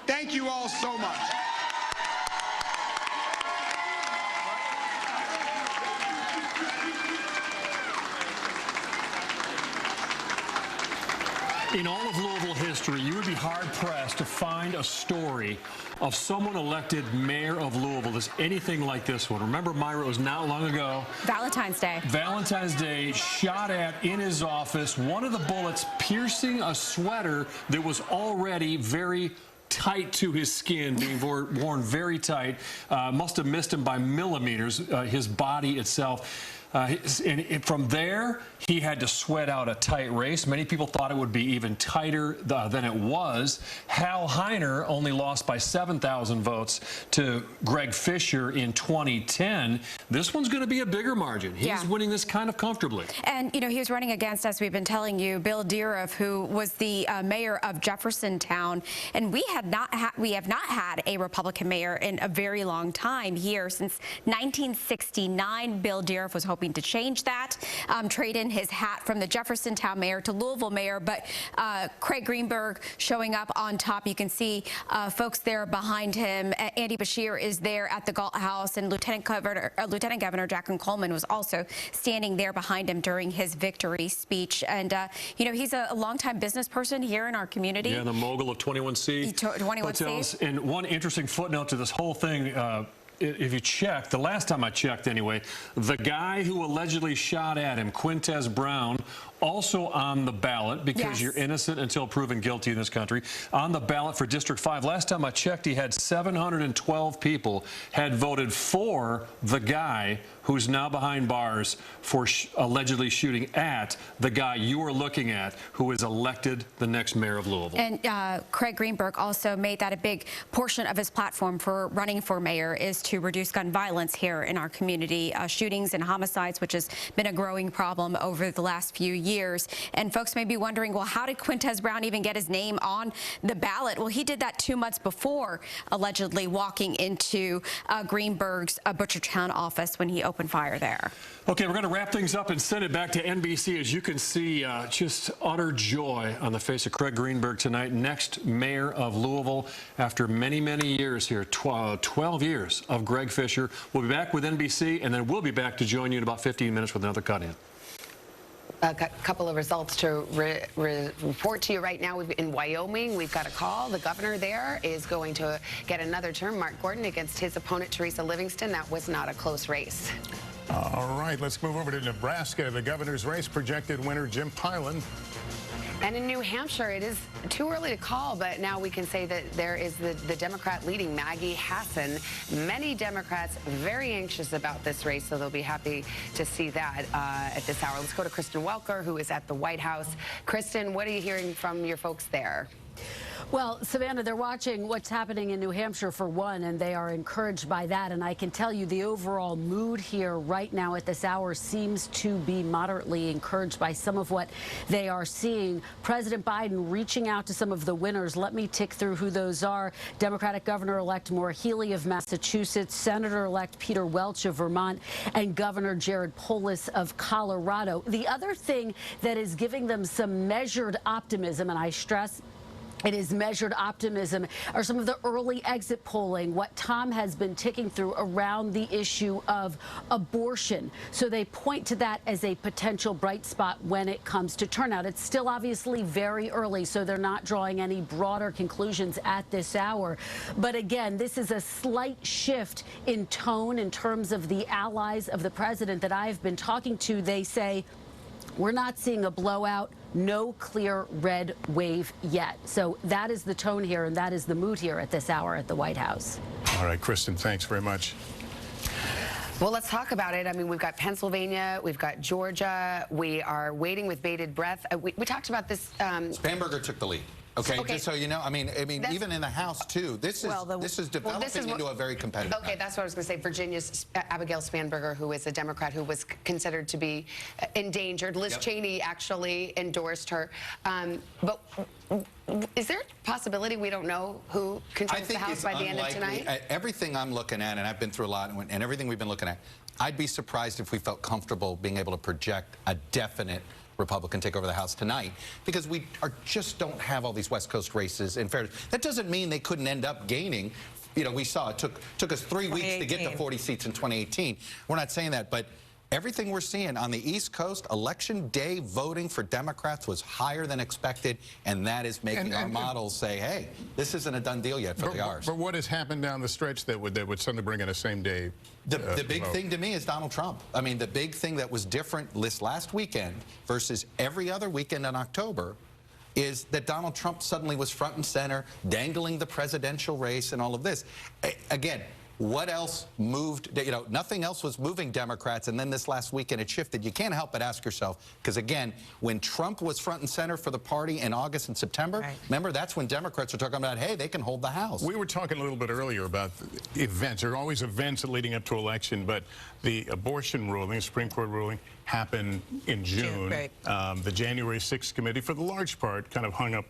Thank you all so much. In all of Louisville history, you would be hard-pressed to find a story of someone elected mayor of Louisville that's anything like this one. Remember, Myra, it was not long ago. Valentine's Day. Valentine's Day, shot at in his office, one of the bullets piercing a sweater that was already very tight to his skin, being worn very tight. Must have missed him by millimeters, his body itself. And from there, he had to sweat out a tight race. Many people thought it would be even tighter than it was. Hal Heiner only lost by 7,000 votes to Greg Fisher in 2010. This one's going to be a bigger margin. He's winning this kind of comfortably. And, you know, he was running against, as we've been telling you, Bill Deeroff, who was the mayor of Jeffersontown. And we have not had a Republican mayor in a very long time here. Since 1969, Bill Deeroff was hoping hoping to change that, trade in his hat from the Jeffersontown mayor to Louisville mayor. But Craig Greenberg showing up on top. You can see folks there behind him. Andy Beshear is there at the Galt House, and Lieutenant Governor Jacqueline Coleman was also standing there behind him during his victory speech. And, you know, he's a longtime business person here in our community. Yeah, the mogul of 21C 21C. hotels. And one interesting footnote to this whole thing, if you check, the last time I checked anyway, the guy who allegedly shot at him, Quintez Brown, also on the ballot, because you're innocent until proven guilty in this country, on the ballot for District 5. Last time I checked, he had 712 people had voted for the guy who's now behind bars for allegedly shooting at the guy you are looking at, who is elected the next mayor of Louisville. And Craig Greenberg also made that a big portion of his platform for running for mayor is to reduce gun violence here in our community, shootings and homicides, which has been a growing problem over the last few years. And folks may be wondering, well, how did Quintez Brown even get his name on the ballot? Well, he did that 2 months before allegedly walking into Greenberg's Butchertown office when he opened fire there. Okay, we're going to wrap things up and send it back to NBC. As you can see, just utter joy on the face of Craig Greenberg tonight, next mayor of Louisville after many, many years here, 12 years of Greg Fisher. We'll be back with NBC, and then we'll be back to join you in about 15 minutes with another cut-in. A couple of results to report to you right now. In Wyoming, we've got a call. The governor there is going to get another term, Mark Gordon, against his opponent, Teresa Livingston. That was not a close race. All right, let's move over to Nebraska. The governor's race, projected winner Jim Pilon. And in New Hampshire, it is too early to call, but now we can say that there is the Democrat leading, Maggie Hassan. Many Democrats very anxious about this race, so they'll be happy to see that at this hour. Let's go to Kristen Welker, who is at the White House. Kristen, what are you hearing from your folks there? Well, Savannah, they're watching what's happening in New Hampshire for one, and they are encouraged by that. And I can tell you the overall mood here right now at this hour seems to be moderately encouraged by some of what they are seeing. President Biden reaching out to some of the winners. Let me tick through who those are. Democratic Governor-elect Maura Healey of Massachusetts, Senator-elect Peter Welch of Vermont, and Governor Jared Polis of Colorado. The other thing that is giving them some measured optimism, and I stress it is measured optimism, are some of the early exit polling, what Tom has been ticking through around the issue of abortion. So they point to that as a potential bright spot when it comes to turnout. It's still obviously very early, so they're not drawing any broader conclusions at this hour. But again, this is a slight shift in tone in terms of the allies of the president that I've been talking to. They say, we're not seeing a blowout, no clear red wave yet. So that is the tone here, and that is the mood here at this hour at the White House. All right, Kristen, thanks very much. Well, let's talk about it. I mean, we've got Pennsylvania, we've got Georgia. We are waiting with bated breath. We talked about this. Spanberger took the lead. Okay, just so you know, I mean, even in the House too. This is developing into a very competitive. Okay, that's what I was going to say. Virginia's Abigail Spanberger, who is a Democrat who was considered to be endangered. Liz Cheney actually endorsed her. But is there a possibility we don't know who controls the House by the end of tonight? Everything I'm looking at, and I've been through a lot, and everything we've been looking at, I'd be surprised if we felt comfortable being able to project a definite Republican take over the House tonight, because we just don't have all these West Coast races in fairness. That doesn't mean they couldn't end up gaining. You know, we saw it took us 3 weeks to get to 40 seats in 2018. We're not saying that, but everything we're seeing on the East Coast, election day voting for Democrats was higher than expected, and that is making our models say, hey, this isn't a done deal yet for ours. But what has happened down the stretch that would suddenly bring in a same-day The big thing to me is Donald Trump. I mean, the big thing that was different this last weekend versus every other weekend in October is that Donald Trump suddenly was front and center, dangling the presidential race and all of this. Again, what else moved? You know, nothing else was moving Democrats, and then this last weekend it shifted. You can't help but ask yourself, because again, when Trump was front and center for the party in August and September, remember, that's when Democrats are talking about, hey, they can hold the House. We were talking a little bit earlier about events. There are always events leading up to election, but the abortion ruling, Supreme Court ruling, happened in June. The January 6th committee, for the large part, kind of hung up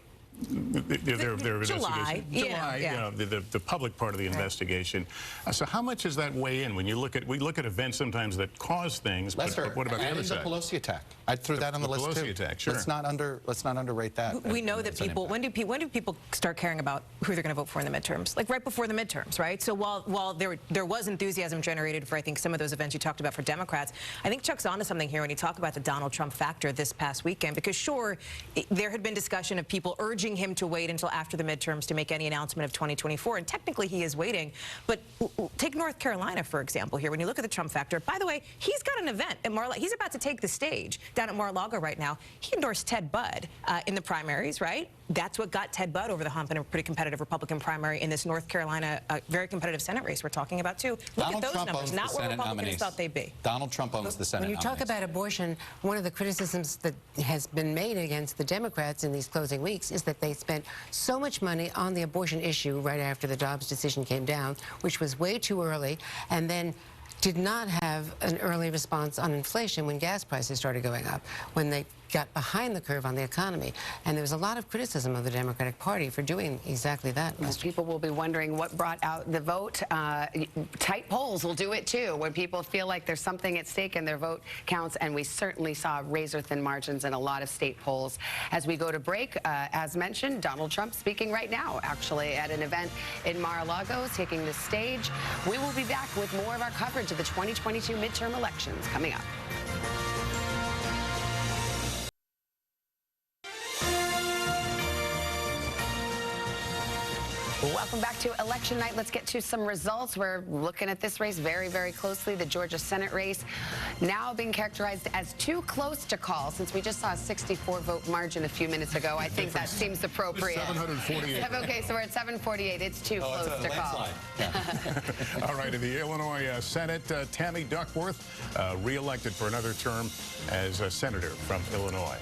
their July. investigation. July, Yeah. you know, the public part of the investigation. So how much does that weigh in when you look at, we look at events sometimes that cause things, but what about the other side? The Pelosi attack. I threw that on the list too. Pelosi attack, sure. Let's not underrate that. We know that people, when do people start caring about who they're going to vote for in the midterms? Like right before the midterms, right? So while there was enthusiasm generated for, I think, some of those events you talked about for Democrats, I think Chuck's onto something here when you talk about the Donald Trump factor this past weekend, because sure, there had been discussion of people urging him to wait until after the midterms to make any announcement of 2024, and technically he is waiting. But take North Carolina, for example, here. When you look at the Trump factor, by the way, he's got an event at Mar-a-Lago. He's about to take the stage down at Mar-a-Lago right now. He endorsed Ted Budd in the primaries, right? That's what got Ted Budd over the hump in a pretty competitive Republican primary in this North Carolina very competitive Senate race we're talking about, too. Look at those numbers, not where Republicans thought they'd be. Donald Trump owns the Senate When you talk about abortion, one of the criticisms that has been made against the Democrats in these closing weeks is that they spent so much money on the abortion issue right after the Dobbs decision came down, which was way too early, and then did not have an early response on inflation when gas prices started going up, when they got behind the curve on the economy. And there was a lot of criticism of the Democratic Party for doing exactly that. People will be wondering what brought out the vote. Tight polls will do it too, when people feel like there's something at stake and their vote counts. And we certainly saw razor-thin margins in a lot of state polls. As we go to break, as mentioned, Donald Trump speaking right now, actually, at an event in Mar-a-Lago, taking the stage. We will be back with more of our coverage of the 2022 midterm elections coming up. Welcome back to election night. Let's get to some results. We're looking at this race very, very closely. The Georgia Senate race now being characterized as too close to call. Since we just saw a 64-vote margin a few minutes ago, I think that seems appropriate. 748. Okay, so we're at 748. It's too close to call. Yeah. All right, in the Illinois Senate, Tammy Duckworth reelected for another term as a senator from Illinois.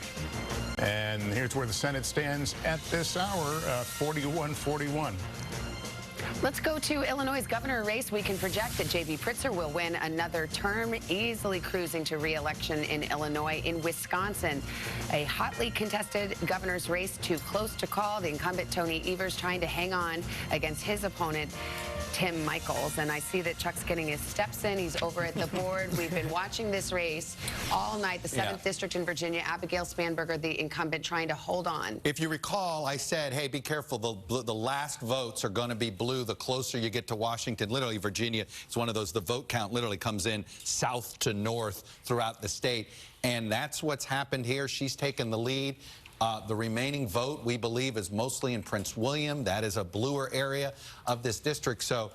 And here's where the Senate stands at this hour, 41-41. Let's go to Illinois' governor race. We can project that J.B. Pritzker will win another term, easily cruising to re-election in Illinois. In Wisconsin, a hotly contested governor's race, too close to call. The incumbent Tony Evers trying to hang on against his opponent, Tim Michels. And I see that Chuck's getting his steps in. He's over at the board. We've been watching this race all night. The 7th District in Virginia, Abigail Spanberger, the incumbent, trying to hold on. If you recall, I said, hey, be careful. The last votes are going to be blue the closer you get to Washington. Literally, Virginia is one of those, the vote count literally comes in south to north throughout the state. And that's what's happened here. She's taken the lead. The remaining vote, we believe, is mostly in Prince William. That is a bluer area of this district. So,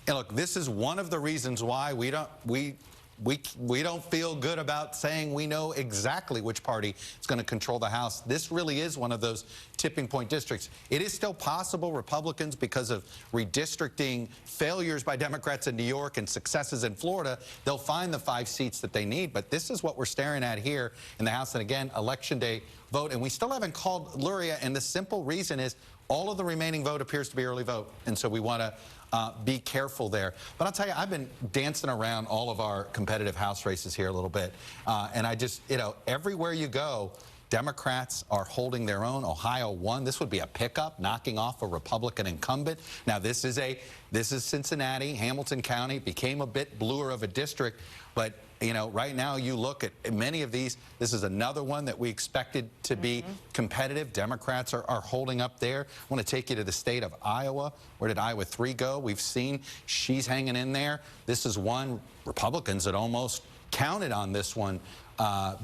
look, this is one of the reasons why we don't feel good about saying we know exactly which party is going to control the House. This really is one of those tipping point districts. It is still possible Republicans, because of redistricting failures by Democrats in New York and successes in Florida, they'll find the 5 seats that they need. But this is what we're staring at here in the House. And again, Election Day vote. And we still haven't called Luria. And the simple reason is all of the remaining vote appears to be early vote. And so we want to be careful there. But I'll tell you, I've been dancing around all of our competitive House races here a little bit. And I just, you know, everywhere you go, Democrats are holding their own. Ohio won. This would be a pickup, knocking off a Republican incumbent. Now, this is Cincinnati. Hamilton County became a bit bluer of a district. But, you know, right now you look at many of these. This is another one that we expected to be competitive. Democrats are holding up there. I want to take you to the state of Iowa. Where did Iowa 3 go? We've seen she's hanging in there. This is one Republicans that almost counted on this one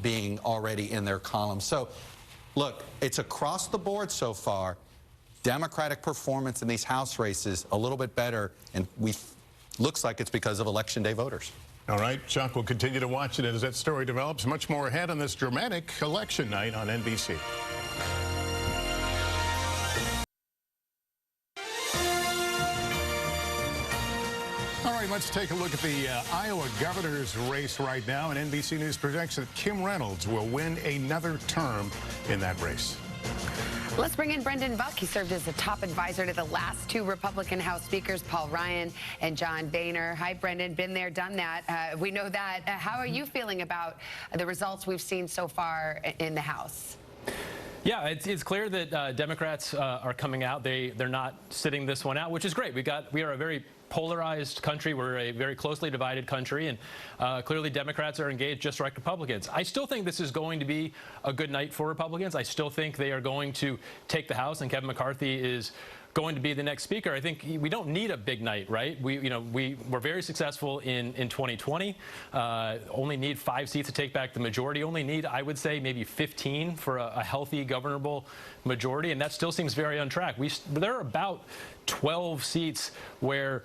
being already in their column. So, look, it's across the board so far. Democratic performance in these House races a little bit better, and looks like it's because of Election Day voters. All right, Chuck, we'll continue to watch it as that story develops. Much more ahead on this dramatic election night on NBC. All right, let's take a look at the Iowa governor's race right now. And NBC News projects that Kim Reynolds will win another term in that race. Let's bring in Brendan Buck. He served as a top advisor to the last 2 Republican House speakers, Paul Ryan and John Boehner. Hi, Brendan. Been there, done that. We know that. How are you feeling about the results we've seen so far in the House? Yeah, it's clear that Democrats are coming out. They're not sitting this one out, which is great. We are a very polarized country. We're a very closely divided country, and clearly Democrats are engaged just like Republicans. I still think this is going to be a good night for Republicans. I still think they are going to take the House, and Kevin McCarthy is going to be the next speaker. I think we don't need a big night, right? We were very successful in 2020. Only need 5 seats to take back the majority. Only need, I would say, maybe 15 for a healthy, governable majority, and that still seems very on track. There are about 12 seats where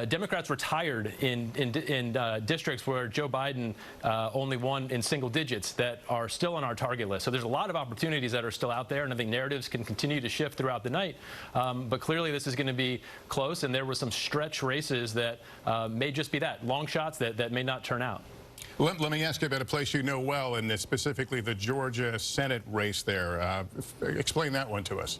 Democrats retired in districts where Joe Biden only won in single digits that are still on our target list. So there's a lot of opportunities that are still out there, and I think narratives can continue to shift throughout the night. But clearly this is going to be close, and there were some stretch races that may just be that, long shots that may not turn out. Let me ask you about a place you know well, and specifically the Georgia Senate race there. Explain that one to us.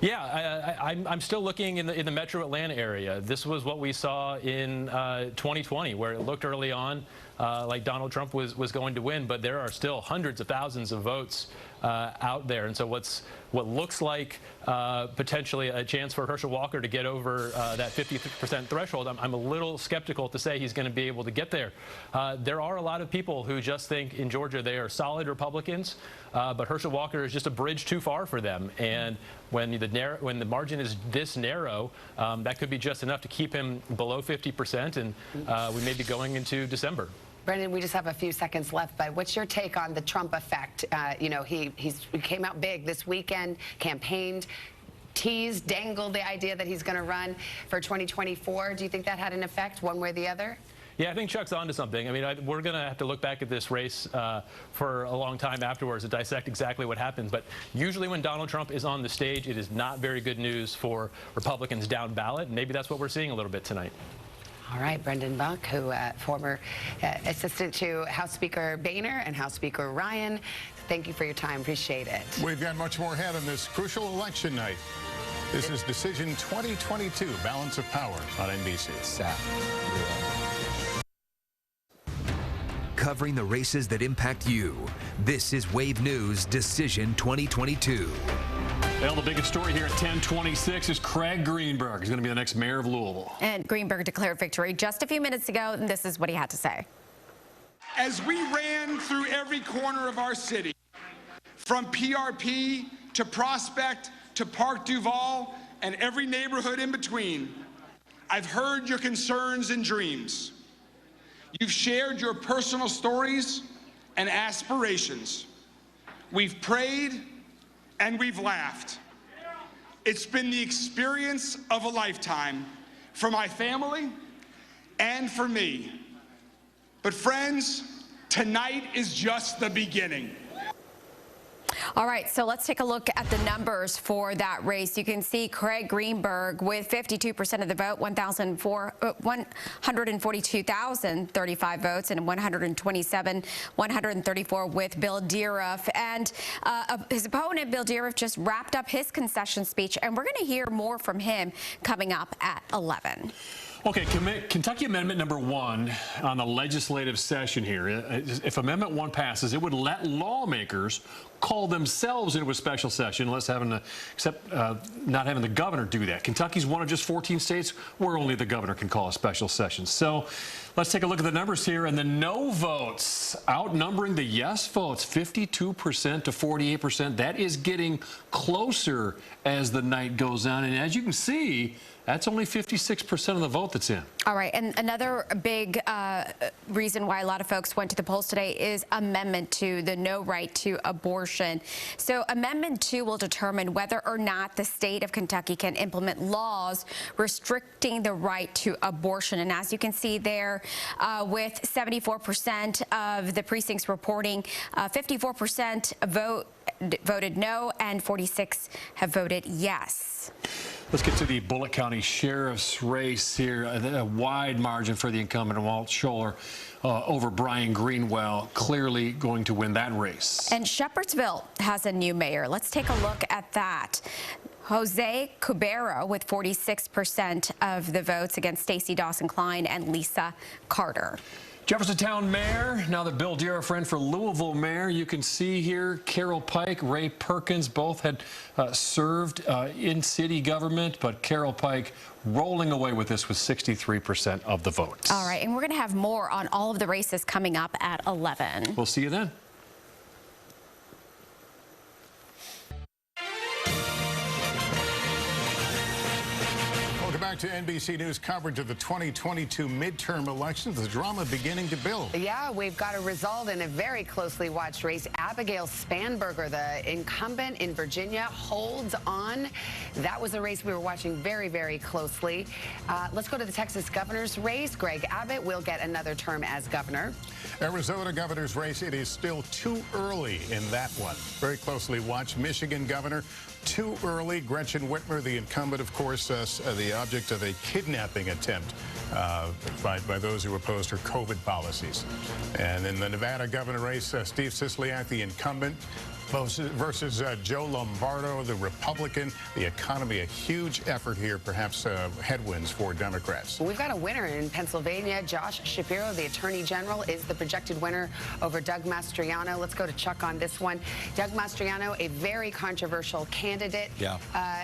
Yeah, I'm still looking in the metro Atlanta area. This was what we saw in 2020, where it looked early on like Donald Trump was going to win, but there are still hundreds of thousands of votes out there. And so what looks like potentially a chance for Herschel Walker to get over that 50% threshold, I'm a little skeptical to say he's going to be able to get there. There are a lot of people who just think in Georgia they are solid Republicans, but Herschel Walker is just a bridge too far for them. And when the margin is this narrow, that could be just enough to keep him below 50%, and we may be going into December. Brendan, we just have a few seconds left, but what's your take on the Trump effect? He came out big this weekend, campaigned, teased, dangled the idea that he's going to run for 2024. Do you think that had an effect one way or the other? Yeah, I think Chuck's onto something. I mean, we're going to have to look back at this race for a long time afterwards to dissect exactly what happened. But usually when Donald Trump is on the stage, it is not very good news for Republicans down ballot. And maybe that's what we're seeing a little bit tonight. All right, Brendan Buck, who former assistant to House Speaker Boehner and House Speaker Ryan, thank you for your time. Appreciate it. We've got much more ahead on this crucial election night. This is Decision 2022, Balance of Power on NBC. Covering the races that impact you. This is Wave News Decision 2022. Well, the biggest story here at 10:26 is Craig Greenberg. He's going to be the next mayor of Louisville. And Greenberg declared victory just a few minutes ago, and this is what he had to say. As we ran through every corner of our city, from PRP to Prospect to Park Duval and every neighborhood in between, I've heard your concerns and dreams. You've shared your personal stories and aspirations. We've prayed and we've laughed. It's been the experience of a lifetime for my family and for me. But friends, tonight is just the beginning. All right, so let's take a look at the numbers for that race. You can see Craig Greenberg with 52% of the vote, 142,035 votes, and 134 with Bill Deeruff. And his opponent, Bill Deeruff, just wrapped up his concession speech, and we're going to hear more from him coming up at 11. Okay, Kentucky Amendment number 1 on the legislative session here. If Amendment 1 passes, it would let lawmakers call themselves into a special session, not having the governor do that. Kentucky's one of just 14 states where only the governor can call a special session. So let's take a look at the numbers here, and the no votes outnumbering the yes votes, 52% to 48%. That is getting closer as the night goes on, and as you can see, that's only 56% of the vote that's in. All right, and another big reason why a lot of folks went to the polls today is Amendment 2, the no right to abortion. So Amendment 2 will determine whether or not the state of Kentucky can implement laws restricting the right to abortion. And as you can see there, with 74% of the precincts reporting, 54% voted no, and 46 have voted yes. Let's get to the Bullitt County Sheriff's race here. A wide margin for the incumbent, Walt Scholler, over Brian Greenwell, clearly going to win that race. And Shepherdsville has a new mayor. Let's take a look at that. Jose Cubero with 46% of the votes against Stacey Dawson-Klein and Lisa Carter. Jeffersontown Mayor, now that Bill Deere, a friend for Louisville Mayor, you can see here Carol Pike, Ray Perkins, both had served in city government, but Carol Pike rolling away with this with 63% of the votes. All right, and we're going to have more on all of the races coming up at 11. We'll see you then. Back to NBC News coverage of the 2022 midterm elections. The drama beginning to build. Yeah, we've got a result in a very closely watched race. Abigail Spanberger, the incumbent in Virginia, holds on. That was a race we were watching very, very closely. Let's go to the Texas governor's race. Greg Abbott will get another term as governor. Arizona governor's race, it is still too early in that one. Very closely watched. Michigan governor, too early. Gretchen Whitmer, the incumbent, of course, the object of a kidnapping attempt by those who opposed her COVID policies. And in the Nevada governor race, Steve Sisolak, the incumbent, versus Joe Lombardo, the Republican. The economy, a huge effort here, perhaps headwinds for Democrats. We've got a winner in Pennsylvania. Josh Shapiro, the Attorney General, is the projected winner over Doug Mastriano. Let's go to Chuck on this one. Doug Mastriano, a very controversial candidate. Yeah.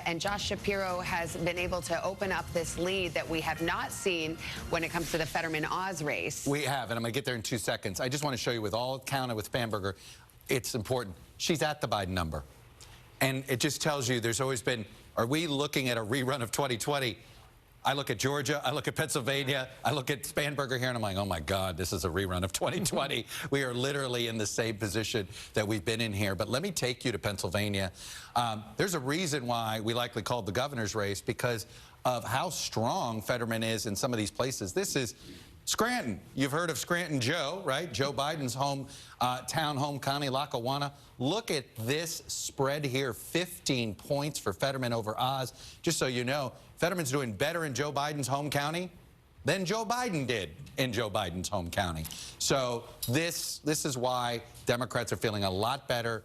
And Josh Shapiro has been able to open up this lead that we have not seen when it comes to the Fetterman-Oz race. We have, and I'm going to get there in 2 seconds. I just want to show you with all counted with Spanberger, it's important. She's at the Biden number. And it just tells you there's always been, are we looking at a rerun of 2020? I look at Georgia, I look at Pennsylvania, I look at Spanberger here, and I'm like, oh my God, this is a rerun of 2020. We are literally in the same position that we've been in here. But let me take you to Pennsylvania. There's a reason why we likely called the governor's race, because of how strong Fetterman is in some of these places. This is Scranton. You've heard of Scranton Joe, right? Joe Biden's home county, Lackawanna. Look at this spread here, 15 points for Fetterman over Oz. Just so you know, Fetterman's doing better in Joe Biden's home county than Joe Biden did in Joe Biden's home county. So this is why Democrats are feeling a lot better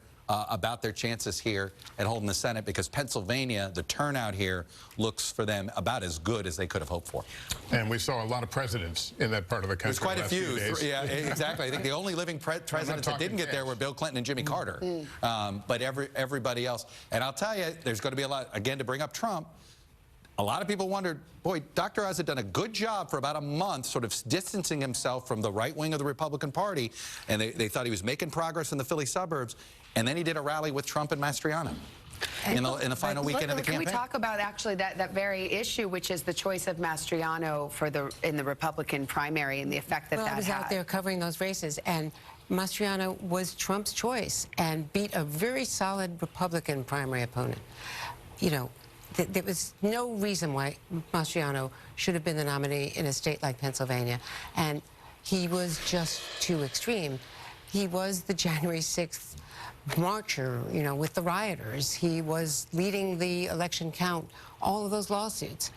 about their chances here at holding the Senate, because Pennsylvania, the turnout here looks for them about as good as they could have hoped for. And we saw a lot of presidents in that part of the country. There's quite a few. Yeah, exactly. I think the only living presidents that didn't get there were Bill Clinton and Jimmy Carter. But everybody else. And I'll tell you, there's going to be a lot, again, to bring up Trump. A lot of people wondered, boy, Dr. Oz had done a good job for about a month sort of distancing himself from the right wing of the Republican Party, and they thought he was making progress in the Philly suburbs, and then he did a rally with Trump and Mastriano in the final weekend of the campaign. Can we talk about actually that very issue, which is the choice of Mastriano in the Republican primary and the effect that that had? I was out there covering those races, and Mastriano was Trump's choice and beat a very solid Republican primary opponent. You know, there was no reason why Mastriano should have been the nominee in a state like Pennsylvania, and he was just too extreme. He was the January 6th marcher, you know, with the rioters. He was leading the election count, all of those lawsuits.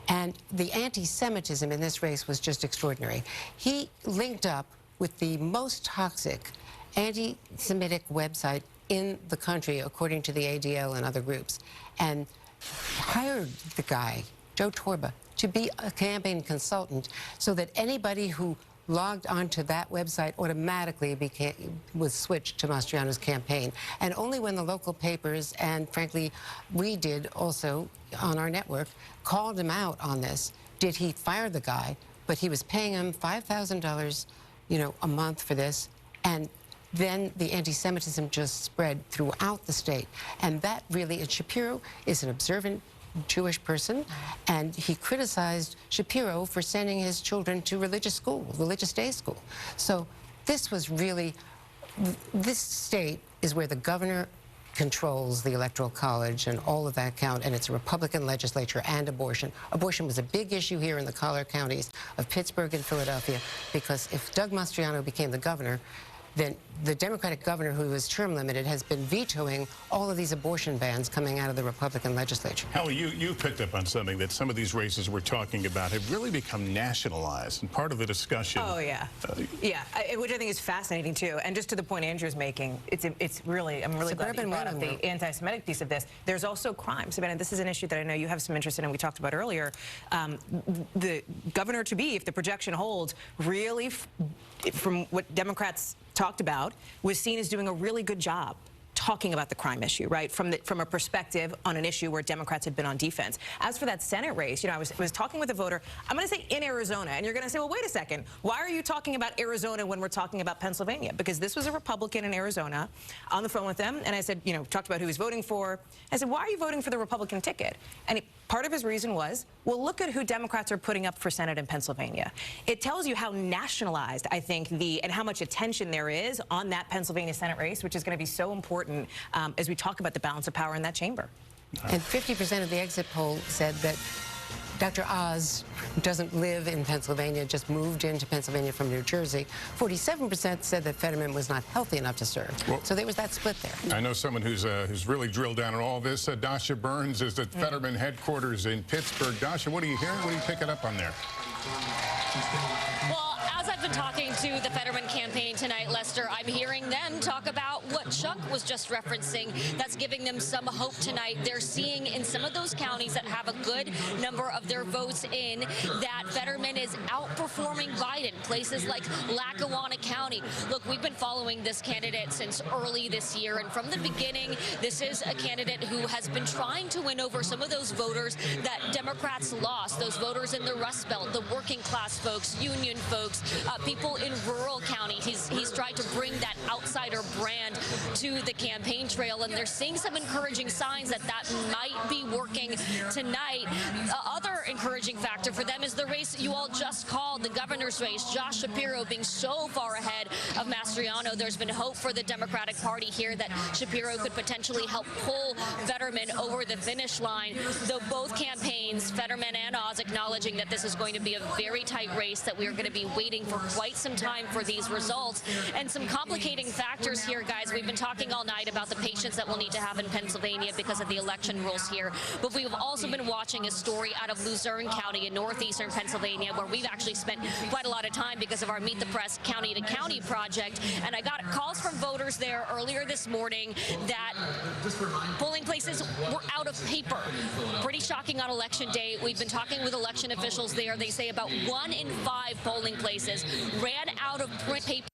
And the anti-Semitism in this race was just extraordinary. He linked up with the most toxic anti-Semitic website in the country, according to the ADL and other groups, and hired the guy, Joe Torba, to be a campaign consultant so that anybody who logged onto that website automatically was switched to Mastriano's campaign. And only when the local papers, and frankly, we did also on our network, called him out on this, did he fire the guy, but he was paying him $5,000, you know, a month for this. And then the anti-Semitism just spread throughout the state. And that really, and Shapiro is an observant Jewish person, and he criticized Shapiro for sending his children to religious school, religious day school. So this was really, this state is where the governor controls the Electoral College and all of that count, and it's a Republican legislature, and abortion. Abortion was a big issue here in the collar counties of Pittsburgh and Philadelphia, because if Doug Mastriano became the governor, the Democratic governor who was term limited has been vetoing all of these abortion bans coming out of the Republican legislature. Helen, you picked up on something that some of these races we're talking about have really become nationalized, and part of the discussion. Oh, yeah. Which I think is fascinating, too. And just to the point Andrew's making, it's really, I'm really glad that you brought up the anti-Semitic piece of this. There's also crime. Savannah, this is an issue that I know you have some interest in, and we talked about earlier. The governor-to-be, if the projection holds, really, from what Democrats talked about, was seen as doing a really good job talking about the crime issue, right, from a perspective on an issue where Democrats had been on defense. As for that Senate race, I was talking with a voter, I'm going to say in Arizona, and you're going to say, well, wait a second, why are you talking about Arizona when we're talking about Pennsylvania? Because this was a Republican in Arizona on the phone with them, and I said, talked about who he's voting for. I said, why are you voting for the Republican ticket? And part of his reason was, well, look at who Democrats are putting up for Senate in Pennsylvania. It tells you how nationalized, I think, and how much attention there is on that Pennsylvania Senate race, which is going to be so important as we talk about the balance of power in that chamber. And 50% of the exit poll said that Dr. Oz doesn't live in Pennsylvania, just moved into Pennsylvania from New Jersey. 47% said that Fetterman was not healthy enough to serve. Well, so there was that split there. I know someone who's really drilled down on all this. Dasha Burns is at Fetterman headquarters in Pittsburgh. Dasha, what are you hearing? What are you picking up on there? Well, as I've been talking to the Fetterman campaign tonight, Lester, I'm hearing them talk about what Chuck was just referencing that's giving them some hope tonight. They're seeing in some of those counties that have a good number of their votes in that Fetterman is outperforming Biden, places like Lackawanna County. Look, we've been following this candidate since early this year, and from the beginning, this is a candidate who has been trying to win over some of those voters that Democrats lost, those voters in the Rust Belt, the working class folks, union folks, people in rural counties. He's tried to bring that outsider brand to the campaign trail, and they're seeing some encouraging signs that might be working tonight. Other encouraging factor for them is the race you all just called, the governor's race. Josh Shapiro being so far ahead of Mastriano. There's been hope for the Democratic Party here that Shapiro could potentially help pull Fetterman over the finish line, though both campaigns, Fetterman and Oz, acknowledging that this is going to be a very tight race, that we are going to be waiting for quite some time for these results. And some complicating factors here, guys. We've been talking all night about the patience that we'll need to have in Pennsylvania because of the election rules here. But we've also been watching a story out of Luzerne County in northeastern Pennsylvania, where we've actually spent quite a lot of time because of our Meet the Press County to County project. And I got calls from voters there earlier this morning that polling places were out of paper. Pretty shocking on election day. We've been talking with election officials there. They say about 1 in 5 polling places ran out of print paper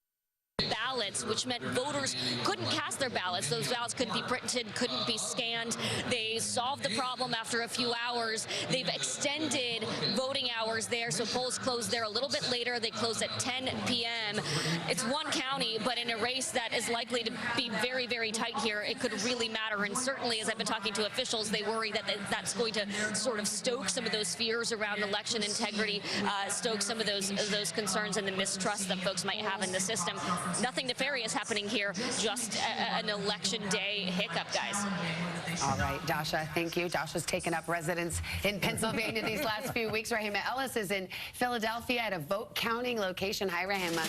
ballots, which meant voters couldn't cast their ballots. Those ballots couldn't be printed, couldn't be scanned. They solved the problem after a few hours. They've extended voting hours there, so polls closed there a little bit later. They closed at 10 p.m. It's one county, but in a race that is likely to be very, very tight here, it could really matter. And certainly, as I've been talking to officials, they worry that that's going to sort of stoke some of those fears around election integrity, stoke some of those concerns and the mistrust that folks might have in the system. Nothing nefarious happening here, just an election day hiccup, guys. All right, Dasha, thank you. Dasha's taken up residence in Pennsylvania these last few weeks. Rahima Ellis is in Philadelphia at a vote counting location. Hi, Rahima.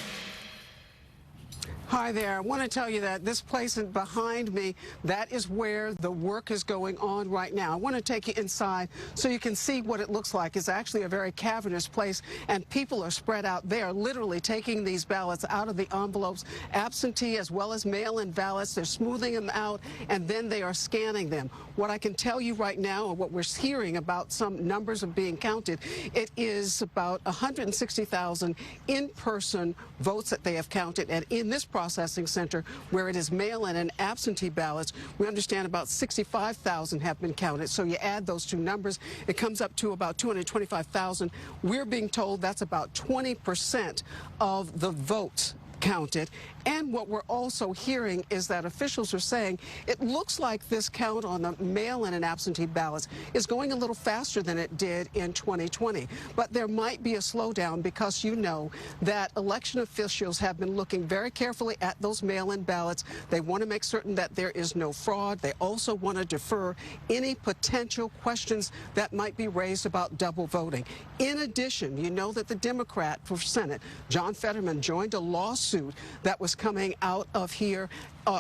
Hi there. I want to tell you that this place behind me, that is where the work is going on right now. I want to take you inside so you can see what it looks like. It's actually a very cavernous place, and people are spread out there, literally taking these ballots out of the envelopes, absentee as well as mail-in ballots. They're smoothing them out, and then they are scanning them. What I can tell you right now, or what we're hearing about some numbers of being counted, it is about 160,000 in-person votes that they have counted, and in this processing center, where it is mail-in and absentee ballots, we understand about 65,000 have been counted. So you add those two numbers, it comes up to about 225,000. We're being told that's about 20% of the votes counted. And what we're also hearing is that officials are saying it looks like this count on the mail-in and absentee ballots is going a little faster than it did in 2020. But there might be a slowdown because you know that election officials have been looking very carefully at those mail-in ballots. They want to make certain that there is no fraud. They also want to defer any potential questions that might be raised about double voting. In addition, you know that the Democrat for Senate, John Fetterman, joined a lawsuit lawsuit that was coming out of here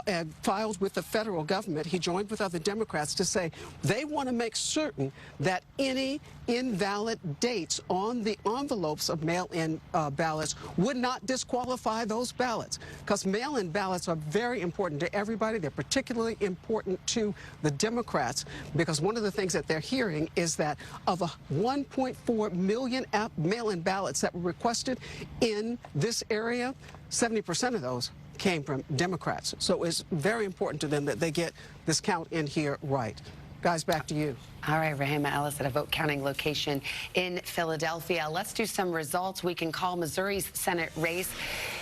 and filed with the federal government. He joined with other Democrats to say they want to make certain that any invalid dates on the envelopes of mail-in ballots would not disqualify those ballots, because mail-in ballots are very important to everybody. They're particularly important to the Democrats, because one of the things that they're hearing is that of 1.4 million mail-in ballots that were requested in this area, 70% of those came from Democrats. So it's very important to them that they get this count in here right. Guys, back to you. All right, Rahima Ellis at a vote counting location in Philadelphia. Let's do some results. We can call Missouri's Senate race.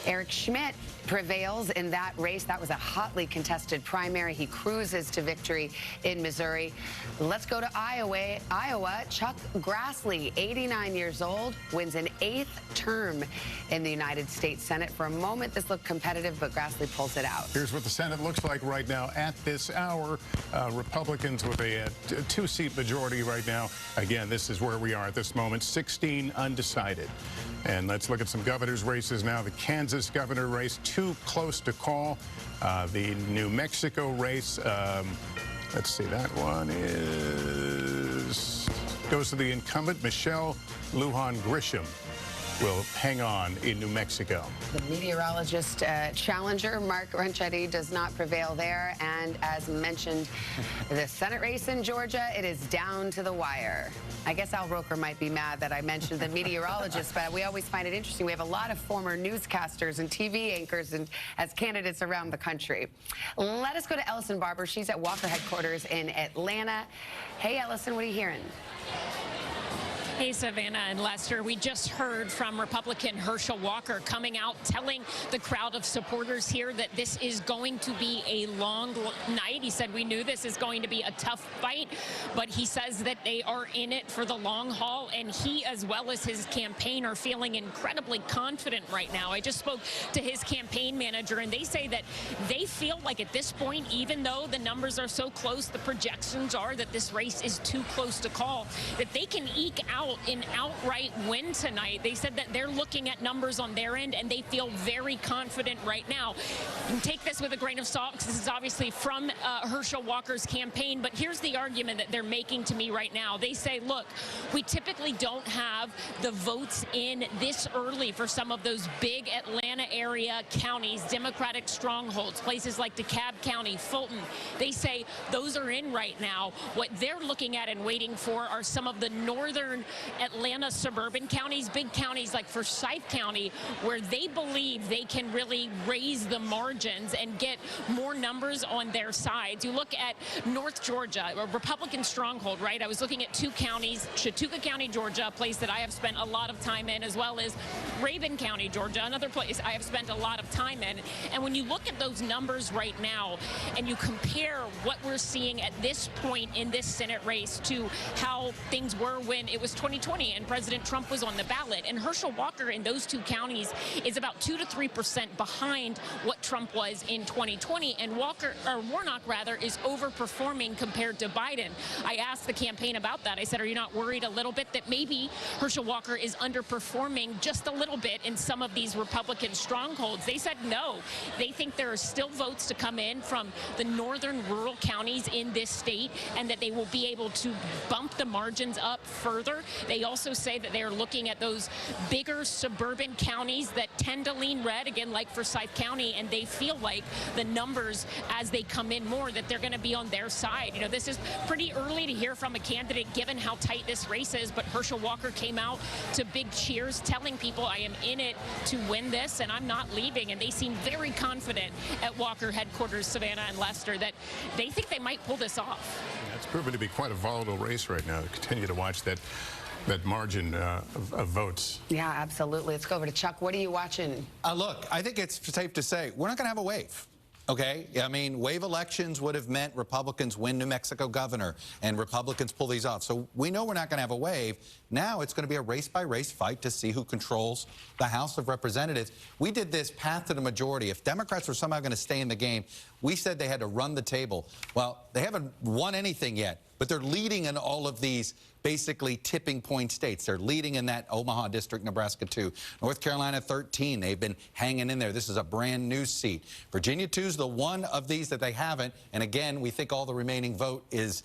Eric Schmidt prevails in that race. That was a hotly contested primary. He cruises to victory in Missouri. Let's go to Iowa. Chuck Grassley, 89 years old, wins an 8th term in the United States Senate. For a moment, this looked competitive, but Grassley pulls it out. Here's what the Senate looks like right now at this hour. Republicans with a two-seat majority right now. Again, this is where we are at this moment, 16 undecided. And let's look at some governor's races now. The Kansas governor race, too close to call. The New Mexico race, let's see, that one goes to the incumbent, Michelle Lujan Grisham. Will hang on in New Mexico. The meteorologist challenger, Mark Ronchetti, does not prevail there. And as mentioned, the Senate race in Georgia, it is down to the wire. I guess Al Roker might be mad that I mentioned the meteorologist, but we always find it interesting. We have a lot of former newscasters and TV anchors and as candidates around the country. Let us go to Ellison Barber. She's at Walker headquarters in Atlanta. Hey, Ellison, what are you hearing? Hey, Savannah and Lester, we just heard from Republican Herschel Walker coming out telling the crowd of supporters here that this is going to be a long night. He said, we knew this is going to be a tough fight, but he says that they are in it for the long haul, and he, as well as his campaign, are feeling incredibly confident right now. I just spoke to his campaign manager, and they say that they feel like at this point, even though the numbers are so close, the projections are that this race is too close to call, that they can eke out an outright win tonight. They said that they're looking at numbers on their end, and they feel very confident right now. And take this with a grain of salt, because this is obviously from Herschel Walker's campaign, but here's the argument that they're making to me right now. They say, look, we typically don't have the votes in this early for some of those big Atlanta area counties, Democratic strongholds, places like DeKalb County, Fulton. They say those are in right now. What they're looking at and waiting for are some of the northern Atlanta suburban counties, big counties like Forsyth County, where they believe they can really raise the margins and get more numbers on their sides. You look at North Georgia, a Republican stronghold, right? I was looking at 2 counties, Chautauqua County, Georgia, a place that I have spent a lot of time in, as well as Raven County, Georgia, another place I have spent a lot of time in. And when you look at those numbers right now and you compare what we're seeing at this point in this Senate race to how things were when it was 2020 and President Trump was on the ballot, and Herschel Walker in those 2 counties is about 2 to 3% behind what Trump was in 2020, and Warnock rather is overperforming compared to Biden. I asked the campaign about that. I said, are you not worried a little bit that maybe Herschel Walker is underperforming just a little bit in some of these Republican strongholds? They said no. They think there are still votes to come in from the northern rural counties in this state, and that they will be able to bump the margins up further. They also say that they are looking at those bigger suburban counties that tend to lean red, again, like Forsyth County, and they feel like the numbers as they come in more, that they're going to be on their side. You know, this is pretty early to hear from a candidate given how tight this race is, but Herschel Walker came out to big cheers telling people, I am in it to win this and I'm not leaving, and they seem very confident at Walker headquarters, Savannah and Lester, that they think they might pull this off. It's proven to be quite a volatile race right now. Continue to watch that margin of votes. Yeah, absolutely. Let's go over to Chuck. What are you watching? Look, I think it's safe to say we're not going to have a wave. Okay? I mean, wave elections would have meant Republicans win New Mexico governor and Republicans pull these off. So we know we're not going to have a wave. Now it's going to be a race-by-race fight to see who controls the House of Representatives. We did this path to the majority. If Democrats were somehow going to stay in the game, we said they had to run the table. Well, they haven't won anything yet. but they're leading in all of these basically tipping point states. They're leading in that Omaha district, Nebraska 2. North Carolina 13, they've been hanging in there. This is a brand new seat. Virginia 2 is the one of these that they haven't, and again, we think all the remaining vote is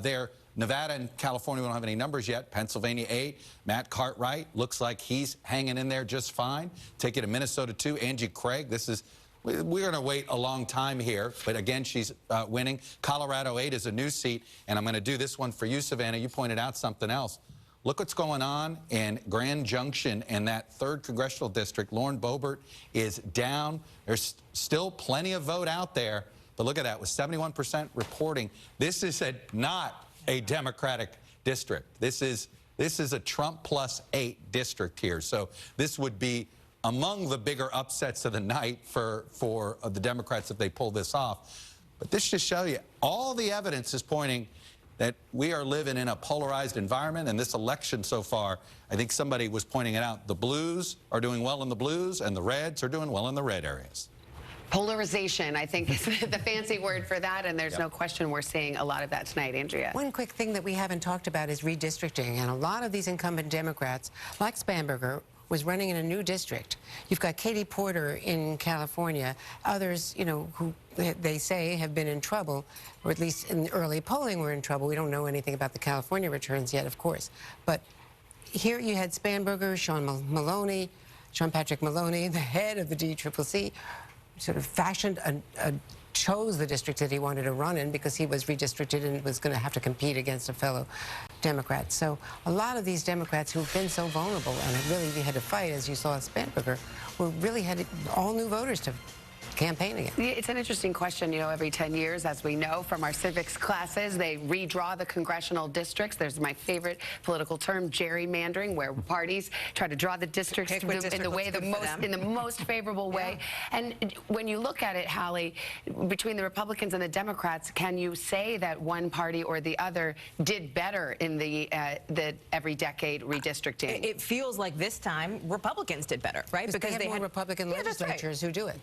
there. Nevada and California, we don't have any numbers yet. Pennsylvania 8, Matt Cartwright looks like he's hanging in there just fine. Take it to Minnesota 2, Angie Craig. We're going to wait a long time here, but again, she's winning. Colorado 8 is a new seat, and I'm going to do this one for you, Savannah. You pointed out something else. Look what's going on in Grand Junction in that 3rd congressional district. Lauren Boebert is down. There's still plenty of vote out there, but look at that, with 71% reporting. This is not a Democratic district. This is a Trump plus 8 district here. So this would be among the bigger upsets of the night for the Democrats if they pull this off. But this just shows you all the evidence is pointing that we are living in a polarized environment, and this election so far, I think somebody was pointing it out, the blues are doing well in the blues and the reds are doing well in the red areas. Polarization, I think, is the fancy word for that, and there's no question we're seeing a lot of that tonight. Andrea. One quick thing that we haven't talked about is redistricting, and a lot of these incumbent Democrats, like Spanberger, was running in a new district. You've got Katie Porter in California, others, you know, who they say have been in trouble, or at least in early polling were in trouble. We don't know anything about the California returns yet, of course. But here you had Spanberger, Sean Patrick Maloney, the head of the DCCC, sort of chose the district that he wanted to run in because he was redistricted and was going to have to compete against a fellow Democrat. So a lot of these Democrats who've been so vulnerable and have really had to fight, as you saw at Spanberger, really had all new voters to campaign again. It's an interesting question. You know, every 10 years, as we know from our civics classes, they redraw the congressional districts. There's my favorite political term, gerrymandering, where parties try to draw the districts in the most favorable way. And when you look at it, Hallie, between the Republicans and the Democrats, can you say that one party or the other did better in the every decade redistricting? It feels like this time Republicans did better, right? Because they had more Republican legislatures who do it.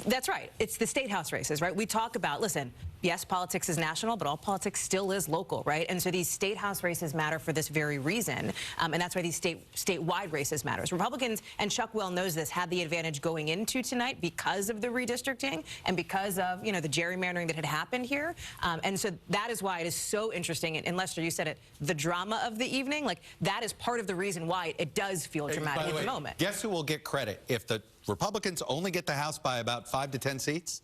That's right. It's the state house races, right? We talk about, listen, yes, politics is national, but all politics still is local, right? And so these state house races matter for this very reason, and that's why these statewide races matter. Republicans, and Chuck well knows this, had the advantage going into tonight because of the redistricting and because of, you know, the gerrymandering that had happened here. And so that is why it is so interesting. And Lester, you said it, the drama of the evening, like that is part of the reason why it does feel dramatic at the moment. Guess who will get credit if the Republicans only get the House by about 5 to 10 seats?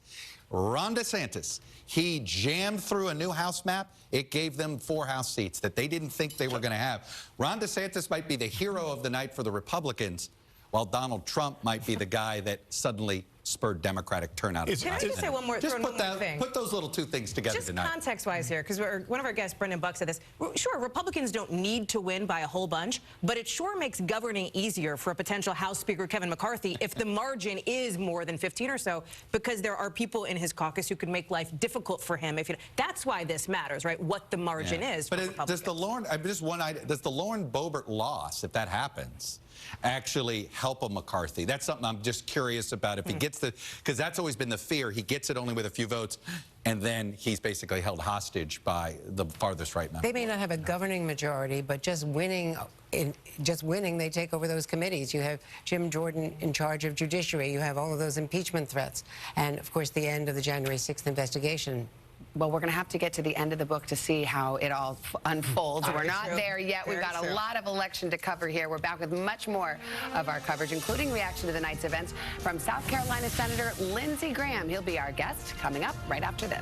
Ron DeSantis. He jammed through a new House map. It gave them 4 House seats that they didn't think they were going to have. Ron DeSantis might be the hero of the night for the Republicans, while Donald Trump might be the guy that suddenly spurred Democratic turnout. Can I just say one more thing? Put those little two things together just tonight. Just context-wise here, because one of our guests, Brendan Buck, said this. Sure, Republicans don't need to win by a whole bunch, but it sure makes governing easier for a potential House Speaker Kevin McCarthy if the margin is more than 15 or so, because there are people in his caucus who could make life difficult for him. That's why this matters, right? What the margin is. But does the Lauren Boebert loss, if that happens, actually help a McCarthy? That's something I'm just curious about. If he gets because that's always been the fear. He gets it only with a few votes, and then he's basically held hostage by the farthest right member. They may not have a governing majority, but just winning, they take over those committees. You have Jim Jordan in charge of Judiciary. You have all of those impeachment threats, and of course the end of the January 6th investigation. Well, we're going to have to get to the end of the book to see how it all unfolds. We're not there yet. We've got a lot of election to cover here. We're back with much more of our coverage, including reaction to the night's events from South Carolina Senator Lindsey Graham. He'll be our guest coming up right after this.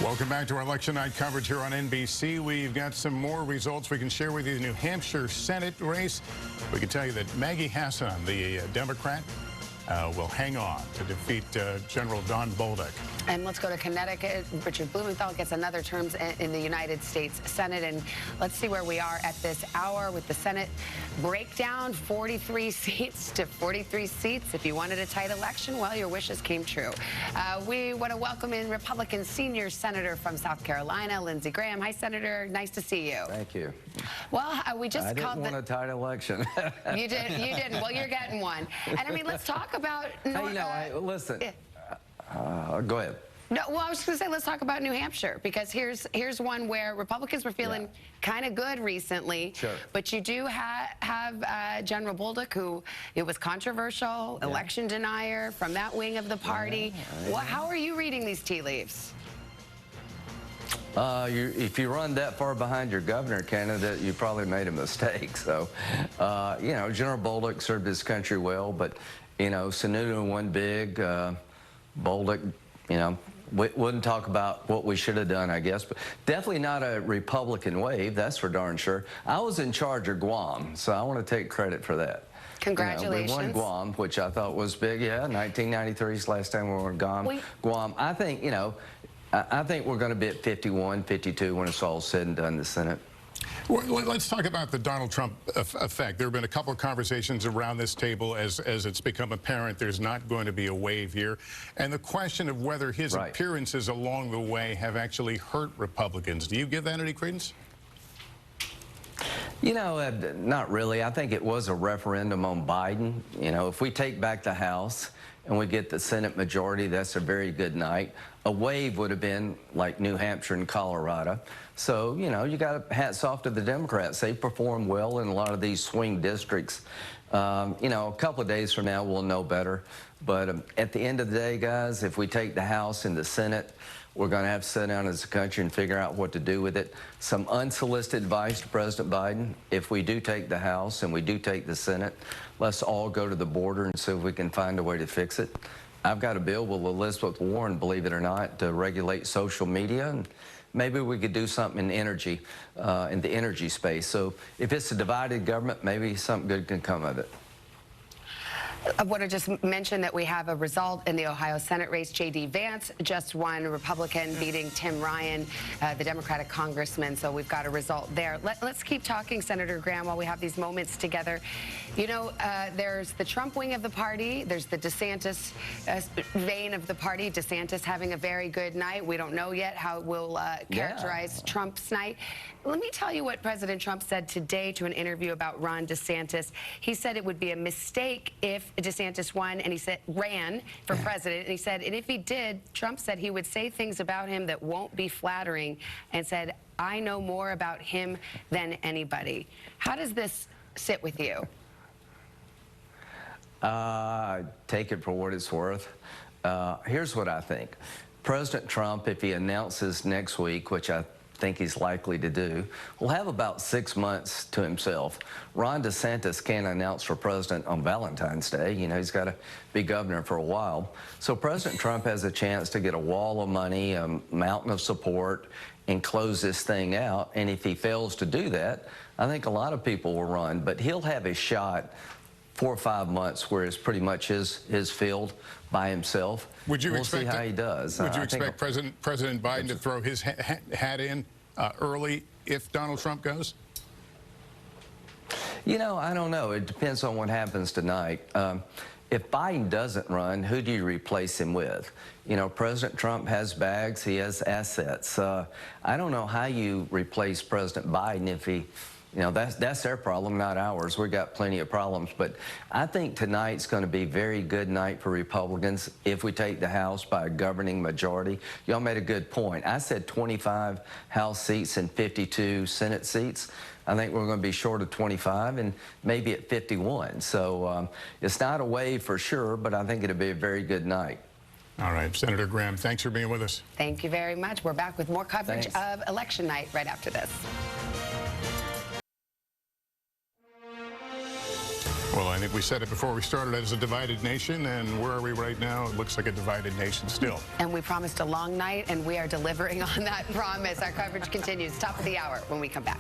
Welcome back to our election night coverage here on NBC. We've got some more results we can share with you. The New Hampshire Senate race. We can tell you that Maggie Hassan, the Democrat, will hang on to defeat General Don Bolduc. And let's go to Connecticut. Richard Blumenthal gets another term in the United States Senate. And let's see where we are at this hour with the Senate breakdown. 43 seats to 43 seats. If you wanted a tight election, well, your wishes came true. We want to welcome in Republican senior senator from South Carolina, Lindsey Graham. Hi, Senator. Nice to see you. Thank you. Well, we just I didn't want a tight election. You didn't. Well, you're getting one. And I mean, let's talk talk about... listen, go ahead. No, well, I was just going to say, let's talk about New Hampshire, because here's one where Republicans were feeling kind of good recently. Sure. But you do have General Bolduc, who it was controversial, election denier from that wing of the party. How are you reading these tea leaves? If you run that far behind your governor candidate, you probably made a mistake. So, General Bolduc served his country well, but, Sununu won big. Bolduc, we wouldn't talk about what we should have done, I guess, but definitely not a Republican wave, that's for darn sure. I was in charge of Guam, so I want to take credit for that. Congratulations. We won Guam, which I thought was big. 1993 is the last time we were in Guam. I think, I think we're going to be at 51, 52 when it's all said and done in the Senate. Well, let's talk about the Donald Trump effect. There have been a couple of conversations around this table as it's become apparent there's not going to be a wave here. And the question of whether his appearances along the way have actually hurt Republicans. Do you give that any credence? Not really. I think it was a referendum on Biden. If we take back the House and we get the Senate majority, that's a very good night. A wave would have been like New Hampshire and Colorado. So, you got hats off to the Democrats. They perform well in a lot of these swing districts. A couple of days from now, we'll know better. But at the end of the day, guys, if we take the House and the Senate, we're going to have to sit down as a country and figure out what to do with it. Some unsolicited advice to President Biden: if we do take the House and we do take the Senate, let's all go to the border and see if we can find a way to fix it. I've got a bill with Elizabeth Warren, believe it or not, to regulate social media, and maybe we could do something in energy, in the energy space. So if it's a divided government, maybe something good can come of it. I want to just mention that we have a result in the Ohio Senate race. J.D. Vance just won, Republican, beating Tim Ryan, the Democratic congressman. So we've got a result there. Let's keep talking, Senator Graham, while we have these moments together. There's the Trump wing of the party. There's the DeSantis vein of the party. DeSantis having a very good night. We don't know yet how it will characterize Trump's night. Let me tell you what President Trump said today to an interview about Ron DeSantis. He said it would be a mistake if DeSantis won, and he said ran for president. And he said, and if he did, Trump said he would say things about him that won't be flattering, and said, I know more about him than anybody. How does this sit with you? Take it for what it's worth. Here's what I think. President Trump, if he announces next week, which I think he's likely to do, will have about 6 months to himself. Ron DeSantis can't announce for president on Valentine's Day. He's got to be governor for a while. So President Trump has a chance to get a wall of money, a mountain of support, and close this thing out. And if he fails to do that, I think a lot of people will run. But he'll have his shot 4 or 5 months where it's pretty much his field by himself. Would you we'll see how he does. Would you expect President Biden to throw his hat in early if Donald Trump goes? I don't know. It depends on what happens tonight. If Biden doesn't run, who do you replace him with? President Trump has bags. He has assets. I don't know how you replace President Biden if he... that's their problem, not ours. We've got plenty of problems. But I think tonight's going to be a very good night for Republicans if we take the House by a governing majority. Y'all made a good point. I said 25 House seats and 52 Senate seats. I think we're going to be short of 25 and maybe at 51. So it's not a wave for sure, but I think it'll be a very good night. All right, Senator Graham, thanks for being with us. Thank you very much. We're back with more coverage of election night right after this. Well, I think we said it before we started as a divided nation, and where are we right now? It looks like a divided nation still. And we promised a long night, and we are delivering on that promise. Our coverage continues. Top of the hour when we come back.